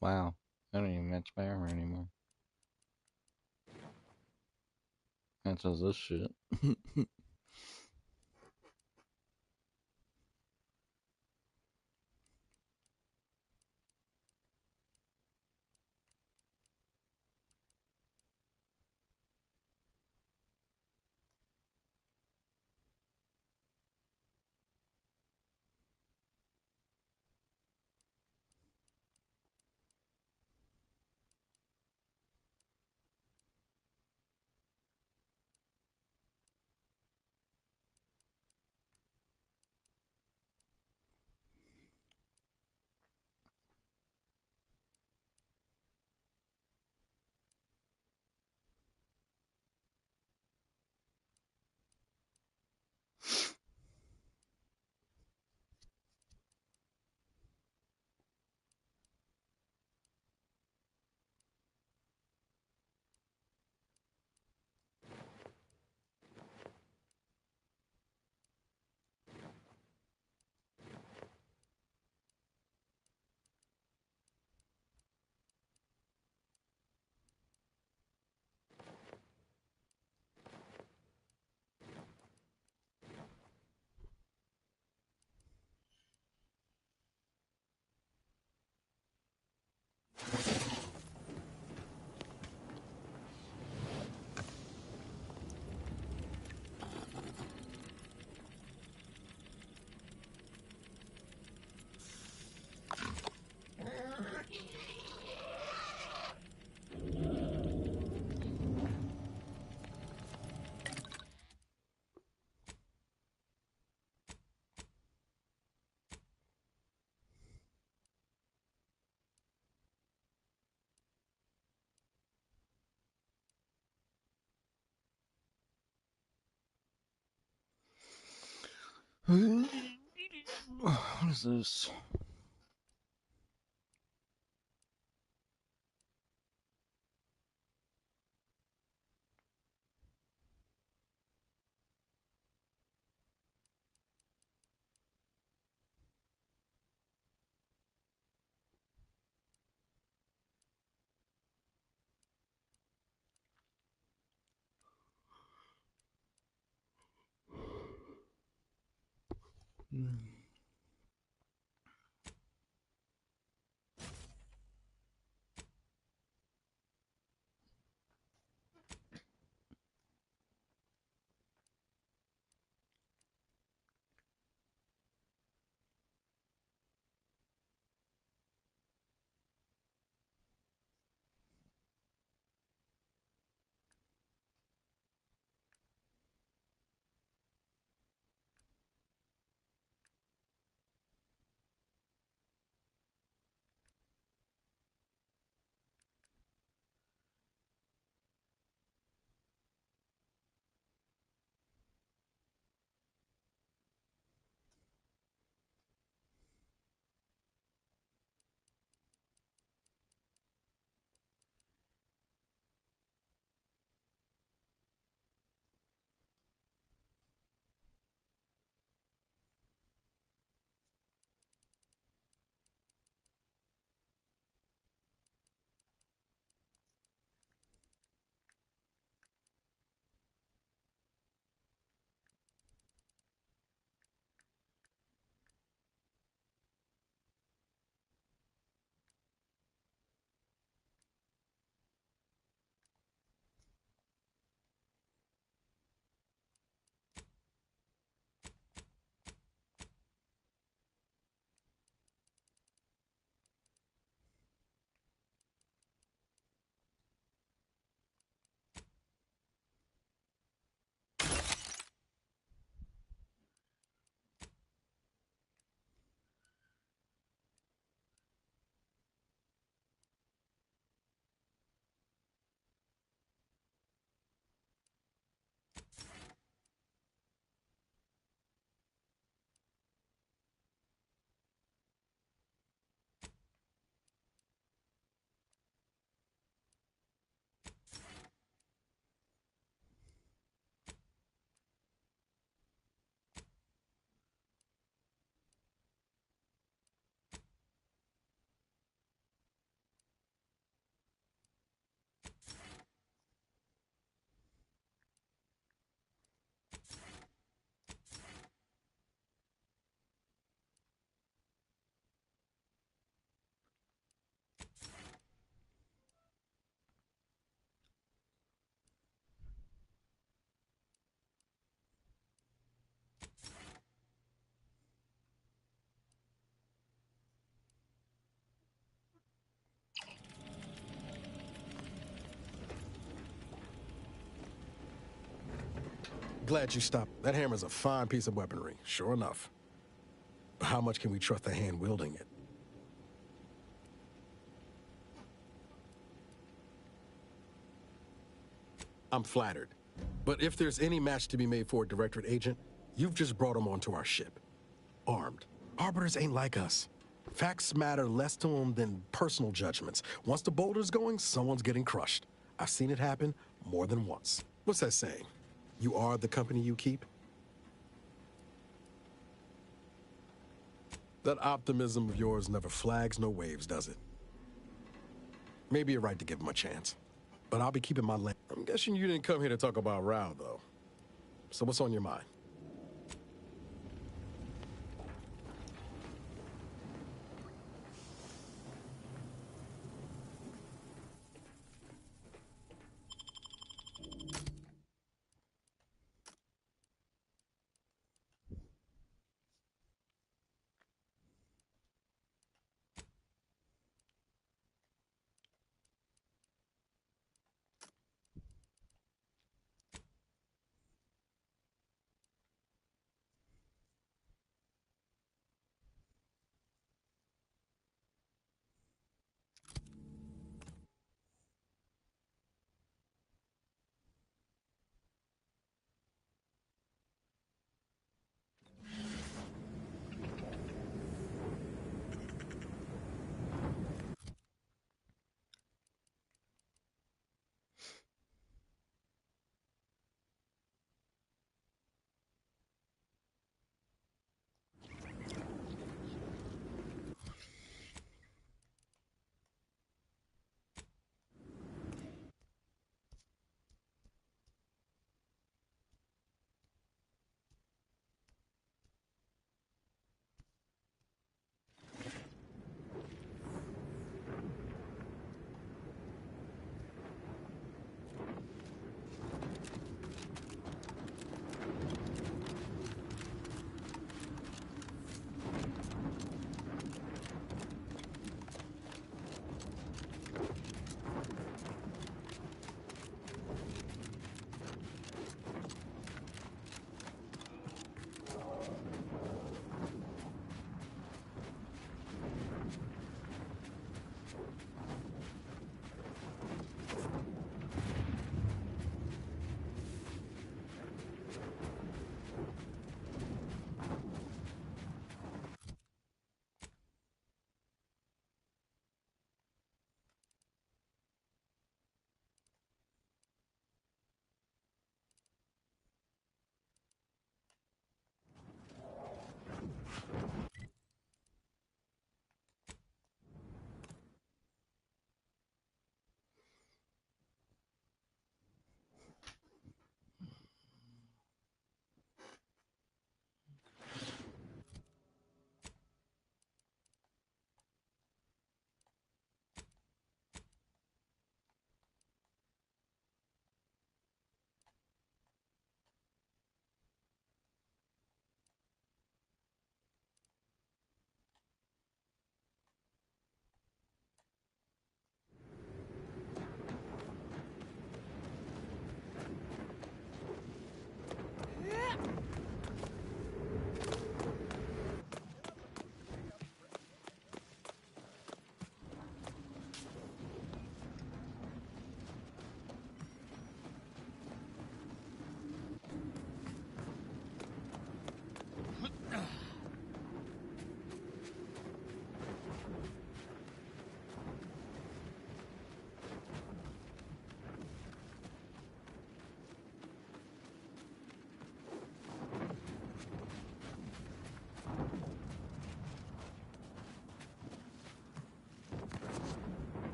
Wow, I don't even match my armor anymore. Matches this shit. What is this? glad you stopped. That hammer's a fine piece of weaponry, sure enough. But how much can we trust the hand wielding it? I'm flattered. But if there's any match to be made for a Directorate agent, you've just brought him onto our ship. Armed. Arbiters ain't like us. Facts matter less to them than personal judgments. Once the boulder's going, someone's getting crushed. I've seen it happen more than once. What's that saying? You are the company you keep? That optimism of yours never flags no waves, does it? Maybe you're right to give him a chance. But I'll be keeping my lane. I'm guessing you didn't come here to talk about Rao, though. So what's on your mind?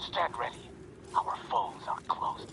Stand ready. Our foes are close.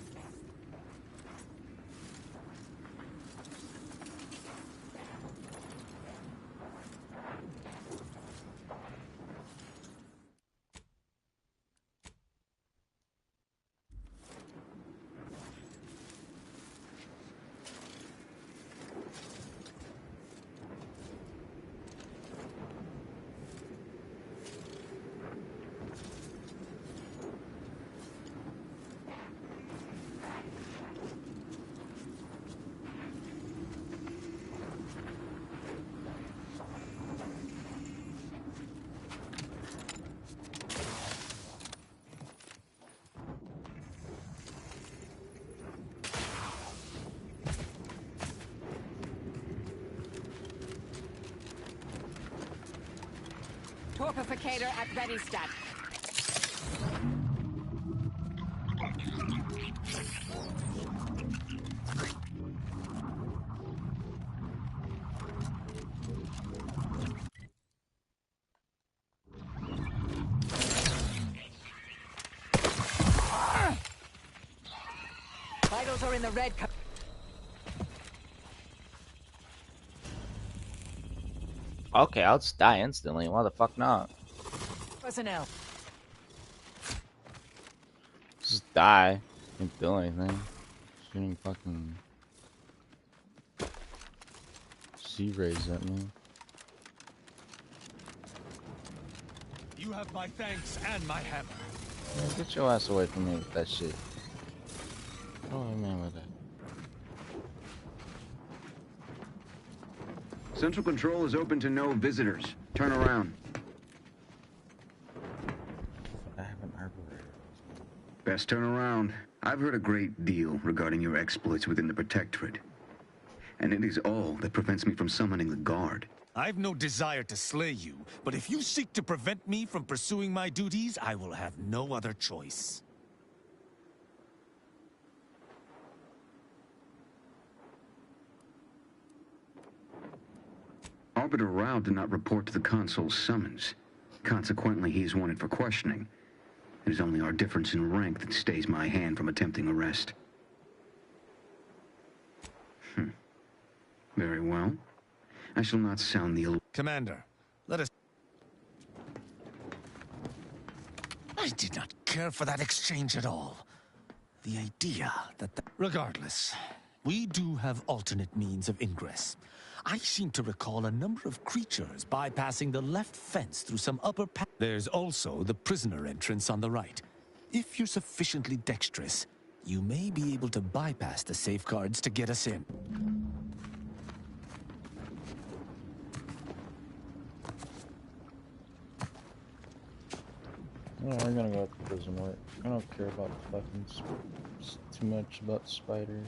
Torpificator at ready stat. Vitals are in the red. Okay, I'll just die instantly. Why the fuck not? Personnel. Just die. Can't do anything. Shooting fucking sea rays at me. You have my thanks and my hammer. Man, get your ass away from me with that shit. What do I mean with that? Central Control is open to no visitors. Turn around. I haven't heard of it. Best turn around. I've heard a great deal regarding your exploits within the Protectorate. And it is all that prevents me from summoning the Guard. I've no desire to slay you, but if you seek to prevent me from pursuing my duties, I will have no other choice. Arbiter Rao did not report to the Consul's summons. Consequently, he is wanted for questioning. It is only our difference in rank that stays my hand from attempting arrest. Very well. I shall not sound the... Commander, let us... I did not care for that exchange at all. The idea that... Regardless, we do have alternate means of ingress. I seem to recall a number of creatures bypassing the left fence through some upper path. There's also the prisoner entrance on the right. If you're sufficiently dexterous, you may be able to bypass the safeguards to get us in. Yeah, we're gonna go to prison work. I don't care about fucking too much about spiders.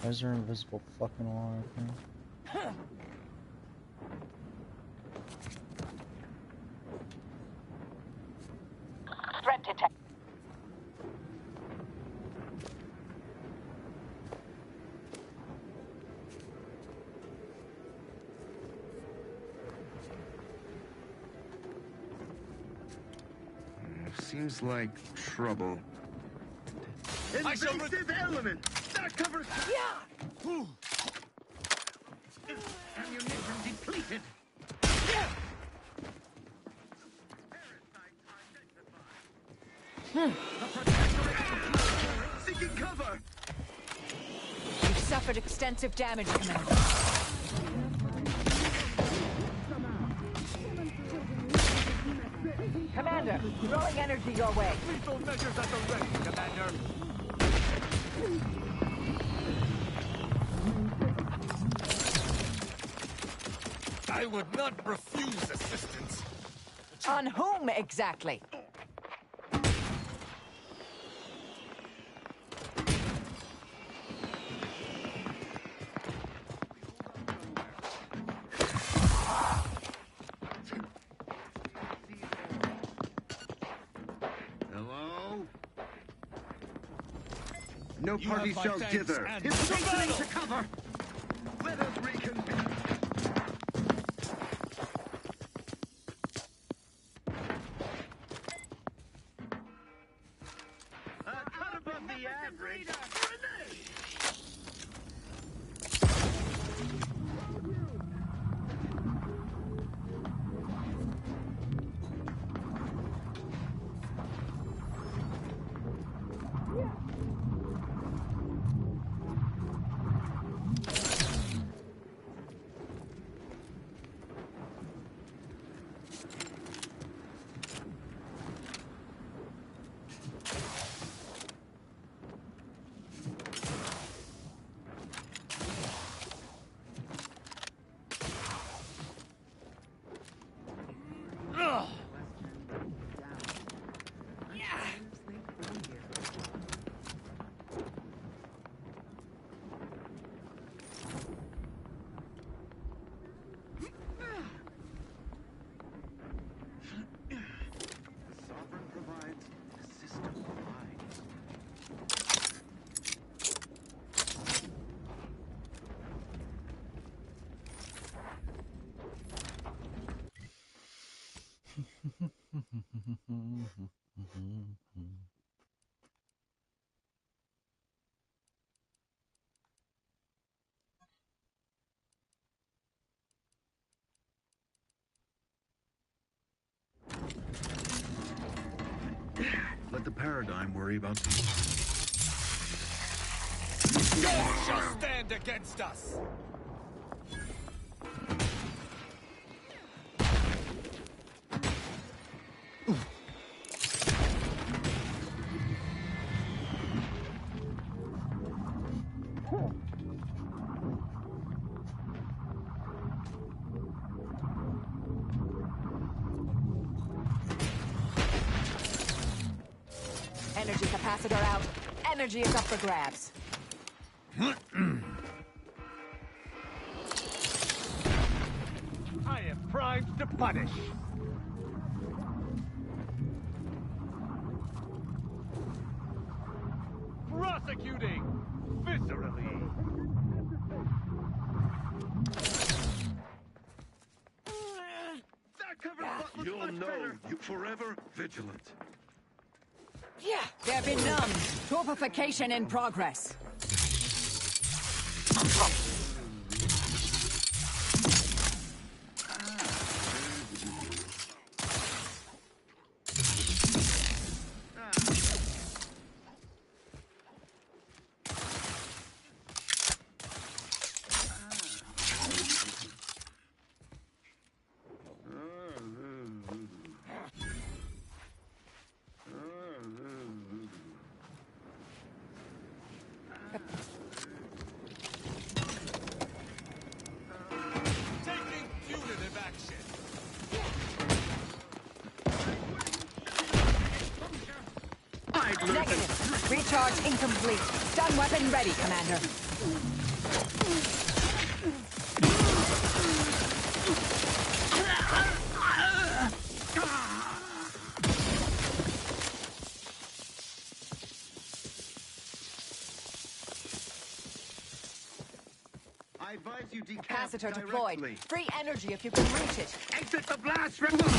Why is there invisible fucking wall right there? Threat detect. Seems like trouble. Invasive element! That covers... Yeah! Ooh. Ammunition depleted! Seeking cover! You've suffered extensive damage, Commander. Commander, throwing energy your way. Lethal measures at the ready, Commander. I would not refuse assistance. On whom exactly? Hello? No You party have my shall thanks dither. and It's battle! to cover! Let us reconvene. Cut above the average. Let the paradigm worry about the... No one shall stand against us! Energy capacitor out. Energy is up for grabs. I am primed to punish. Prosecuting viscerally. That cover looks You'll much know better. you forever vigilant. Yeah. They're benumbed. Torpification in progress. Taking punitive action! Negative. Recharge incomplete. Stun weapon ready, Commander. I advise you decap Capacitor directly. deployed. Free energy if you can reach it. Exit the blast removal.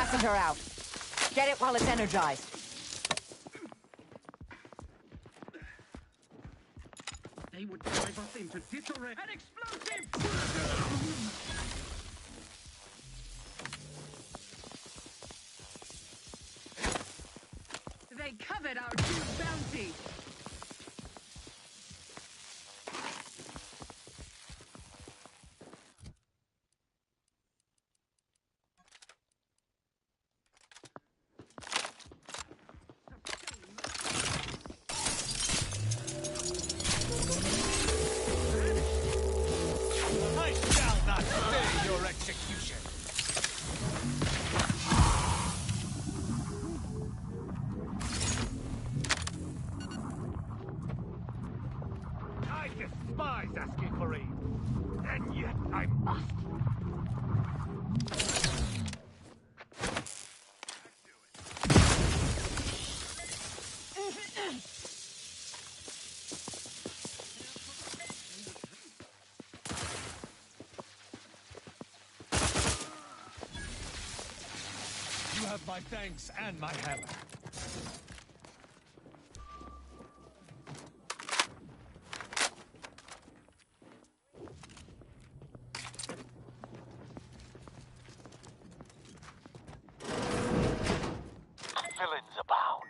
capacitor out. Get it while it's energized. They would drive us into disarray. An explosive! They covered our due bounty. I shall not stay your execution. I despise asking for aid, and yet I must. You have my thanks and my hammer. Villains abound.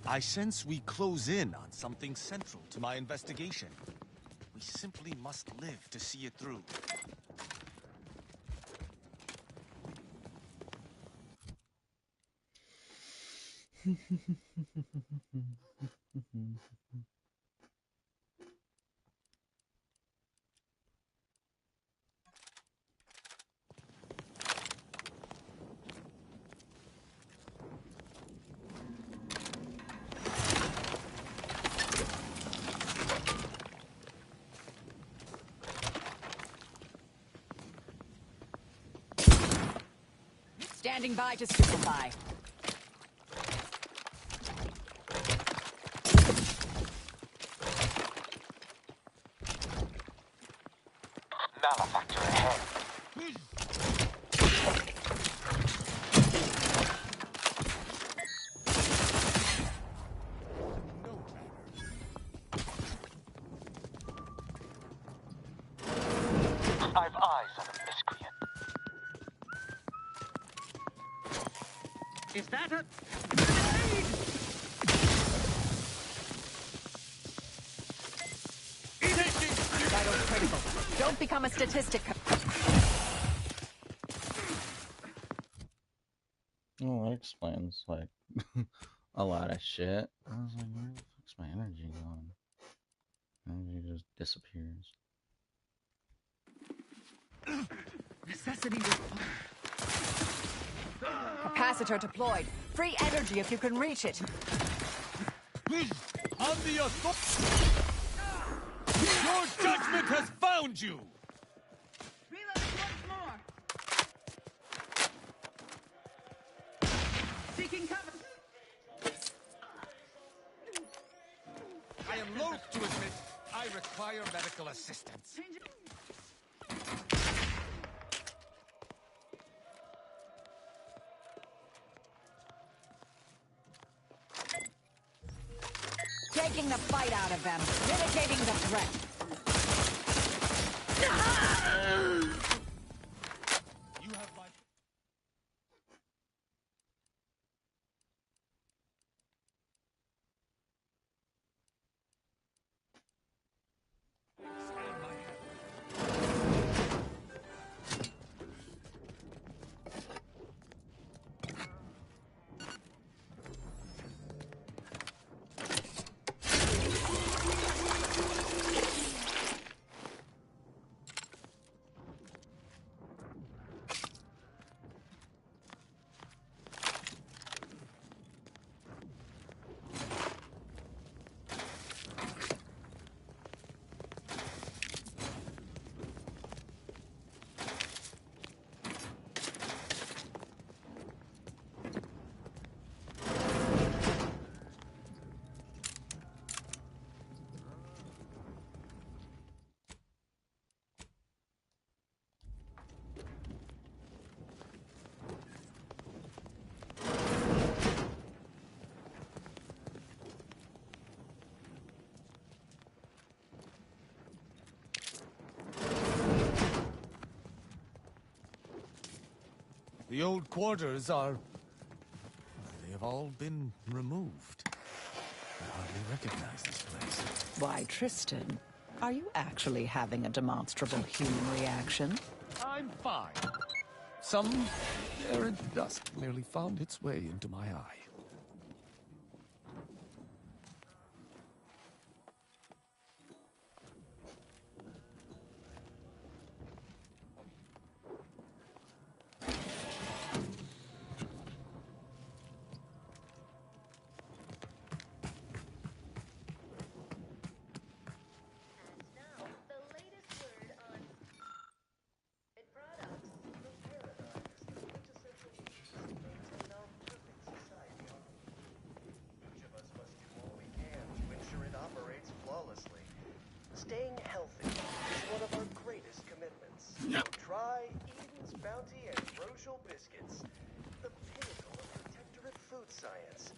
I sense we close in on something central to my investigation. We simply must live to see it through. Standing by to stupefy. Malefactor ahead. I've eyes on a miscreant. Is that a grenade? Vital critical. Don't become a statistic. Oh, that explains like a lot of shit. I was like, where the fuck's my energy going? Energy just disappears. Necessity required. Capacitor deployed. Free energy if you can reach it. On the Your judgment has found you! Reload once more. Seeking cover. I am loath to admit I require medical assistance. Taking the fight out of them. Mitigating the threat. You have my... The old quarters are... They have all been removed. I hardly recognize this place. Why, Tristan, are you actually having a demonstrable human reaction? I'm fine. Some errant dust merely found its way into my eye. Staying healthy is one of our greatest commitments. Try Eden's Bounty and Rochelle biscuits, the pinnacle of protectorate food science,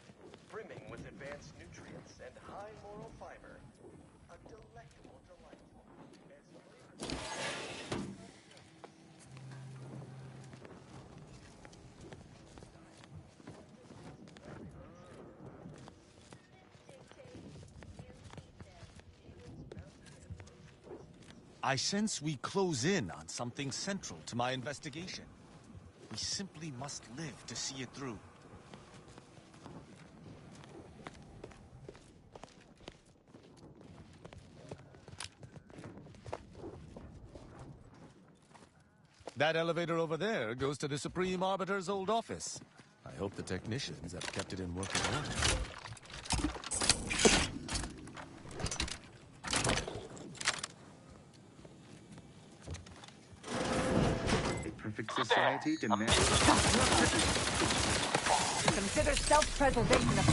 brimming with advanced nutrients and high moral fiber. A delectable delight. I sense we close in on something central to my investigation. We simply must live to see it through. That elevator over there goes to the Supreme Arbiter's old office. I hope the technicians have kept it in working order. Society demands... Consider self-preservation of...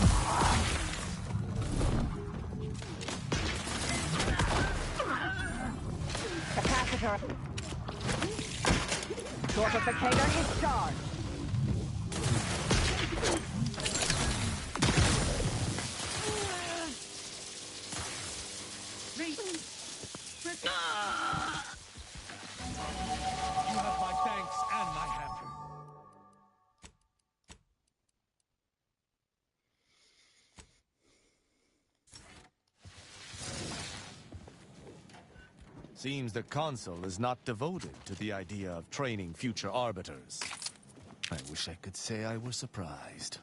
Capacitor. Fortificator is charged. You have my thanks and my hamper. Seems the Consul is not devoted to the idea of training future arbiters. I wish I could say I were surprised.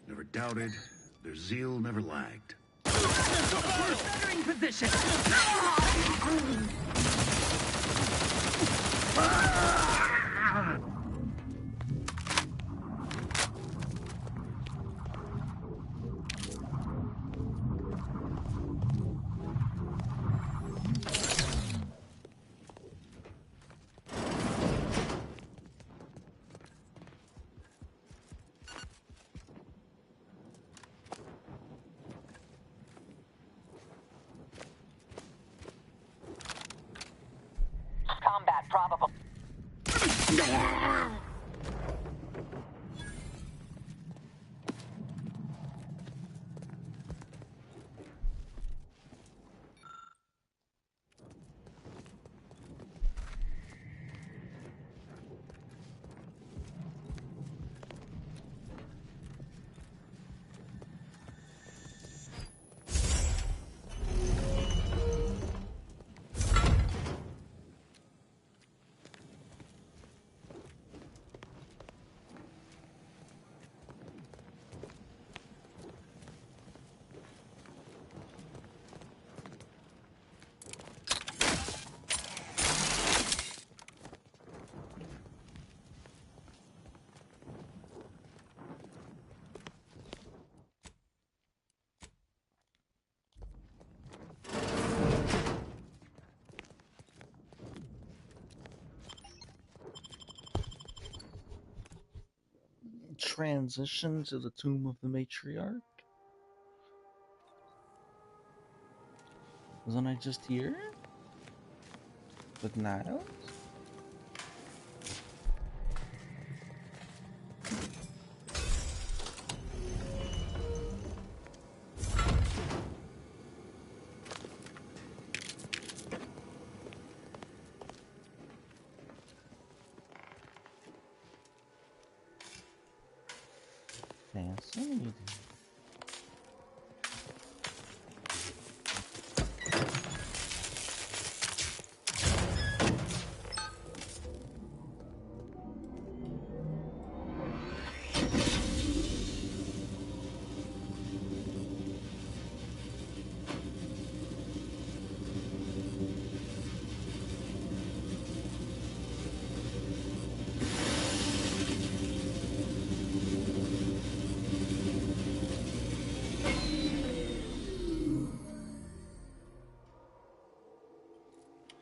Never doubted, their zeal never lagged. Bettering position. Combat probable. transition to the Tomb of the Matriarch? Wasn't I just here? With Niles? Fascinating.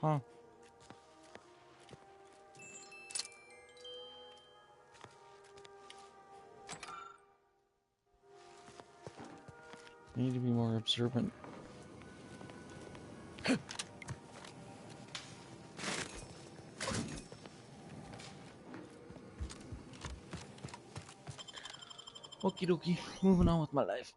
Huh. I need to be more observant. Okie dokie, moving on with my life.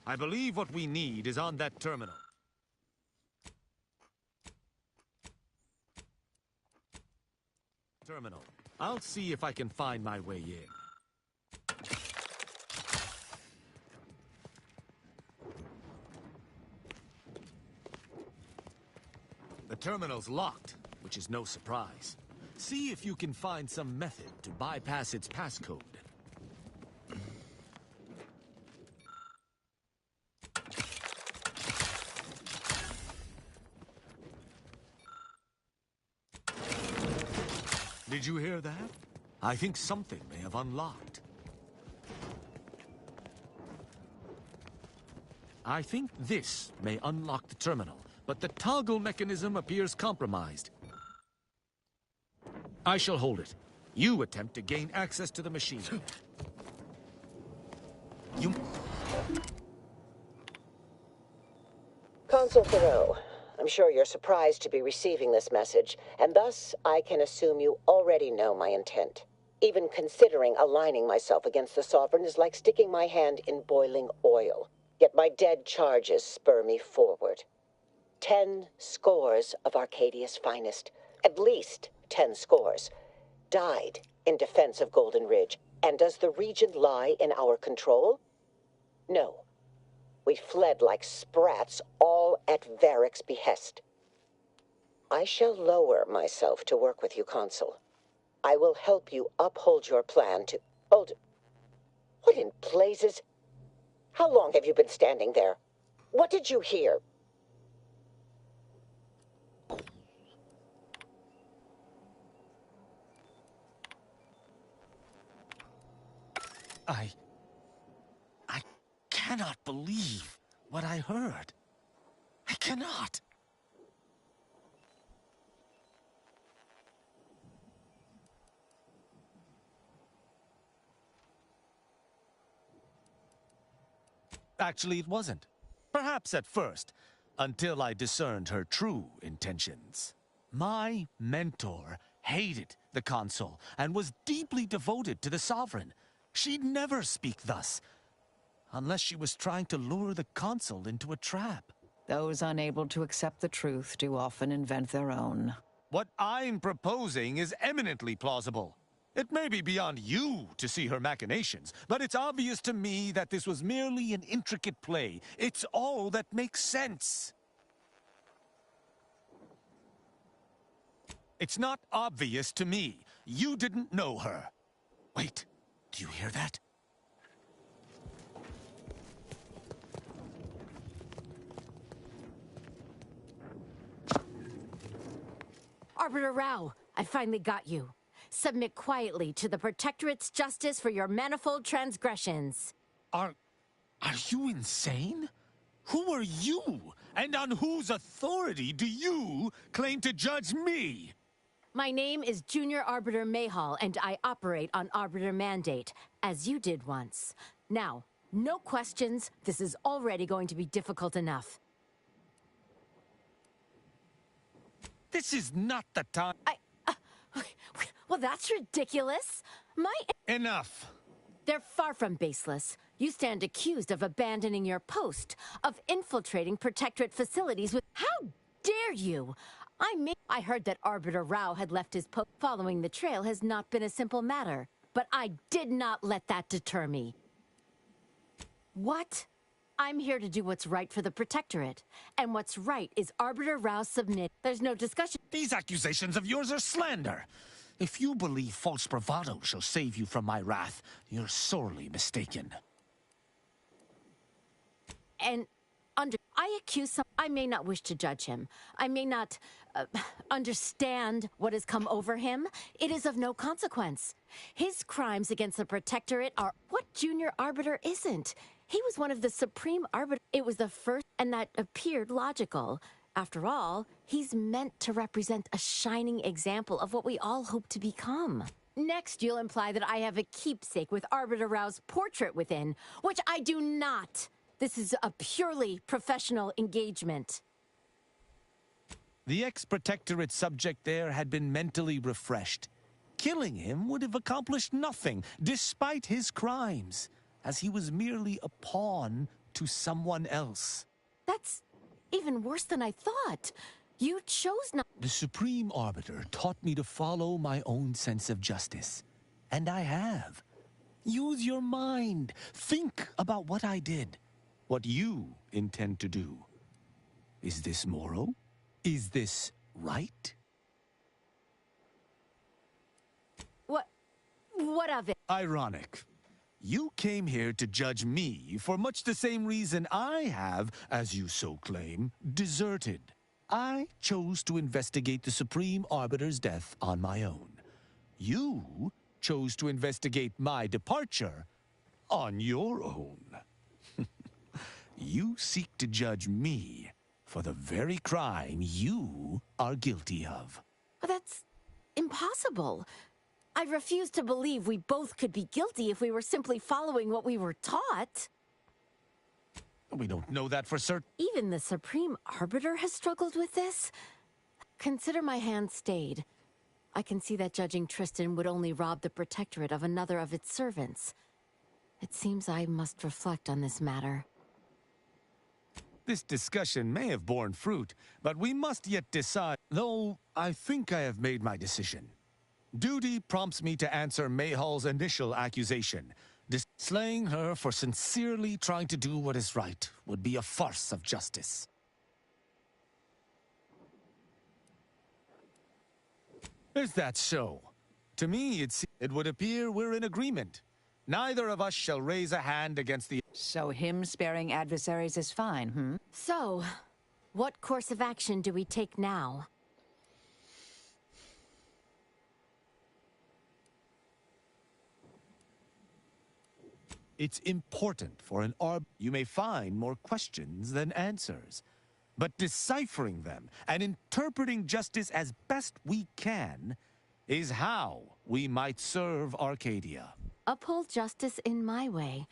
I believe what we need is on that terminal. I'll see if I can find my way in. The terminal's locked, which is no surprise. See if you can find some method to bypass its passcode. Did you hear that? I think something may have unlocked. I think this may unlock the terminal, but the toggle mechanism appears compromised. I shall hold it. You attempt to gain access to the machine. Consul Thoreau, I'm sure you're surprised to be receiving this message, and thus I can assume you already know my intent. Even considering aligning myself against the Sovereign is like sticking my hand in boiling oil. Yet my dead charges spur me forward. 10 scores of Arcadia's finest, at least 10 scores, died in defense of Golden Ridge. And does the region lie in our control? No. We fled like sprats, all at Varric's behest. I shall lower myself to work with you, Consul. I will help you uphold your plan to... Hold... What in blazes? How long have you been standing there? What did you hear? I cannot believe what I heard. I cannot. Actually, it wasn't. Perhaps at first, until I discerned her true intentions. My mentor hated the Consul and was deeply devoted to the Sovereign. She'd never speak thus, unless she was trying to lure the Consul into a trap. Those unable to accept the truth do often invent their own. What I'm proposing is eminently plausible. It may be beyond you to see her machinations, but it's obvious to me that this was merely an intricate play. It's all that makes sense. It's not obvious to me. You didn't know her. Wait, do you hear that? Arbiter Rao, I finally got you. Submit quietly to the Protectorate's justice for your manifold transgressions. Are you insane? Who are you? And on whose authority do you claim to judge me? My name is Junior Arbiter Mayhall, and I operate on Arbiter Mandate, as you did once. Now, no questions. This is already going to be difficult enough. This is not the time. Well, that's ridiculous. Enough. They're far from baseless. You stand accused of abandoning your post, of infiltrating Protectorate facilities with... How dare you? I heard that Arbiter Rao had left his post. Following the trail has not been a simple matter, but I did not let that deter me. What? I'm here to do what's right for the Protectorate, and what's right is Arbiter Rao submit. There's no discussion. These accusations of yours are slander. If you believe false bravado shall save you from my wrath, you're sorely mistaken. And I accuse some. I may not wish to judge him. I may not understand what has come over him. It is of no consequence. His crimes against the Protectorate are what Junior Arbiter isn't. He was one of the Supreme Arbiter. It was the first, and that appeared logical. After all, he's meant to represent a shining example of what we all hope to become. Next, you'll imply that I have a keepsake with Arbiter Rao's portrait within, which I do not. This is a purely professional engagement. The ex-Protectorate subject there had been mentally refreshed. Killing him would have accomplished nothing, despite his crimes, as he was merely a pawn to someone else. That's even worse than I thought. You chose not... The Supreme Arbiter taught me to follow my own sense of justice. And I have. Use your mind. Think about what I did. What you intend to do. Is this moral? Is this right? What of it? Ironic. You came here to judge me for much the same reason I have, as you so claim, deserted. I chose to investigate the Supreme Arbiter's death on my own. You chose to investigate my departure on your own. You seek to judge me for the very crime you are guilty of. That's impossible. I refuse to believe we both could be guilty if we were simply following what we were taught. We don't know that for certain. Even the Supreme Arbiter has struggled with this? Consider my hand stayed. I can see that judging Tristan would only rob the Protectorate of another of its servants. It seems I must reflect on this matter. This discussion may have borne fruit, but we must yet decide, though I think I have made my decision. Duty prompts me to answer Mayhall's initial accusation. Slaying her for sincerely trying to do what is right would be a farce of justice. Is that so? To me, it would appear we're in agreement. Neither of us shall raise a hand against the... So him sparing adversaries is fine, hmm? So, what course of action do we take now? It's important for an arb... You may find more questions than answers. But deciphering them and interpreting justice as best we can is how we might serve Arcadia. Uphold justice in my way.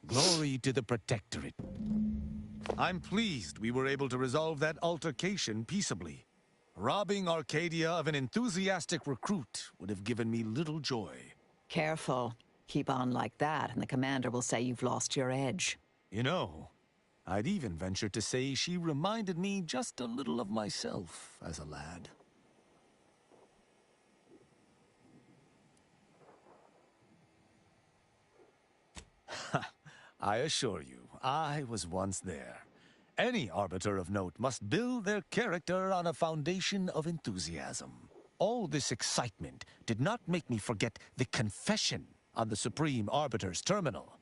Glory to the Protectorate. I'm pleased we were able to resolve that altercation peaceably. Robbing Arcadia of an enthusiastic recruit would have given me little joy. Careful. Keep on like that, and the commander will say you've lost your edge. You know, I'd even venture to say she reminded me just a little of myself as a lad. I assure you, I was once there. Any arbiter of note must build their character on a foundation of enthusiasm. All this excitement did not make me forget the confession on the Supreme Arbiter's terminal.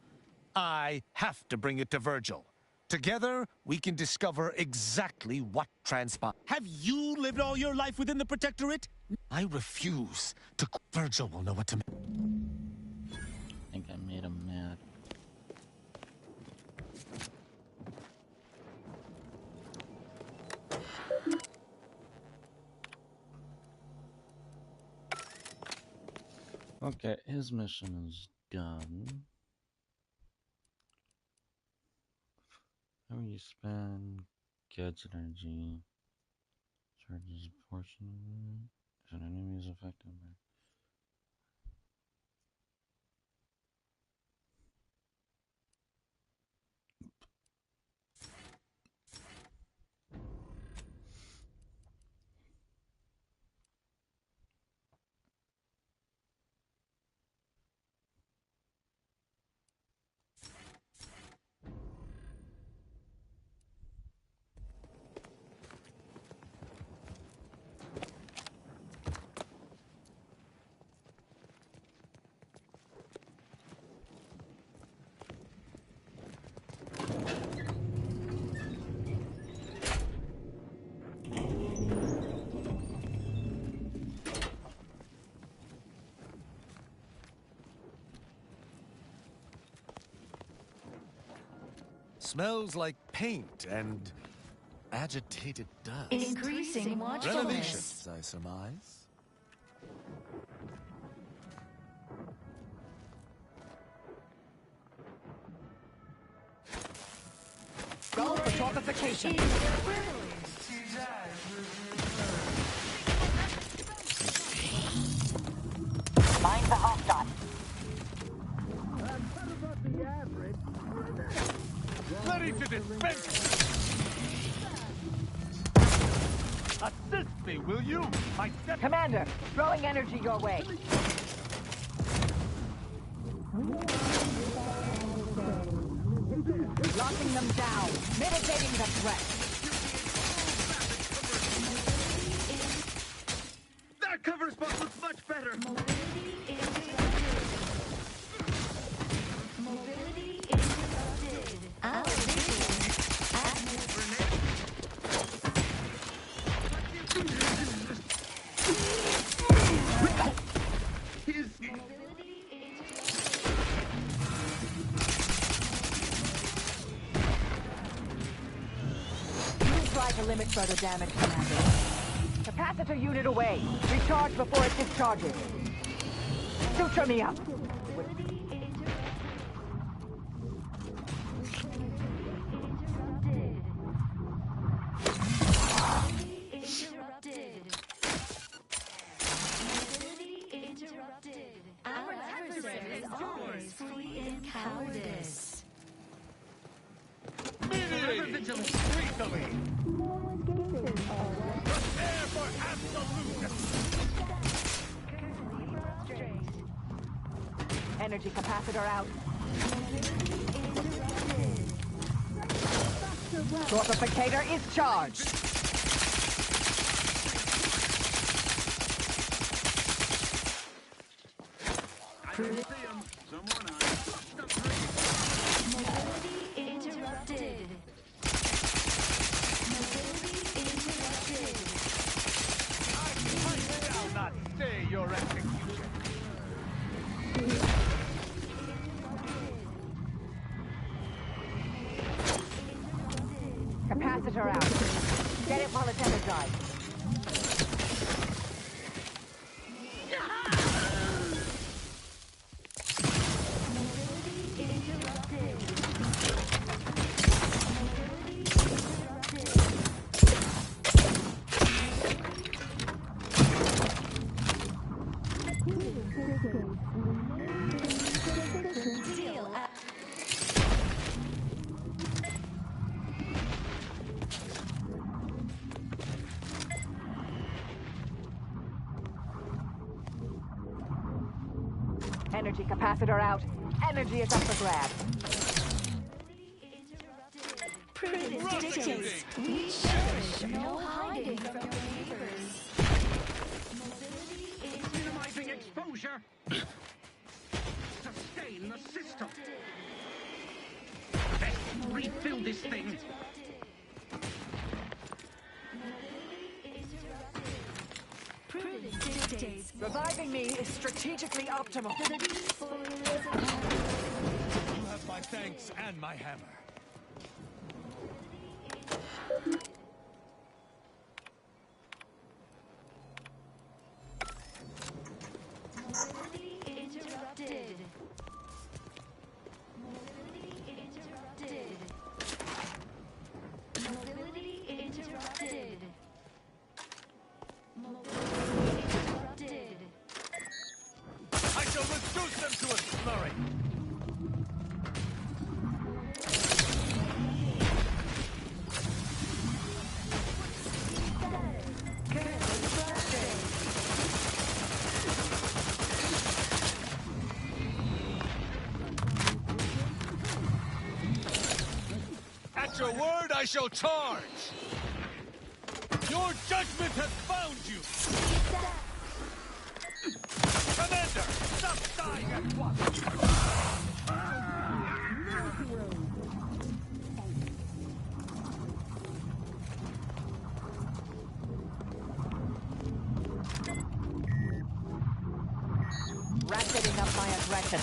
I have to bring it to Virgil. Together, we can discover exactly what transpired. Have you lived all your life within the Protectorate? I refuse to... Virgil will know what to... I think I made him mad. Okay, his mission is done. How you spend gets energy, charges a portion of it, if an enemy is affected by. Smells like paint and agitated dust. Increasing watchfulness. Renovations, I surmise. Go for fortification. Mind the hostile. Ready to dispense! Assist me, will you? Commander, throwing energy your way. Locking them down, mitigating the threat. That cover spot looks much better! Try to limit further damage, Commander. Capacitor unit away. Recharge before it discharges. Suture me up. Our adversary is always fully in cowardice. Forever vigilant, recently! Prepare for absolute! Energy capacitor out. Fortificator is charged. Mobility interrupted. Mobility interrupted. I shall not stay your execution. Capacitor out. Get it while it's energized. Energy capacitor out. energy is up for grabs. Prudence dictates we cherish no hiding from your neighbors. Minimizing exposure. Sustain the system. Let's refill this thing. Prudence dictates reviving me is strategically optimal. You have my thanks and my hammer. Interrupted. Mobility interrupted. Mobility interrupted. I shall reduce them to a slurry. At your word, I shall charge. Your judgment has found you. Commander, stop dying at once. Ratcheting up my aggression.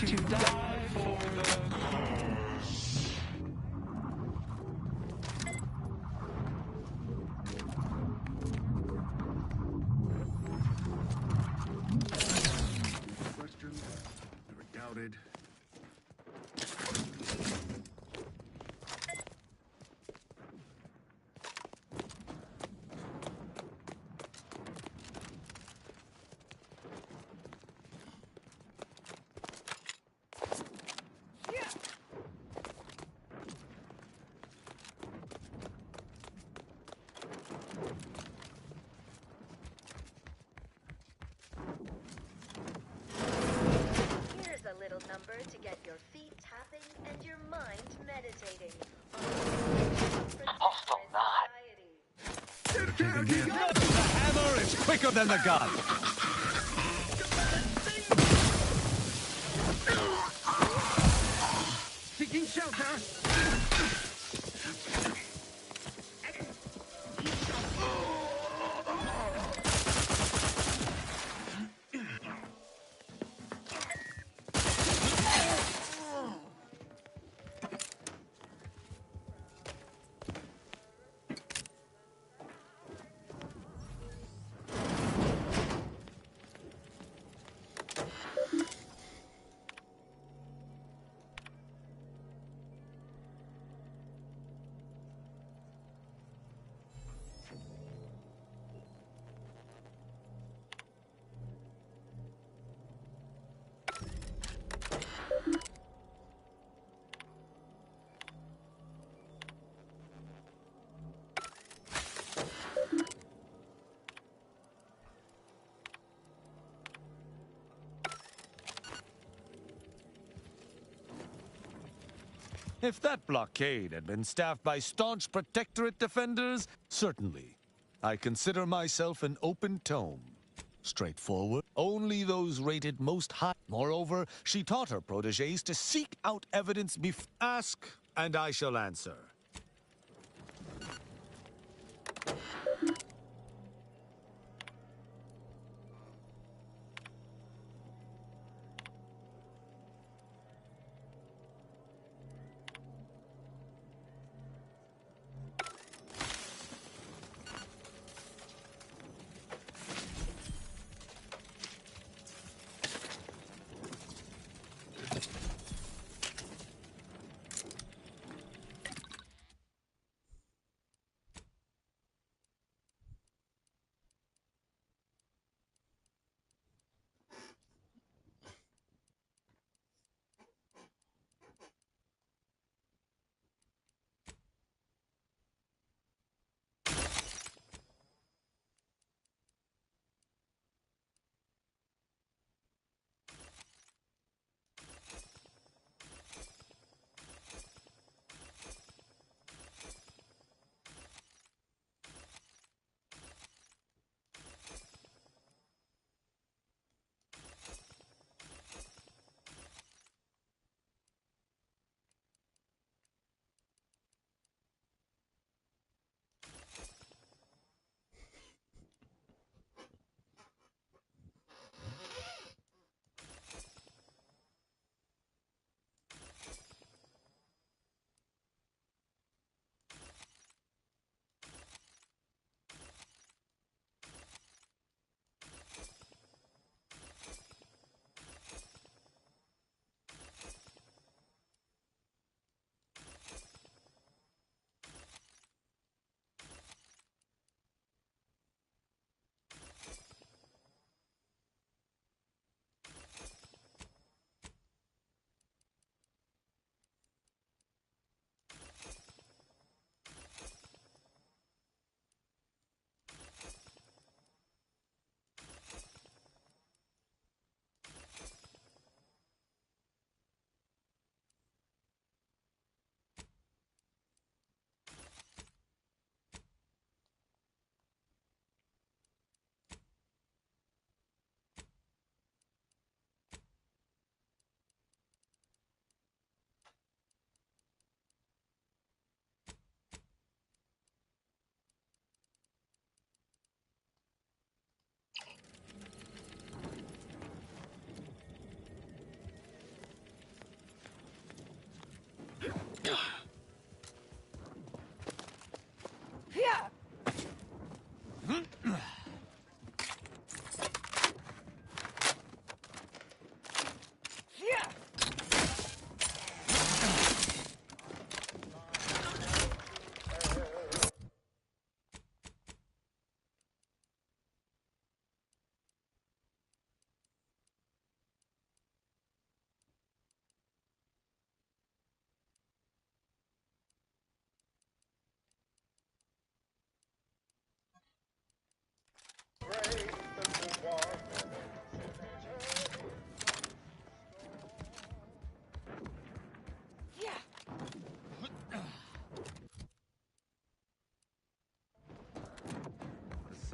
To die for the cause. Question, never doubted. Here's a little number to get your feet tapping and your mind meditating. Hostile nod. The hammer is quicker than the gun. Seeking shelter. If that blockade had been staffed by staunch Protectorate defenders, certainly. I consider myself an open tome. Straightforward. Only those rated most high. Moreover, she taught her protégés to seek out evidence ask, and I shall answer.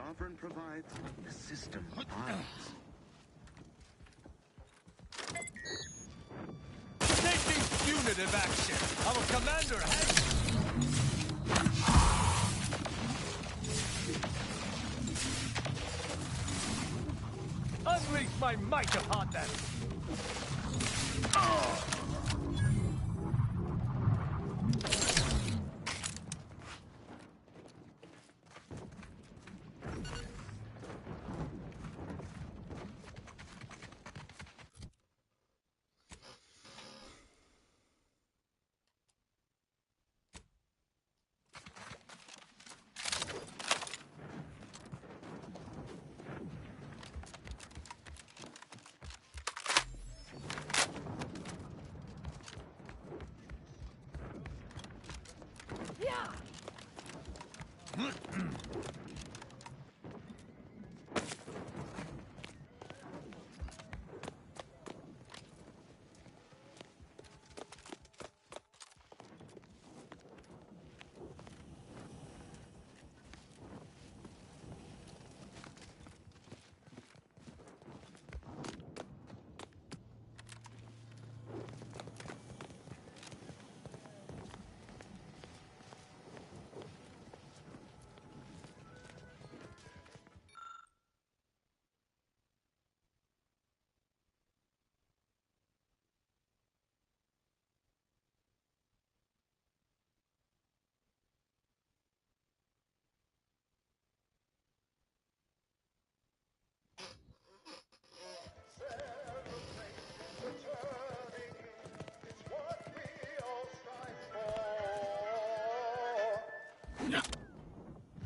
Sovereign provides, the system binds. Taking punitive action! Our commander has... Unleash my might upon them!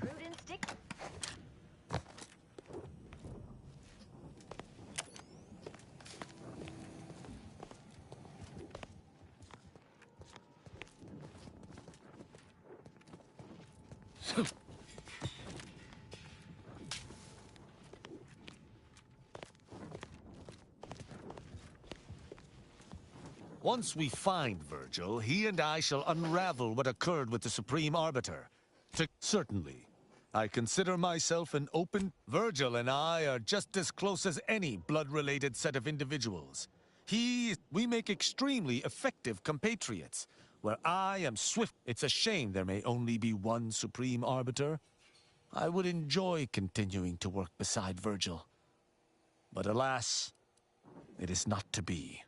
Prudence dic- Once we find Virgil, he and I shall unravel what occurred with the Supreme Arbiter. Certainly. I consider myself an open... Virgil and I are just as close as any blood-related set of individuals. We make extremely effective compatriots. Where I am swift... It's a shame there may only be one Supreme Arbiter. I would enjoy continuing to work beside Virgil. But alas, it is not to be.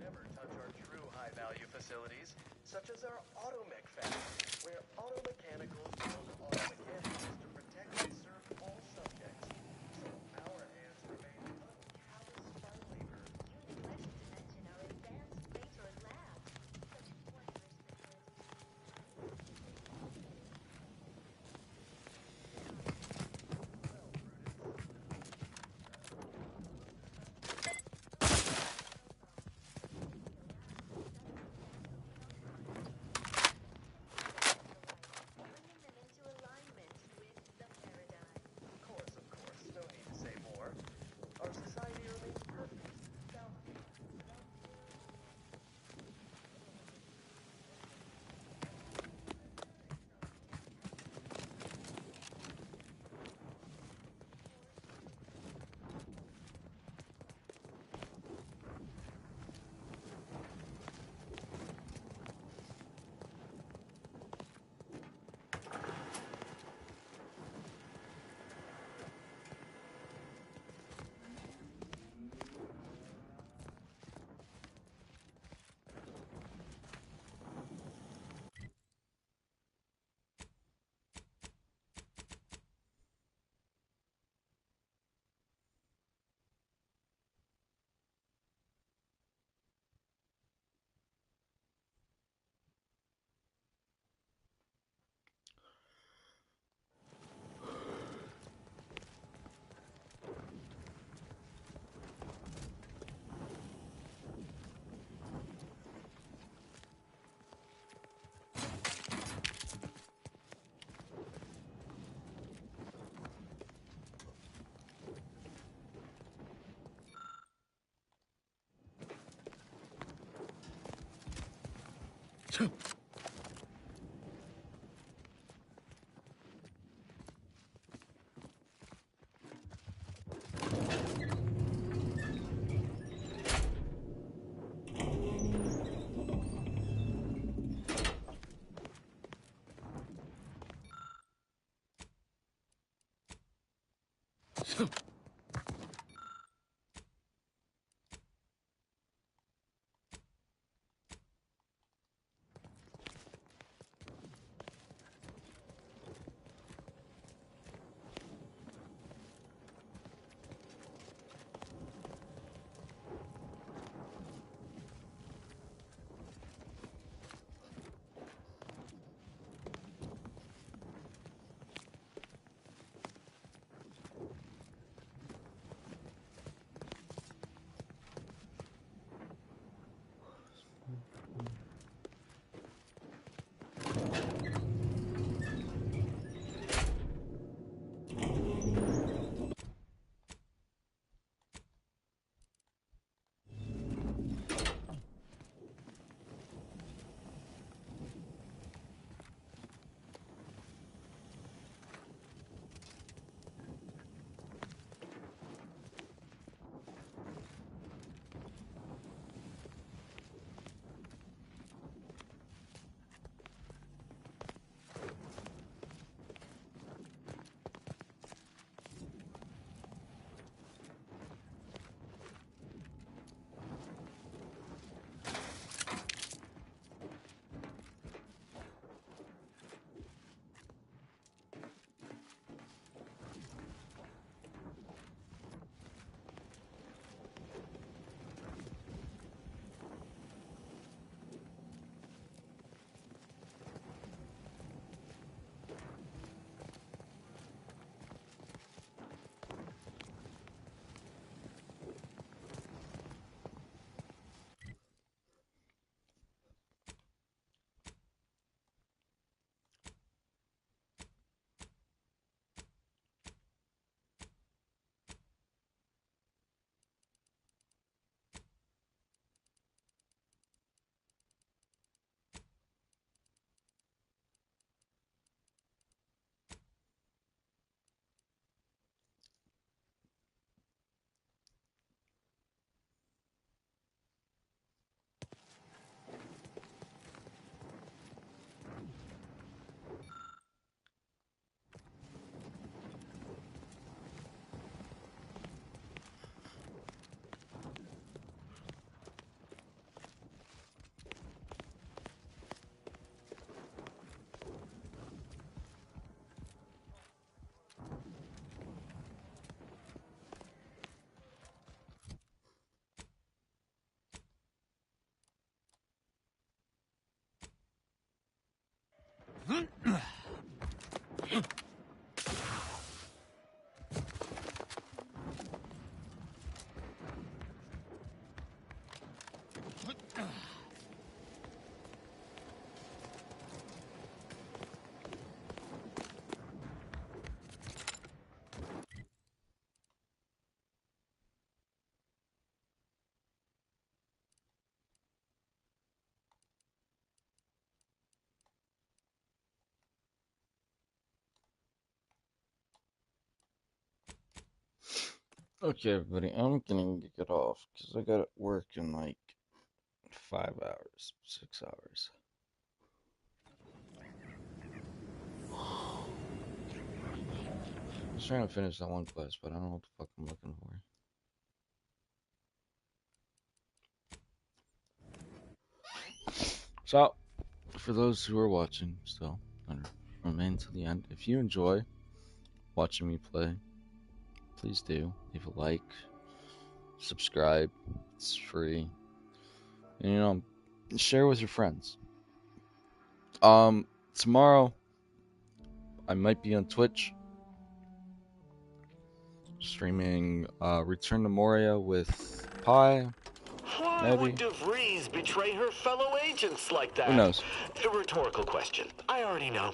Never touch our true high-value facilities. Okay, everybody, I'm gonna get off because I gotta work in like 5 hours, 6 hours. I was trying to finish that one quest, but I don't know what the fuck I'm looking for. So, for those who are watching still, and remain to the end, if you enjoy watching me play, please do leave a like, subscribe, it's free, and you know, share with your friends. Tomorrow I might be on Twitch streaming Return to Moria with Pi. Why would DeVries betray her fellow agents like that? Who knows? A rhetorical question. I already know.